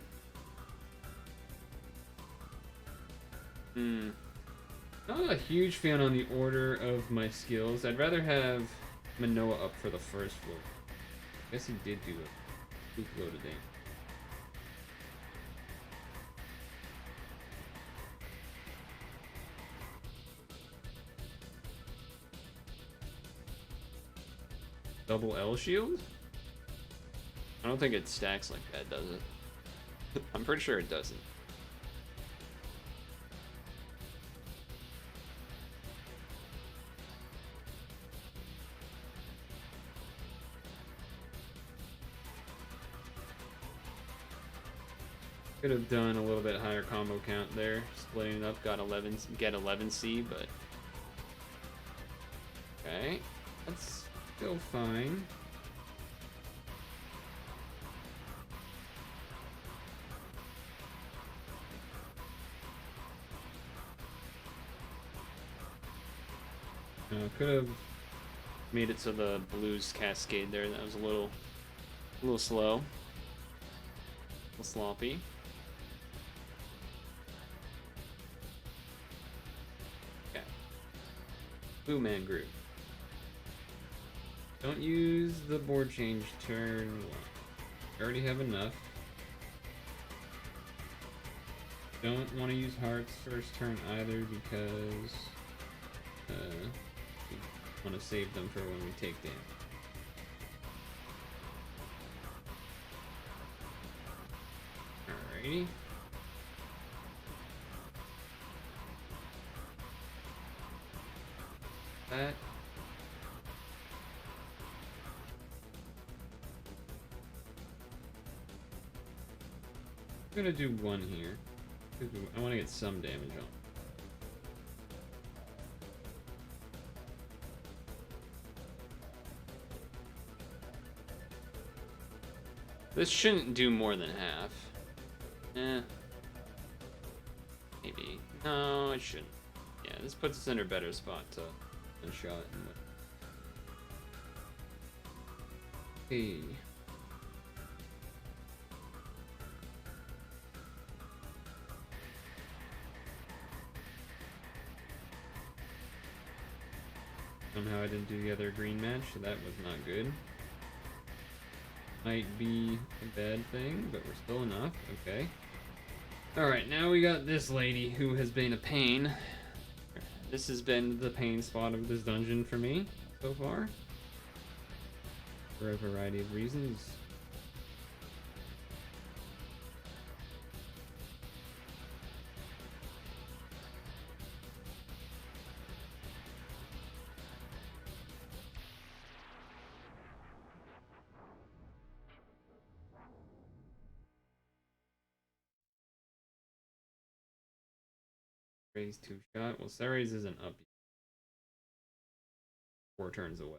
Speaker 1: Not a huge fan on the order of my skills. I'd rather have Manoa up for the first floor. I guess he did do a fluke load today. Double L shield? I don't think it stacks like that, does it? I'm pretty sure it doesn't. Could have done a little bit higher combo count there, splitting it up, got 11, get 11C, but okay, that's still fine. Could have made it so the blues cascade there. That was a little slow, a little sloppy. Okay. Blue man group. Don't use the board change turn 1. I already have enough. Don't want to use hearts first turn either because we want to save them for when we take damage. Alrighty. That. I'm gonna do 1 here. I want to get some damage on. This shouldn't do more than half. Maybe. No, it shouldn't. Yeah, this puts us in a better spot to one-shot. Hey. Somehow I didn't do the other green match, so that was not good. Might be a bad thing, but we're still enough. Okay. Alright, now we got this lady who has been a pain. This has been the pain spot of this dungeon for me so far. For a variety of reasons. Raise 2-shot. Well, Ceres isn't up yet. 4 turns away.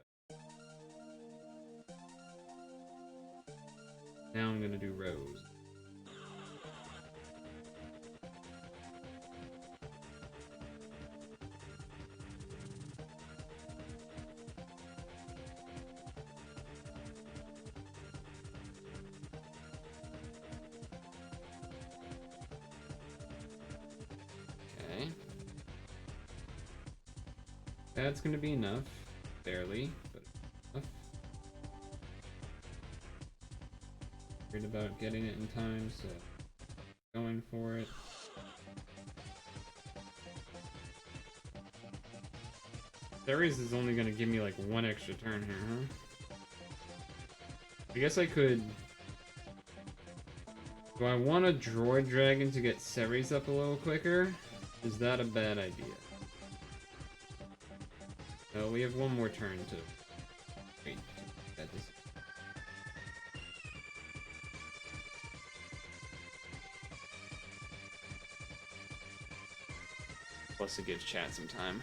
Speaker 1: Now I'm gonna do Rose. Okay. That's gonna be enough. Barely, but enough. Worried about getting it in time, so going for it. Ceres is only gonna give me like 1 extra turn here, huh? I guess I could. Do I want a Droid Dragon to get Ceres up a little quicker? Is that a bad idea? No, we have 1 more turn to wait. Got this. Plus it gives chat some time.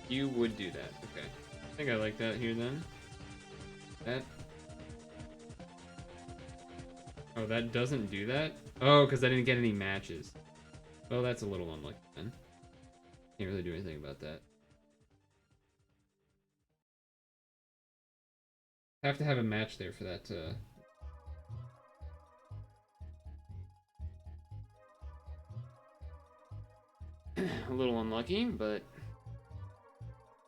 Speaker 1: You would do that, okay. I think I like that here then. That. Oh, that doesn't do that? Oh, because I didn't get any matches. Oh, that's a little unlucky then. Can't really do anything about that. Have to have a match there for that to... a little unlucky, but...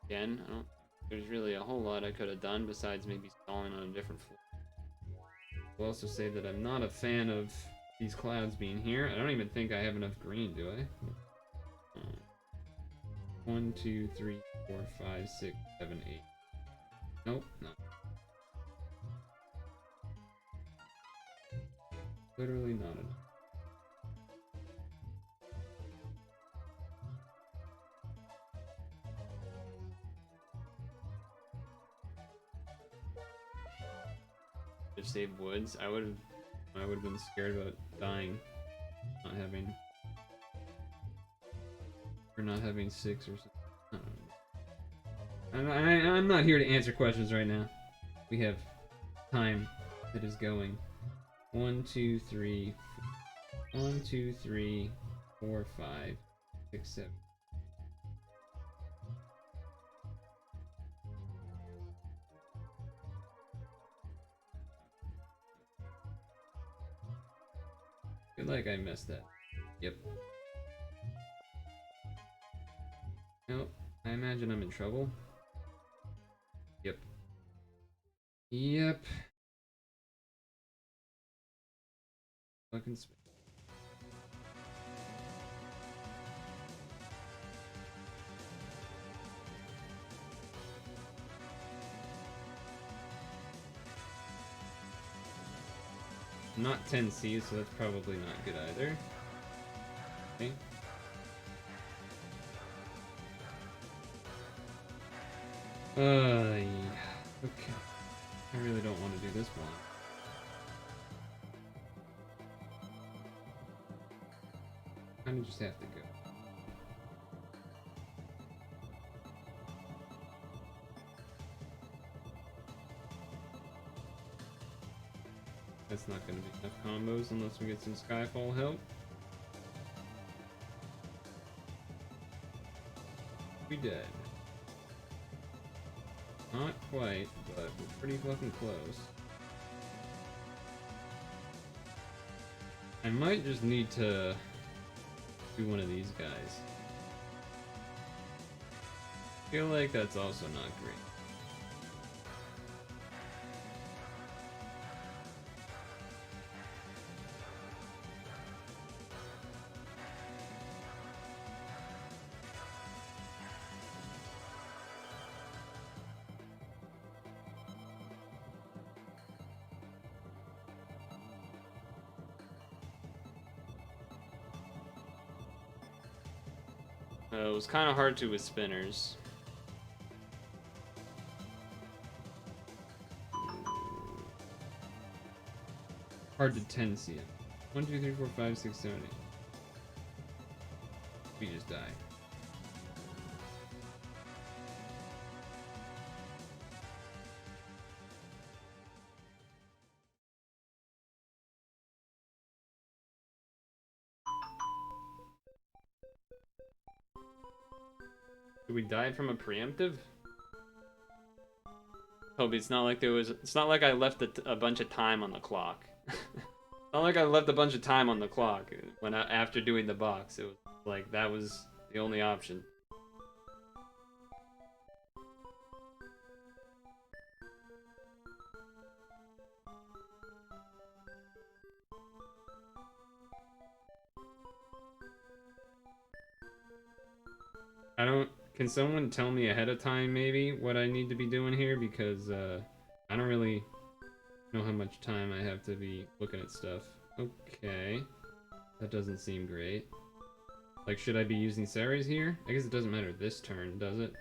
Speaker 1: Again, I don't... There's really a whole lot I could have done besides maybe stalling on a different floor. I'll also say that I'm not a fan of these clouds being here. I don't even think I have enough green, do I? 1, 2, 3, 4, 5, 6, 7, 8. Nope, not. Literally not enough. Just save woods. I would have been scared about dying, not having 6 or something. I don't know. I'm not here to answer questions right now. We have time that is going. 1, 2, 3, 1, 2, 3, 4, 5, 6, 7. I feel like I messed that. Yep. Nope. I imagine I'm in trouble. Yep. Yep. Fucking not 10C, so that's probably not good either. Okay. Yeah. Okay. I really don't want to do this one. Kind of just have to go. That's not going to be enough combos unless we get some Skyfall help. We dead. Not quite, but we're pretty fucking close. I might just need to do one of these guys. I feel like that's also not great. It was kind of hard to with spinners. Hard to 10 see it. 1, 2, 3, 4, 5, 6, 7, 8. We just die. We died from a preemptive? Toby, it's not like it's not like I left a bunch of time on the clock. It's not like I left a bunch of time on the clock after doing the box. It was like that was the only option. Can someone tell me ahead of time maybe what I need to be doing here, because I don't really know how much time I have to be looking at stuff. Okay. That doesn't seem great. Like, should I be using Ceres here? I guess it doesn't matter this turn, does it?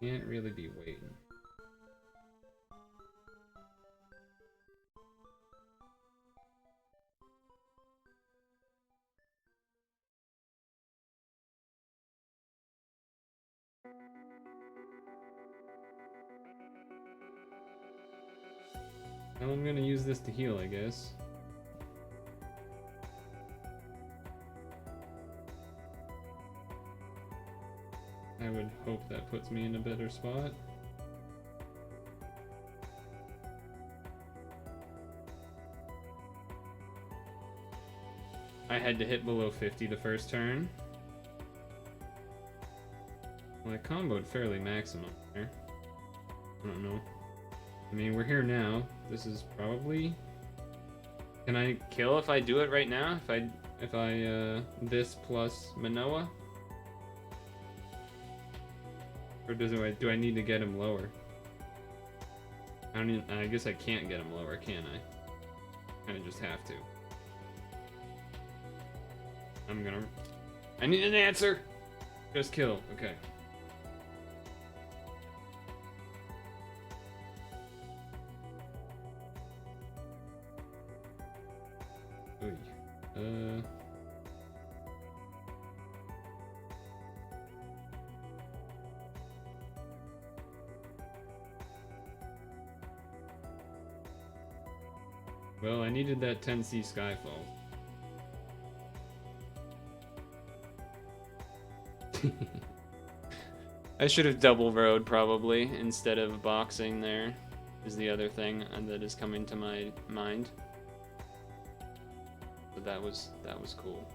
Speaker 1: Can't really be waiting. Well, I'm gonna use this to heal, I guess. I would hope that puts me in a better spot. I had to hit below 50 the first turn. Well, I comboed fairly maximum there. I don't know. I mean, we're here now. This is probably... Can I kill if I do it right now? If I this plus Manoa? Or do I need to get him lower? I guess I can't get him lower, can I? Kinda just have to. I need an answer! Just kill. Okay. Oy. Well, I needed that 10C Skyfall. I should have double rode probably instead of boxing there is the other thing that is coming to my mind. But that was cool.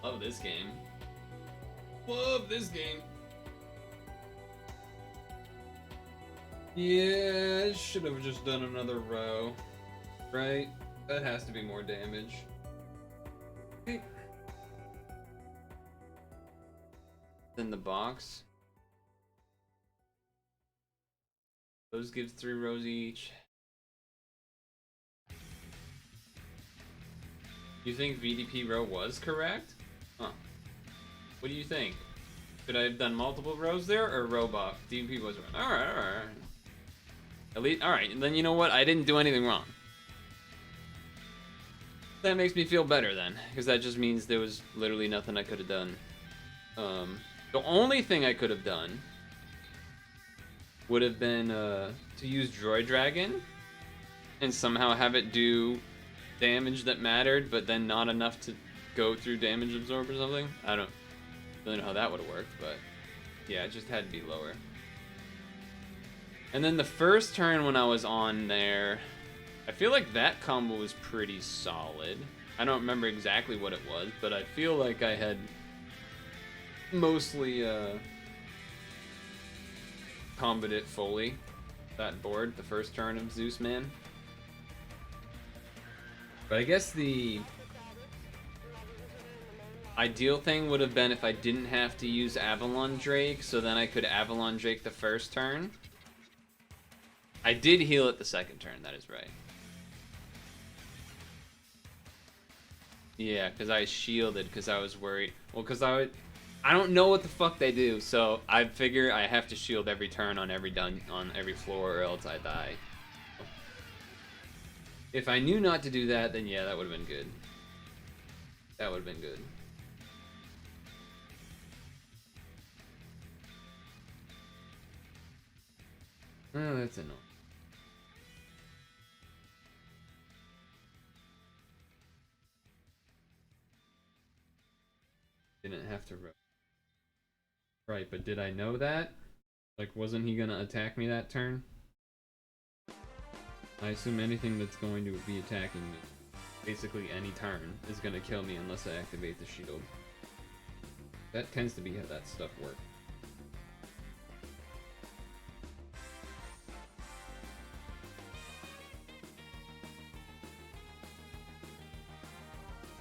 Speaker 1: Love this game. Love this game. Yeah, should have just done another row. Right? That has to be more damage. Okay. Then the box. Those gives 3 rows each. You think VDP row was correct? Huh. What do you think? Should I have done multiple rows there or row box? DP was right. Alright. At least, alright, then you know what? I didn't do anything wrong. That makes me feel better then, because that just means there was literally nothing I could have done. The only thing I could have done would have been to use Droid Dragon and somehow have it do damage that mattered, but then not enough to go through damage absorb or something. I don't really know how that would have worked, but yeah, it just had to be lower. And then the first turn when I was on there, I feel like that combo was pretty solid. I don't remember exactly what it was, but I feel like I had mostly comboed it fully. That board, the first turn of Zeus Man. But I guess the ideal thing would have been if I didn't have to use Avalon Drake, so then I could Avalon Drake the first turn. I did heal it the second turn, that is right. Yeah, because I shielded because I was worried. Well, because I don't know what the fuck they do, so I figure I have to shield every turn on every on every floor or else I die. If I knew not to do that, then yeah, that would have been good. That would have been good. Oh, that's annoying. Didn't have to row. Right, but did I know that? Like, wasn't he gonna attack me that turn? I assume anything that's going to be attacking me, basically any turn, is gonna kill me unless I activate the shield. That tends to be how that stuff works.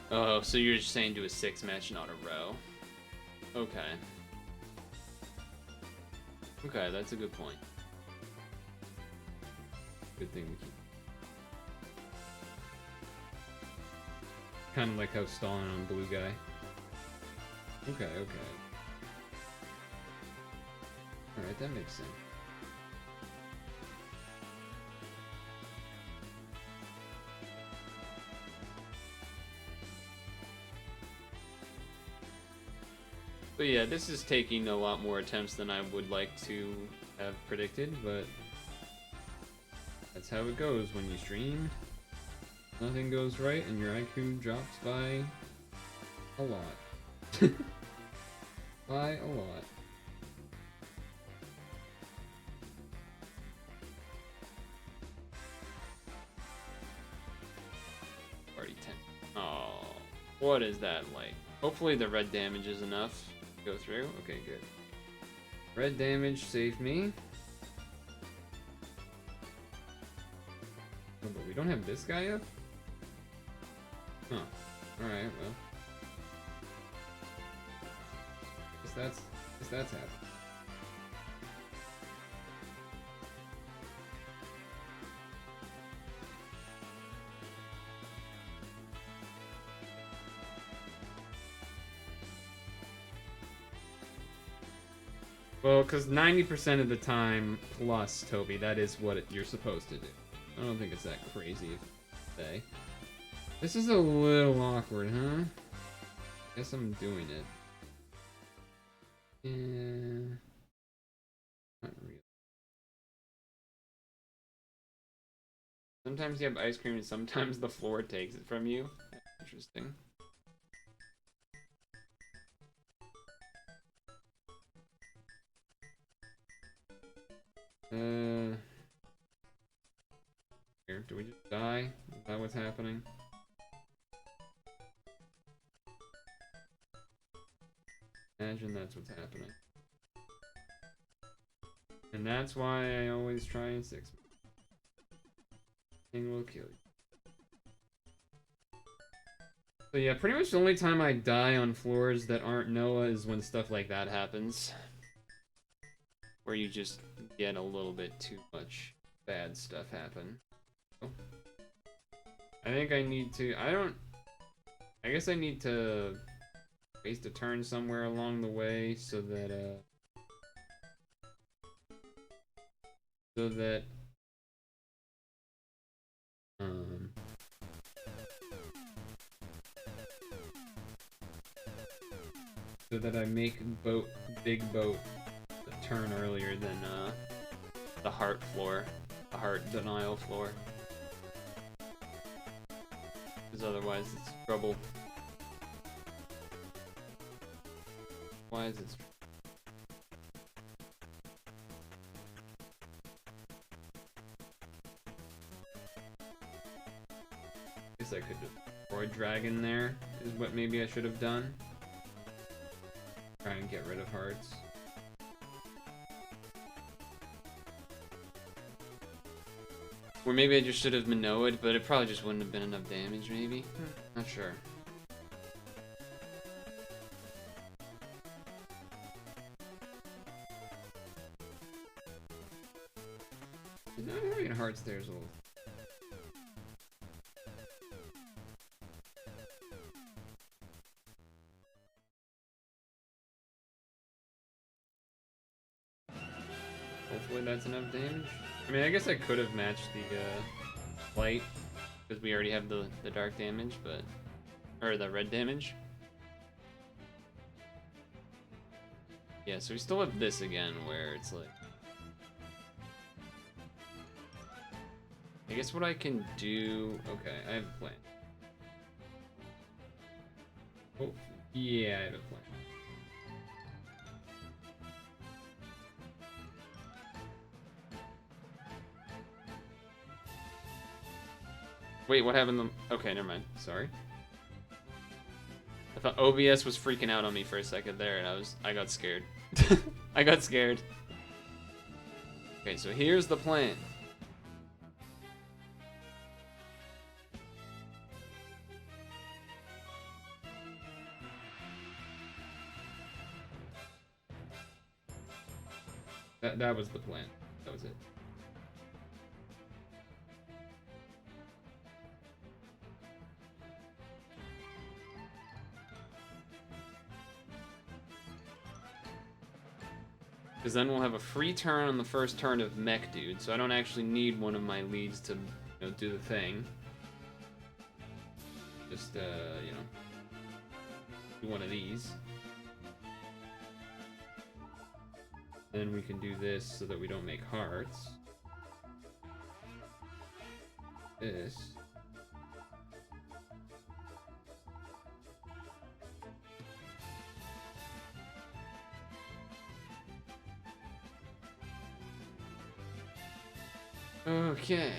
Speaker 1: Oh, so you're just saying do a 6 match, not a row. Okay. Okay, that's a good point. Good thing to keep. Kind of like how stalling on blue guy. Okay, okay. Alright, that makes sense. But yeah, this is taking a lot more attempts than I would like to have predicted, but that's how it goes when you stream. Nothing goes right and your IQ drops by a lot. By a lot. Already 10. Oh, what is that like? Hopefully the red damage is enough to go through. Okay, good. Red damage saved me. Oh, but we don't have this guy up? Huh. Alright, well. Guess that's happened. Well, because 90% of the time plus, Toby, that is what you're supposed to do. I don't think it's that crazy if you say. This is a little awkward, huh? Guess I'm doing it. Yeah. Not really. Sometimes you have ice cream and sometimes the floor takes it from you. Interesting. Here, do we just die? Is that what's happening? Imagine that's what's happening. And that's why I always try in 6. Thing will kill you. So yeah, pretty much the only time I die on floors that aren't Noah is when stuff like that happens. Where you just get a little bit too much bad stuff happen. I think I need to, I guess I need to waste a turn somewhere along the way so that, so that I make big boat a turn earlier than the heart floor, the heart denial floor. Because otherwise it's trouble. Why is it? Guess I could just throw a dragon there, is what maybe I should have done. Try and get rid of hearts. Or maybe I just should have Minoa'd, but it probably just wouldn't have been enough damage, maybe? Not sure. Not having hearts there is a little... Hopefully that's enough damage. I mean, I guess I could have matched the light, because we already have the dark damage, but... or the red damage. Yeah, so we still have this again, where it's like... I guess what I can do... Okay, I have a plan. Oh, yeah, I have a plan. Wait, what happened to... Okay, never mind. Sorry. I thought OBS was freaking out on me for a second there, and I got scared. I got scared. Okay, so here's the plan. That was the plan. That was it. Because then we'll have a free turn on the first turn of Mech Dude, so I don't actually need one of my leads to, do the thing. Just, do one of these. Then we can do this so that we don't make hearts. This. Okay.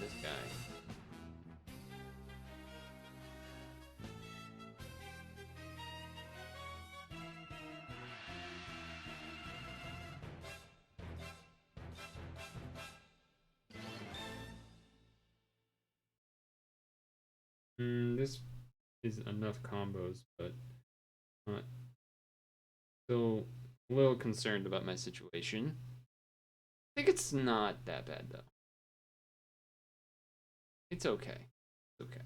Speaker 1: This guy. This is enough combos, but not still a little concerned about my situation. I think it's not that bad though. It's okay. It's okay.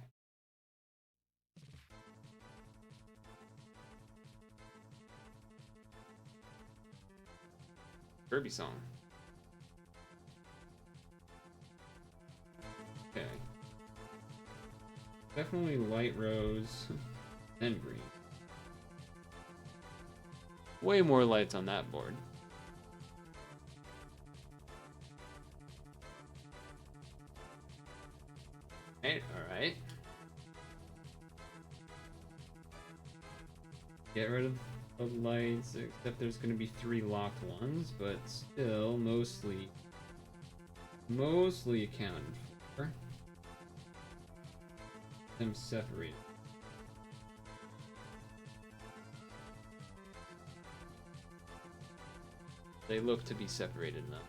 Speaker 1: Kirby song. Okay. Definitely light rose, then green. Way more lights on that board. Alright. Get rid of the lights, except there's going to be 3 locked ones, but still mostly accounted for. Them separated. They look to be separated enough.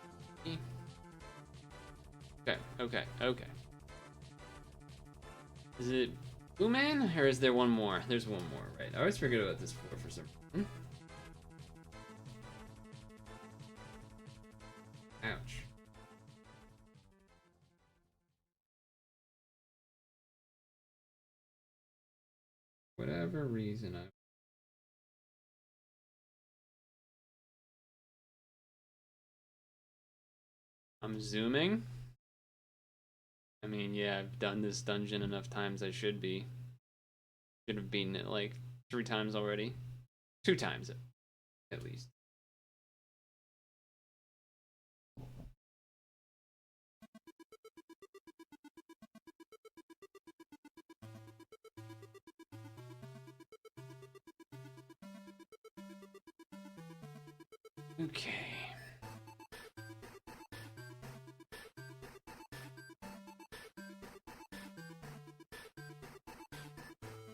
Speaker 1: Okay. Is it Blue Man, or is there one more? There's one more, right? I always forget about this floor for some reason. Ouch. Whatever reason I'm zooming. I mean, yeah, I've done this dungeon enough times. I should have beaten it like 3 times already. 2 times at least. Okay.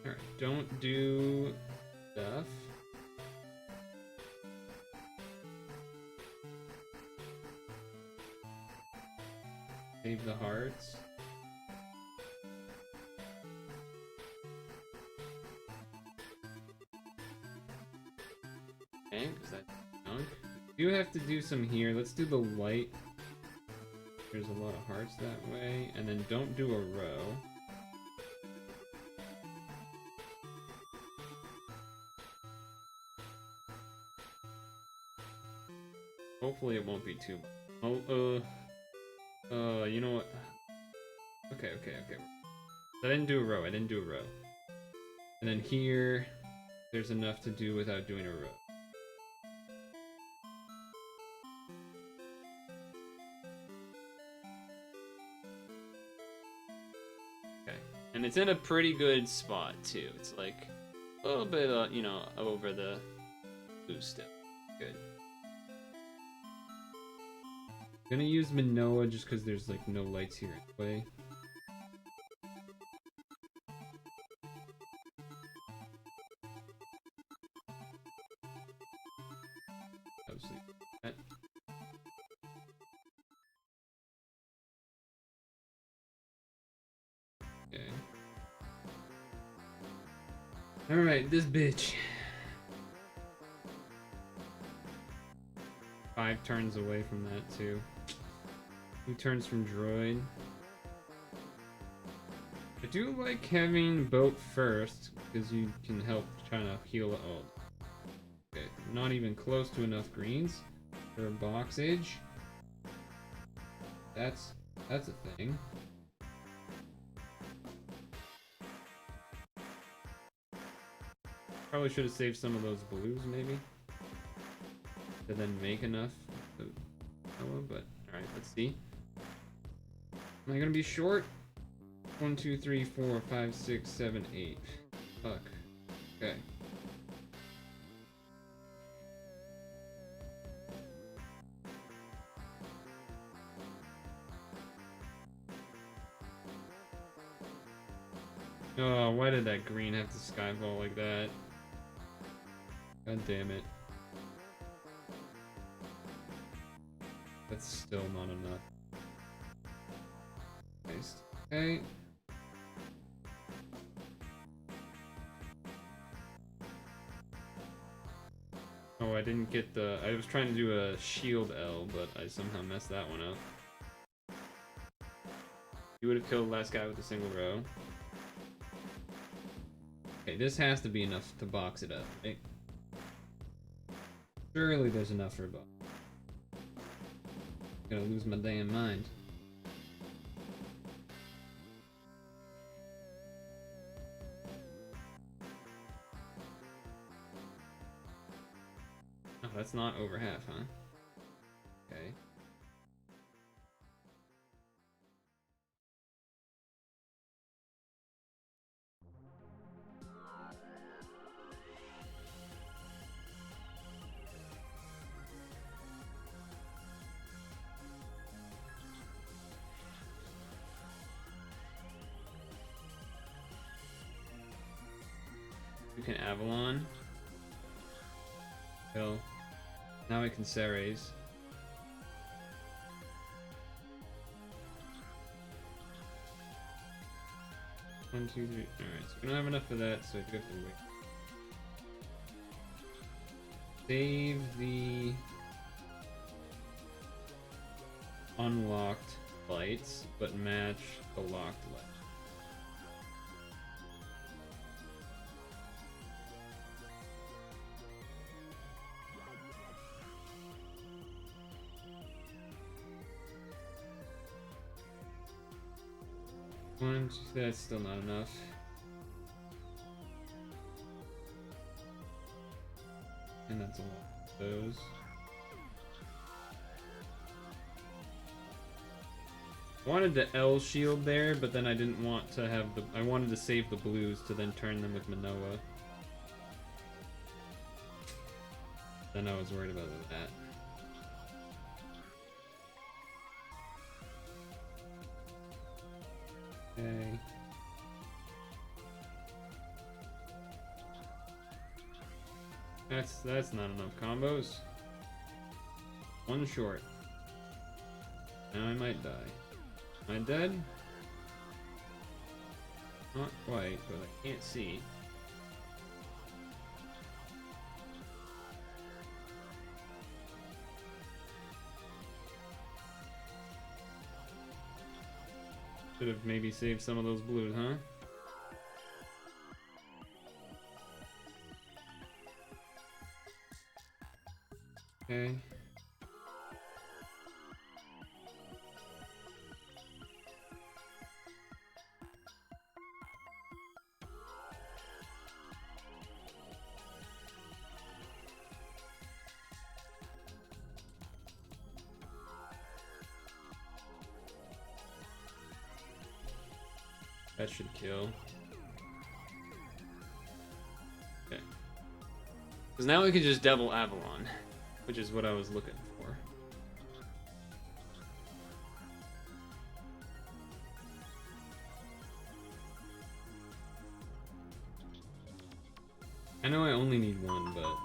Speaker 1: Alright, don't do stuff. Save the hearts. Okay, because that's junk. Do have to do some here. Let's do the white. There's a lot of hearts that way. And then don't do a row. Hopefully it won't be too much. Oh, you know what? Okay. I didn't do a row. And then here, there's enough to do without doing a row. Okay. And it's in a pretty good spot, too. It's like a little bit, over the blue still. Good. I'm gonna use Minoa just because there's like no lights here anyway. Obviously. That. Okay. Alright, this bitch. 5 turns away from that too. 2 turns from droid. I do like having boat first because you can help trying to heal. Oh, okay, not even close to enough greens for a boxage. That's a thing. Probably should have saved some of those blues maybe to then make enough. But alright, let's see. Am I gonna be short? 1, 2, 3, 4, 5, 6, 7, 8. Fuck. Okay. Oh, why did that green have to skyfall like that? God damn it. That's still not enough. Nice. Okay. Oh, I didn't get the... I was trying to do a shield L, but I somehow messed that one up. You would have killed the last guy with a single row. Okay, this has to be enough to box it up, right? Surely there's enough for a box. Gonna lose my damn mind. Oh, that's not over half, huh? Okay. We can Avalon. Kill. Now we can Ceres. One, two, three. Alright, so we don't have enough of that, so we have to wait. Save the unlocked lights, but match the locked lights. One, two, that's still not enough. And that's a lot of those. I wanted the L shield there, but then I didn't want to have the... I wanted to save the blues to then turn them with Manoa. Then I was worried about that. Okay. That's not enough combos. One short. Now I might die. Am I dead? Not quite, but I can't see. Should have maybe saved some of those blues, huh? Okay. That should kill. Okay. Because now we can just double Avalon, which is what I was looking for. I know I only need one, but...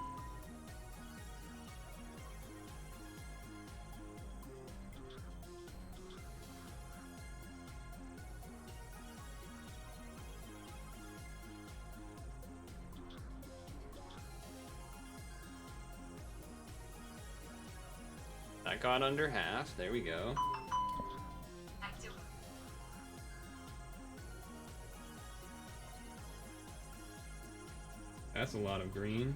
Speaker 1: That got under half. There we go. That's a lot of green.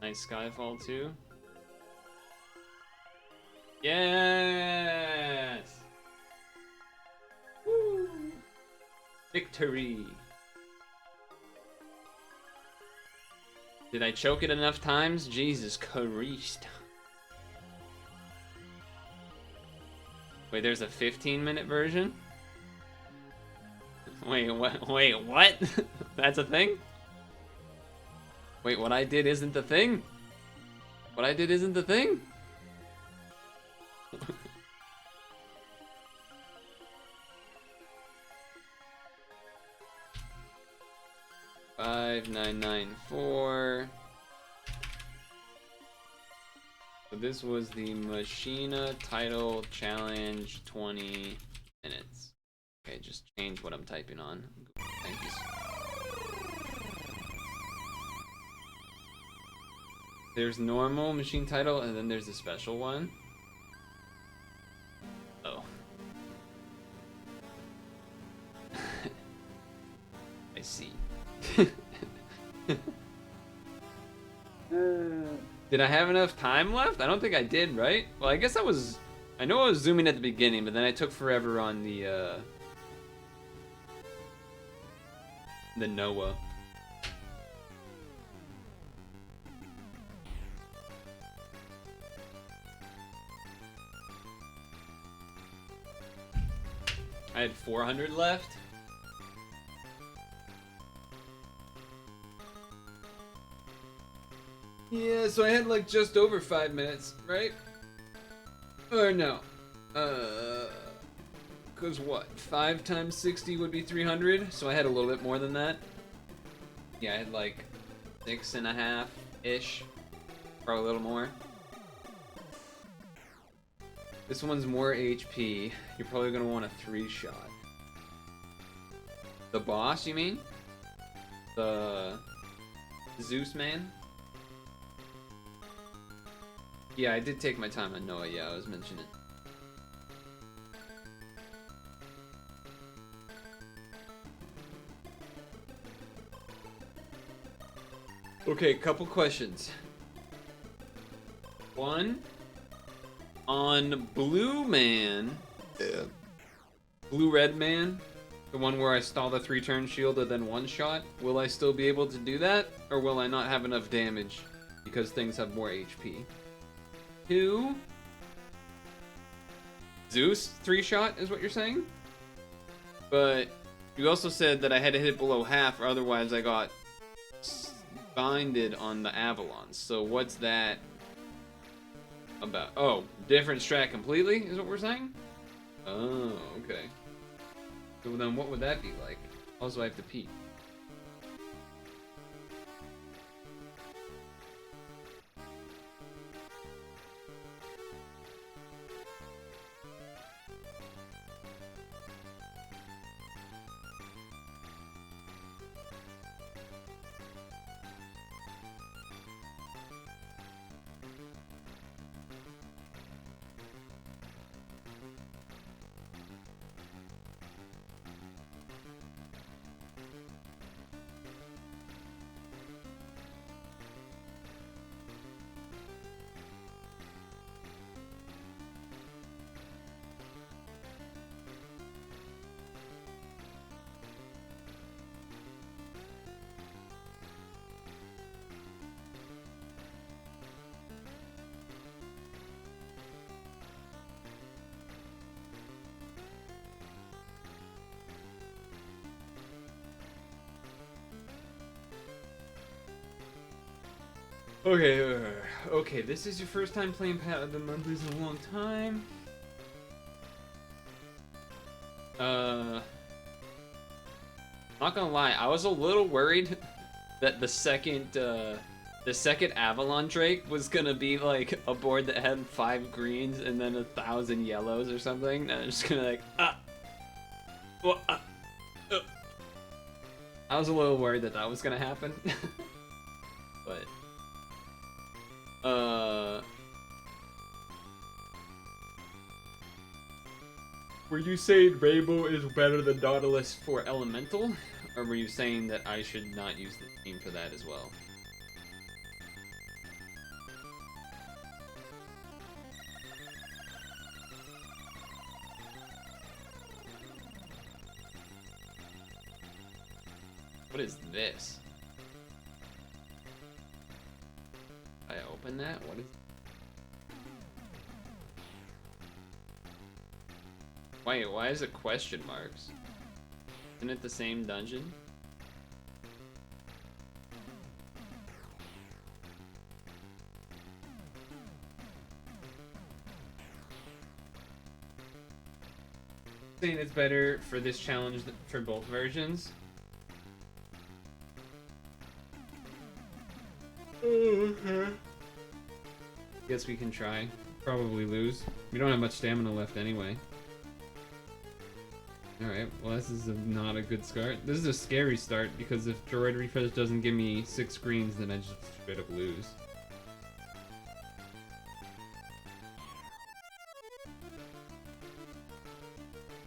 Speaker 1: Nice Skyfall too. Yes! Woo! Victory! Did I choke it enough times? Jesus Christ. Wait, there's a 15-minute version? Wait, what? Wait, what? That's a thing? Wait, what I did isn't the thing? What I did isn't the thing? $5,994. So this was the Machina title challenge 20 minutes. Okay, just change what I'm typing on. Thank you. There's normal machine title and then there's a special one. see. Did I have enough time left? I don't think I did, right? Well, I guess I know I was zooming at the beginning, but then I took forever on the Noah. I had 400 left. Yeah, so I had like just over 5 minutes, right? Or no. Cause what? 5 times 60 would be 300, so I had a little bit more than that. Yeah, I had like 6.5-ish, or a little more. This one's more HP. You're probably gonna want a 3-shot. The boss, you mean? The Zeus man? Yeah, I did take my time on Noah. Yeah, I was mentioning it. Okay, couple questions. One, on Blue Man, Blue Red Man, the one where I stall the 3-turn shield and then 1-shot, will I still be able to do that? Or will I not have enough damage because things have more HP? 2, Zeus 3-shot is what you're saying? But you also said that I had to hit below half or otherwise I got binded on the Avalons. So what's that about? Oh, different strat completely is what we're saying? Oh, okay. So then what would that be like? Also, I have to pee. Okay, this is your first time playing Pat of the Monthlies in a long time. Not gonna lie, I was a little worried that the second Avalon Drake was gonna be like a board that had 5 greens and then 1,000 yellows or something. And I'm just gonna like, I was a little worried that was gonna happen. But were you saying Rainbow is better than Nautilus for Elemental? Or were you saying that I should not use the team for that as well? What is this? I open that? What is... Wait, why is it question marks? Isn't it the same dungeon? Saying it's better for this challenge for both versions. Okay. Guess we can try. Probably lose. We don't have much stamina left anyway. Alright, well this is not a good start. This is a scary start because if Droid Refresh doesn't give me 6 greens, then I just straight up lose.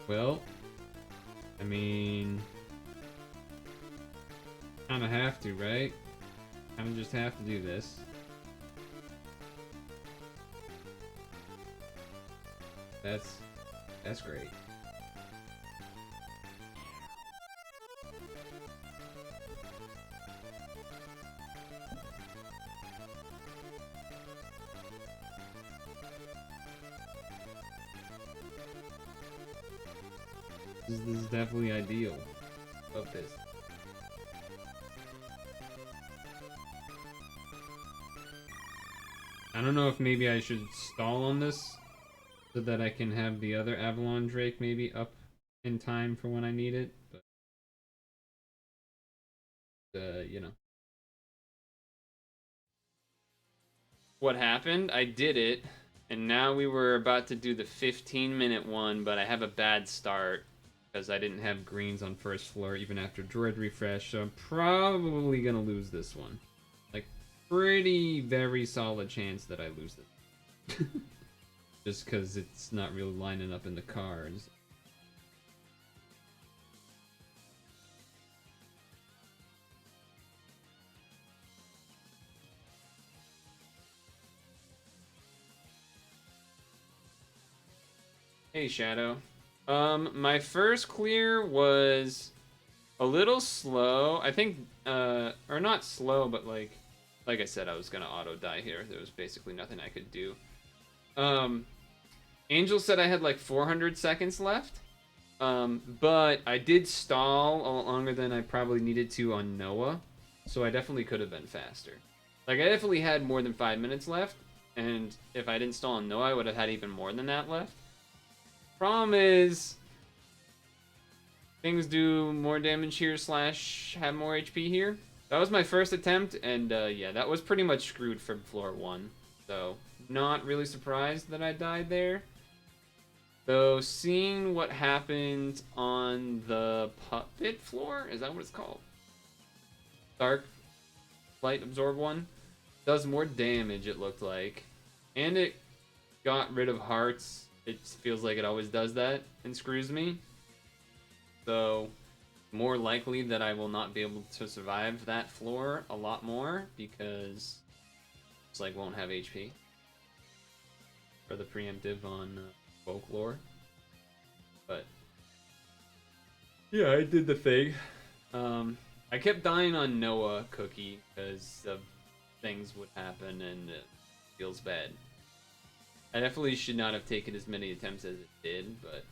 Speaker 1: Well, I mean... Kinda have to, right? Kinda just have to do this. That's great. This is definitely ideal. Love this. I don't know if maybe I should stall on this so that I can have the other Avalon Drake maybe up in time for when I need it, but you know. What happened? I did it, and now we were about to do the 15-minute one, but I have a bad start because I didn't have greens on first floor even after Droid refresh, so I'm probably gonna lose this one. Like, pretty very solid chance that I lose this. Just because it's not really lining up in the cards. Hey, Shadow. My first clear was a little slow. I think, or not slow, but like I said, I was gonna auto die here. There was basically nothing I could do. Angel said I had like 400 seconds left. But I did stall a lot longer than I probably needed to on Noah. So I definitely could have been faster. Like, I definitely had more than 5 minutes left. And if I didn't stall on Noah, I would have had even more than that left. Problem is, things do more damage here / have more HP here. That was my first attempt, and yeah, that was pretty much screwed from floor 1. So, not really surprised that I died there. Though, seeing what happened on the puppet floor, is that what it's called? Dark Light Absorb one? Does more damage, it looked like. And it got rid of hearts. It feels like it always does that and screws me. So, more likely that I will not be able to survive that floor a lot more because it's like won't have HP. For the preemptive on folklore. But yeah, I did the thing. I kept dying on Noah Cookie because of things would happen and it feels bad. I definitely should not have taken as many attempts as it did, but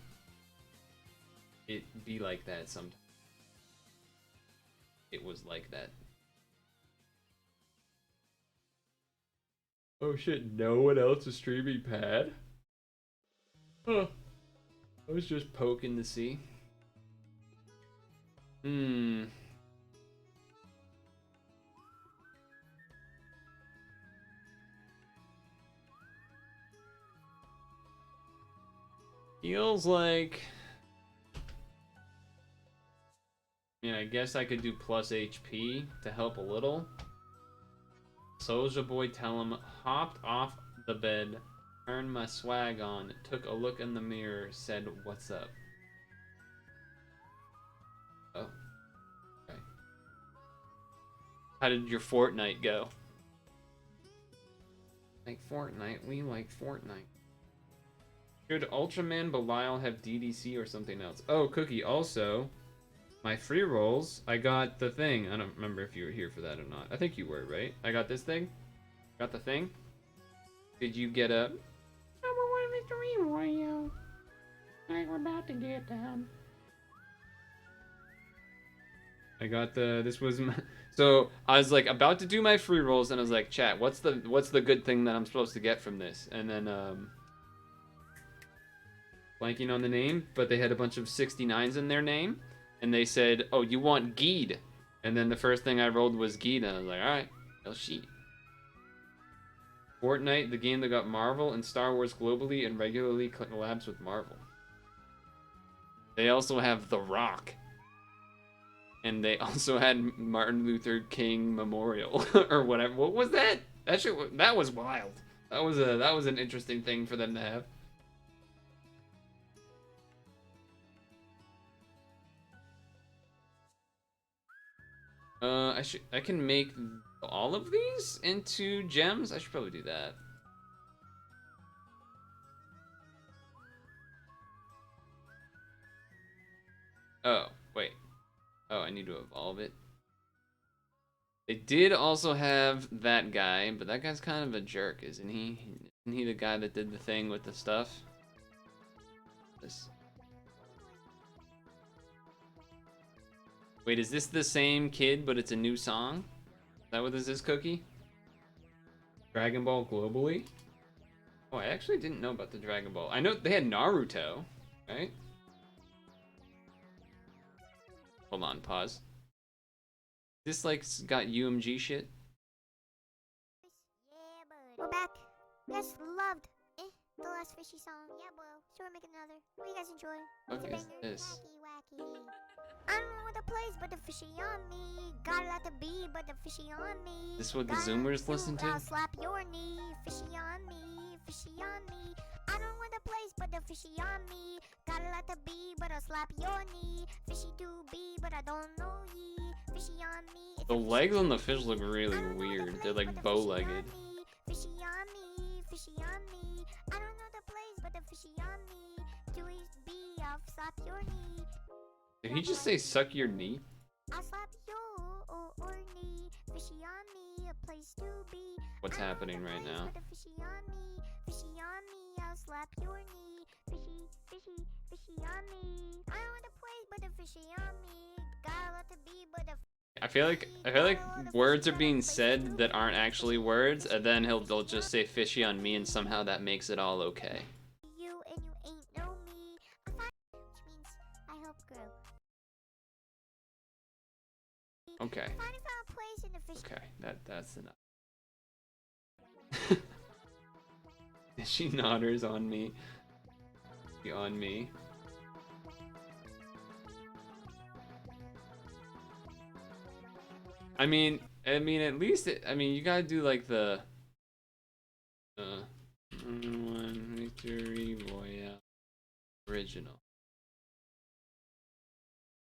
Speaker 1: it be like that sometimes. It was like that. Oh shit, no one else is streaming pad? Huh. I was just poking to see. Feels like... Yeah, I guess I could do plus HP to help a little. Soulja Boy tell him, hopped off the bed, turned my swag on, took a look in the mirror, said, what's up? Oh. Okay. How did your Fortnite go? Like Fortnite? We like Fortnite. Should Ultraman Belial have DDC or something else? Oh, Cookie, also, my free rolls, I got the thing. I don't remember if you were here for that or not. I think you were, right? I got this thing? Got the thing? Did you get a... Number 1 Mr. Evil, are you? Like we're about to get down. I got the... This was my... So, I was like about to do my free rolls and I was like, chat, what's the good thing that I'm supposed to get from this? And then, blanking on the name, but they had a bunch of 69s in their name. And they said, oh, you want Geed. And then the first thing I rolled was Geed, and I was like, alright, well, shit. Fortnite, the game that got Marvel and Star Wars globally and regularly collabs with Marvel. They also have The Rock. And they also had Martin Luther King Memorial, or whatever. What was that? That was wild. That was an interesting thing for them to have. I can make all of these into gems. I should probably do that. Oh, wait. Oh, I need to evolve it. They did also have that guy, but that guy's kind of a jerk, isn't he? Isn't he the guy that did the thing with the stuff? This. Wait, is this the same kid, but it's a new song? Is that what this is, Cookie? Dragon Ball globally? Oh, I actually didn't know about the Dragon Ball. I know they had Naruto, right? Hold on, pause. This like got UMG shit?
Speaker 5: Yeah, bud. We're back. You guys loved the last fishy song. Yeah, well, so we're making another. What do you guys enjoy?
Speaker 1: What
Speaker 5: It's a
Speaker 1: is
Speaker 5: banger.
Speaker 1: this?
Speaker 5: Wacky, wacky. I don't know what the plays, but the fishy on me. Got a lot to be, but the fishy on me.
Speaker 1: This what the
Speaker 5: Got
Speaker 1: Zoomers
Speaker 5: a
Speaker 1: listen to?
Speaker 5: I'll slap your knee. Fishy on me. Fishy on me. I don't know what the plays, but the fishy on me. Got a lot to be, but I'll slap your knee. Fishy to be, but I don't know ye. Fishy on me.
Speaker 1: The legs on the fish look really weird. They're like bow-legged.
Speaker 5: Fishy on me, fishy on me. I don't know the place, but the fishy on me. To be, I'll slap your knee.
Speaker 1: Did he just say suck your knee?
Speaker 5: I'll slap your knee. Fishy on me, a place to be.
Speaker 1: What's happening right now?
Speaker 5: Fishy on me, I'll slap your knee. Fishy on me. I don't want to play, but the fishy on me. Got a lot to be, but the
Speaker 1: I feel like words are being said that aren't actually words, and then they'll just say fishy on me, and somehow that makes it all okay.
Speaker 5: you and you ain't know me. Which means I help grow.
Speaker 1: Okay.
Speaker 5: Finally found a place in the fish.
Speaker 1: Okay, that's enough. She nodders on me. On me. I mean, at least you gotta do like the one victory royale original,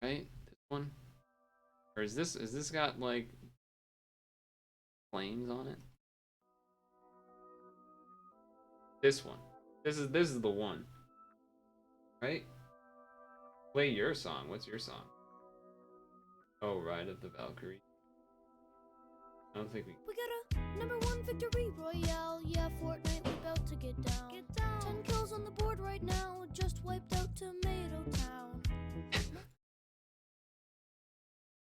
Speaker 1: right? This one, or is this got like flames on it? This one. This is the one, right? Play your song. What's your song? Oh, Ride of the Valkyrie. I don't think we
Speaker 6: got a number 1 victory royale. Yeah, Fortnite, we about to get down. 10 kills on the board right now. Just wiped out Tomato Town.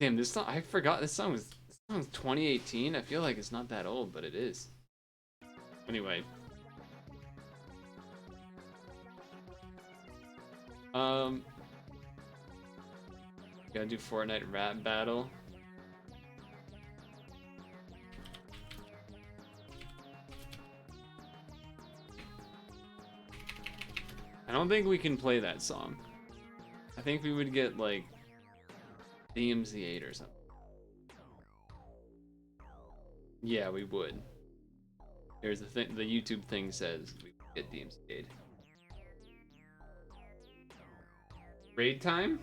Speaker 1: Damn, this song, I forgot this song's 2018. I feel like it's not that old, but it is. Anyway. Gotta do Fortnite rap battle. I don't think we can play that song. I think we would get like DMZ8 or something. Yeah, we would. There's the thing. The YouTube thing says we get DMZ8. Raid time?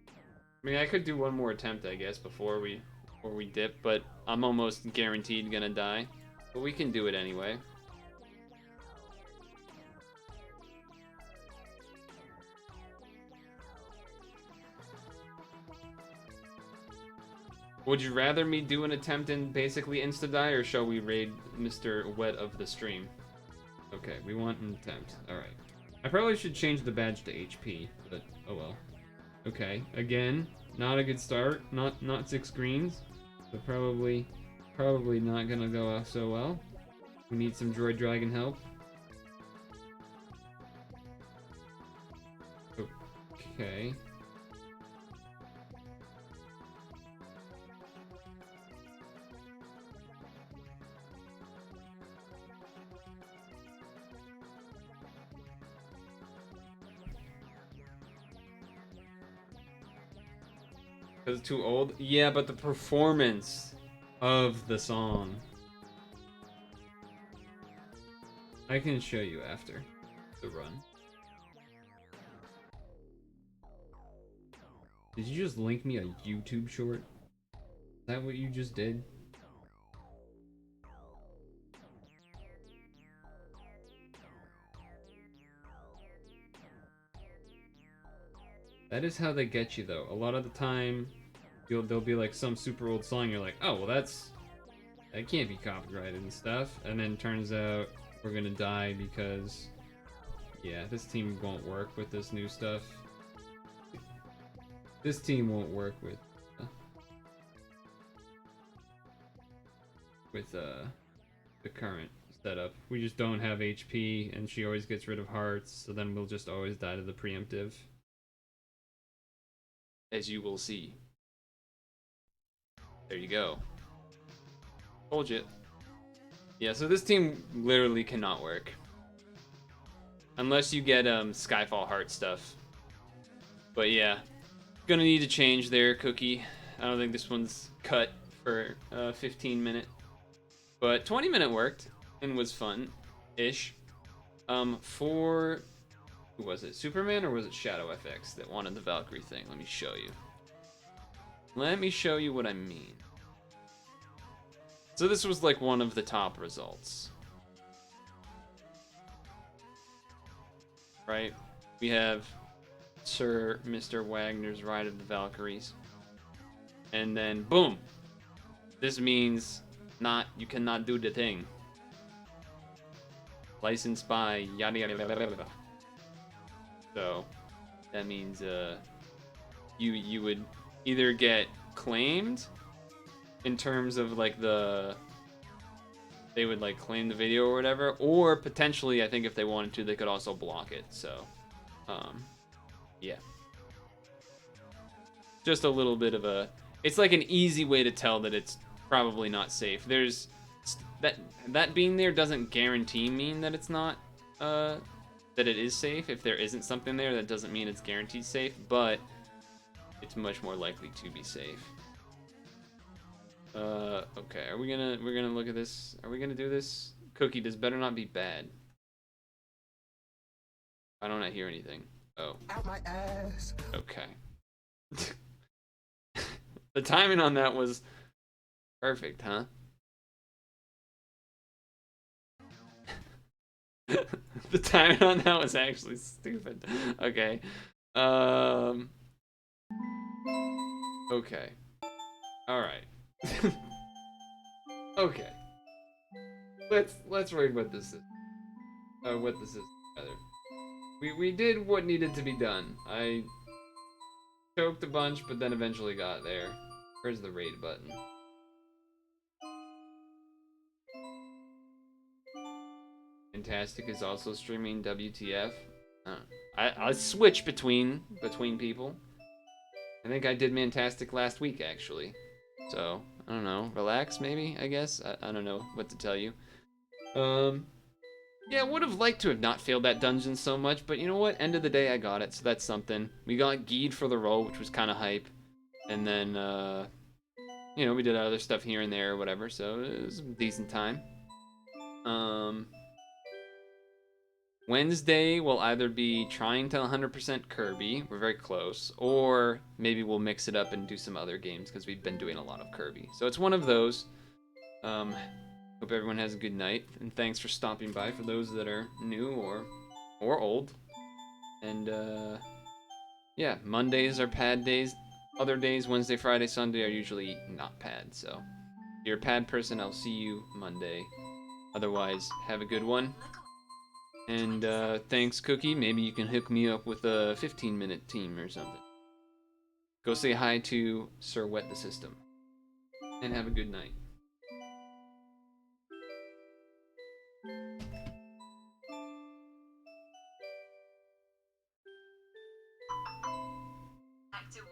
Speaker 1: I mean, I could do one more attempt, I guess, before we dip, but I'm almost guaranteed gonna die. But we can do it anyway. Would you rather me do an attempt and basically insta-die, or shall we raid Mr. Wet of the stream? Okay, we want an attempt. Alright. I probably should change the badge to HP, but oh well. Okay, again, not a good start. Not 6 greens. So probably not gonna go so well. We need some Droid Dragon help. Okay. Because it's too old? Yeah, but the performance of the song. I can show you after the run. Did you just link me a YouTube short? that what you just did? That is how they get you though. A lot of the time, there'll be like some super old song. You're like, oh well, that can't be copyrighted and stuff. And then turns out we're gonna die because, yeah, this team won't work with this new stuff. This team won't work with the current setup. We just don't have HP, and she always gets rid of hearts. So then we'll just always die to the preemptive. As you will see. There you go. Told you. Yeah, so this team literally cannot work. Unless you get Skyfall Heart stuff. But yeah. Gonna need to change there, Cookie. I don't think this one's cut for 15-minute. But 20-minute worked and was fun-ish. For... Who was it? Superman or was it Shadow FX that wanted the Valkyrie thing? Let me show you. Let me show you what I mean. So this was like one of the top results. Right? We have Sir Mr. Wagner's Ride of the Valkyries. And then boom. This means you cannot do the thing. Licensed by yada yada yada yada. So that means you would either get claimed in terms of like they would like claim the video or whatever, or potentially I think if they wanted to they could also block it. So yeah. Just a little bit of it's like an easy way to tell that it's probably not safe. There's that being there doesn't guarantee mean that it's not that it is safe. If there isn't something there, that doesn't mean it's guaranteed safe, but it's much more likely to be safe. Okay, we're gonna look at this. Are we gonna do this? Cookie, this better not be bad. I don't hear anything. Oh. Out my ass. Okay. The timing on that was perfect, huh? The timing on that was actually stupid. Okay. Okay. All right. Okay. Let's read what this is. What this is, rather. We did what needed to be done. I choked a bunch, but then eventually got there. Where's the raid button? Fantastic is also streaming WTF. I switch between people. I think I did Fantastic last week actually. So, I don't know, relax maybe, I guess. I don't know what to tell you. Yeah, would have liked to have not failed that dungeon so much, but you know what? End of the day, I got it, so that's something. We got Geed for the role, which was kind of hype. And then, you know, we did other stuff here and there or whatever, so it was a decent time. Wednesday will either be trying to 100% Kirby, we're very close, or maybe we'll mix it up and do some other games because we've been doing a lot of Kirby. So it's one of those. Hope everyone has a good night, and thanks for stopping by for those that are new or old. And yeah, Mondays are pad days. Other days, Wednesday, Friday, Sunday, are usually not pad. So if you're a pad person, I'll see you Monday. Otherwise, have a good one. And thanks, Cookie. Maybe you can hook me up with a 15-minute team or something. Go say hi to Sir Wet the System. And have a good night.
Speaker 7: Active.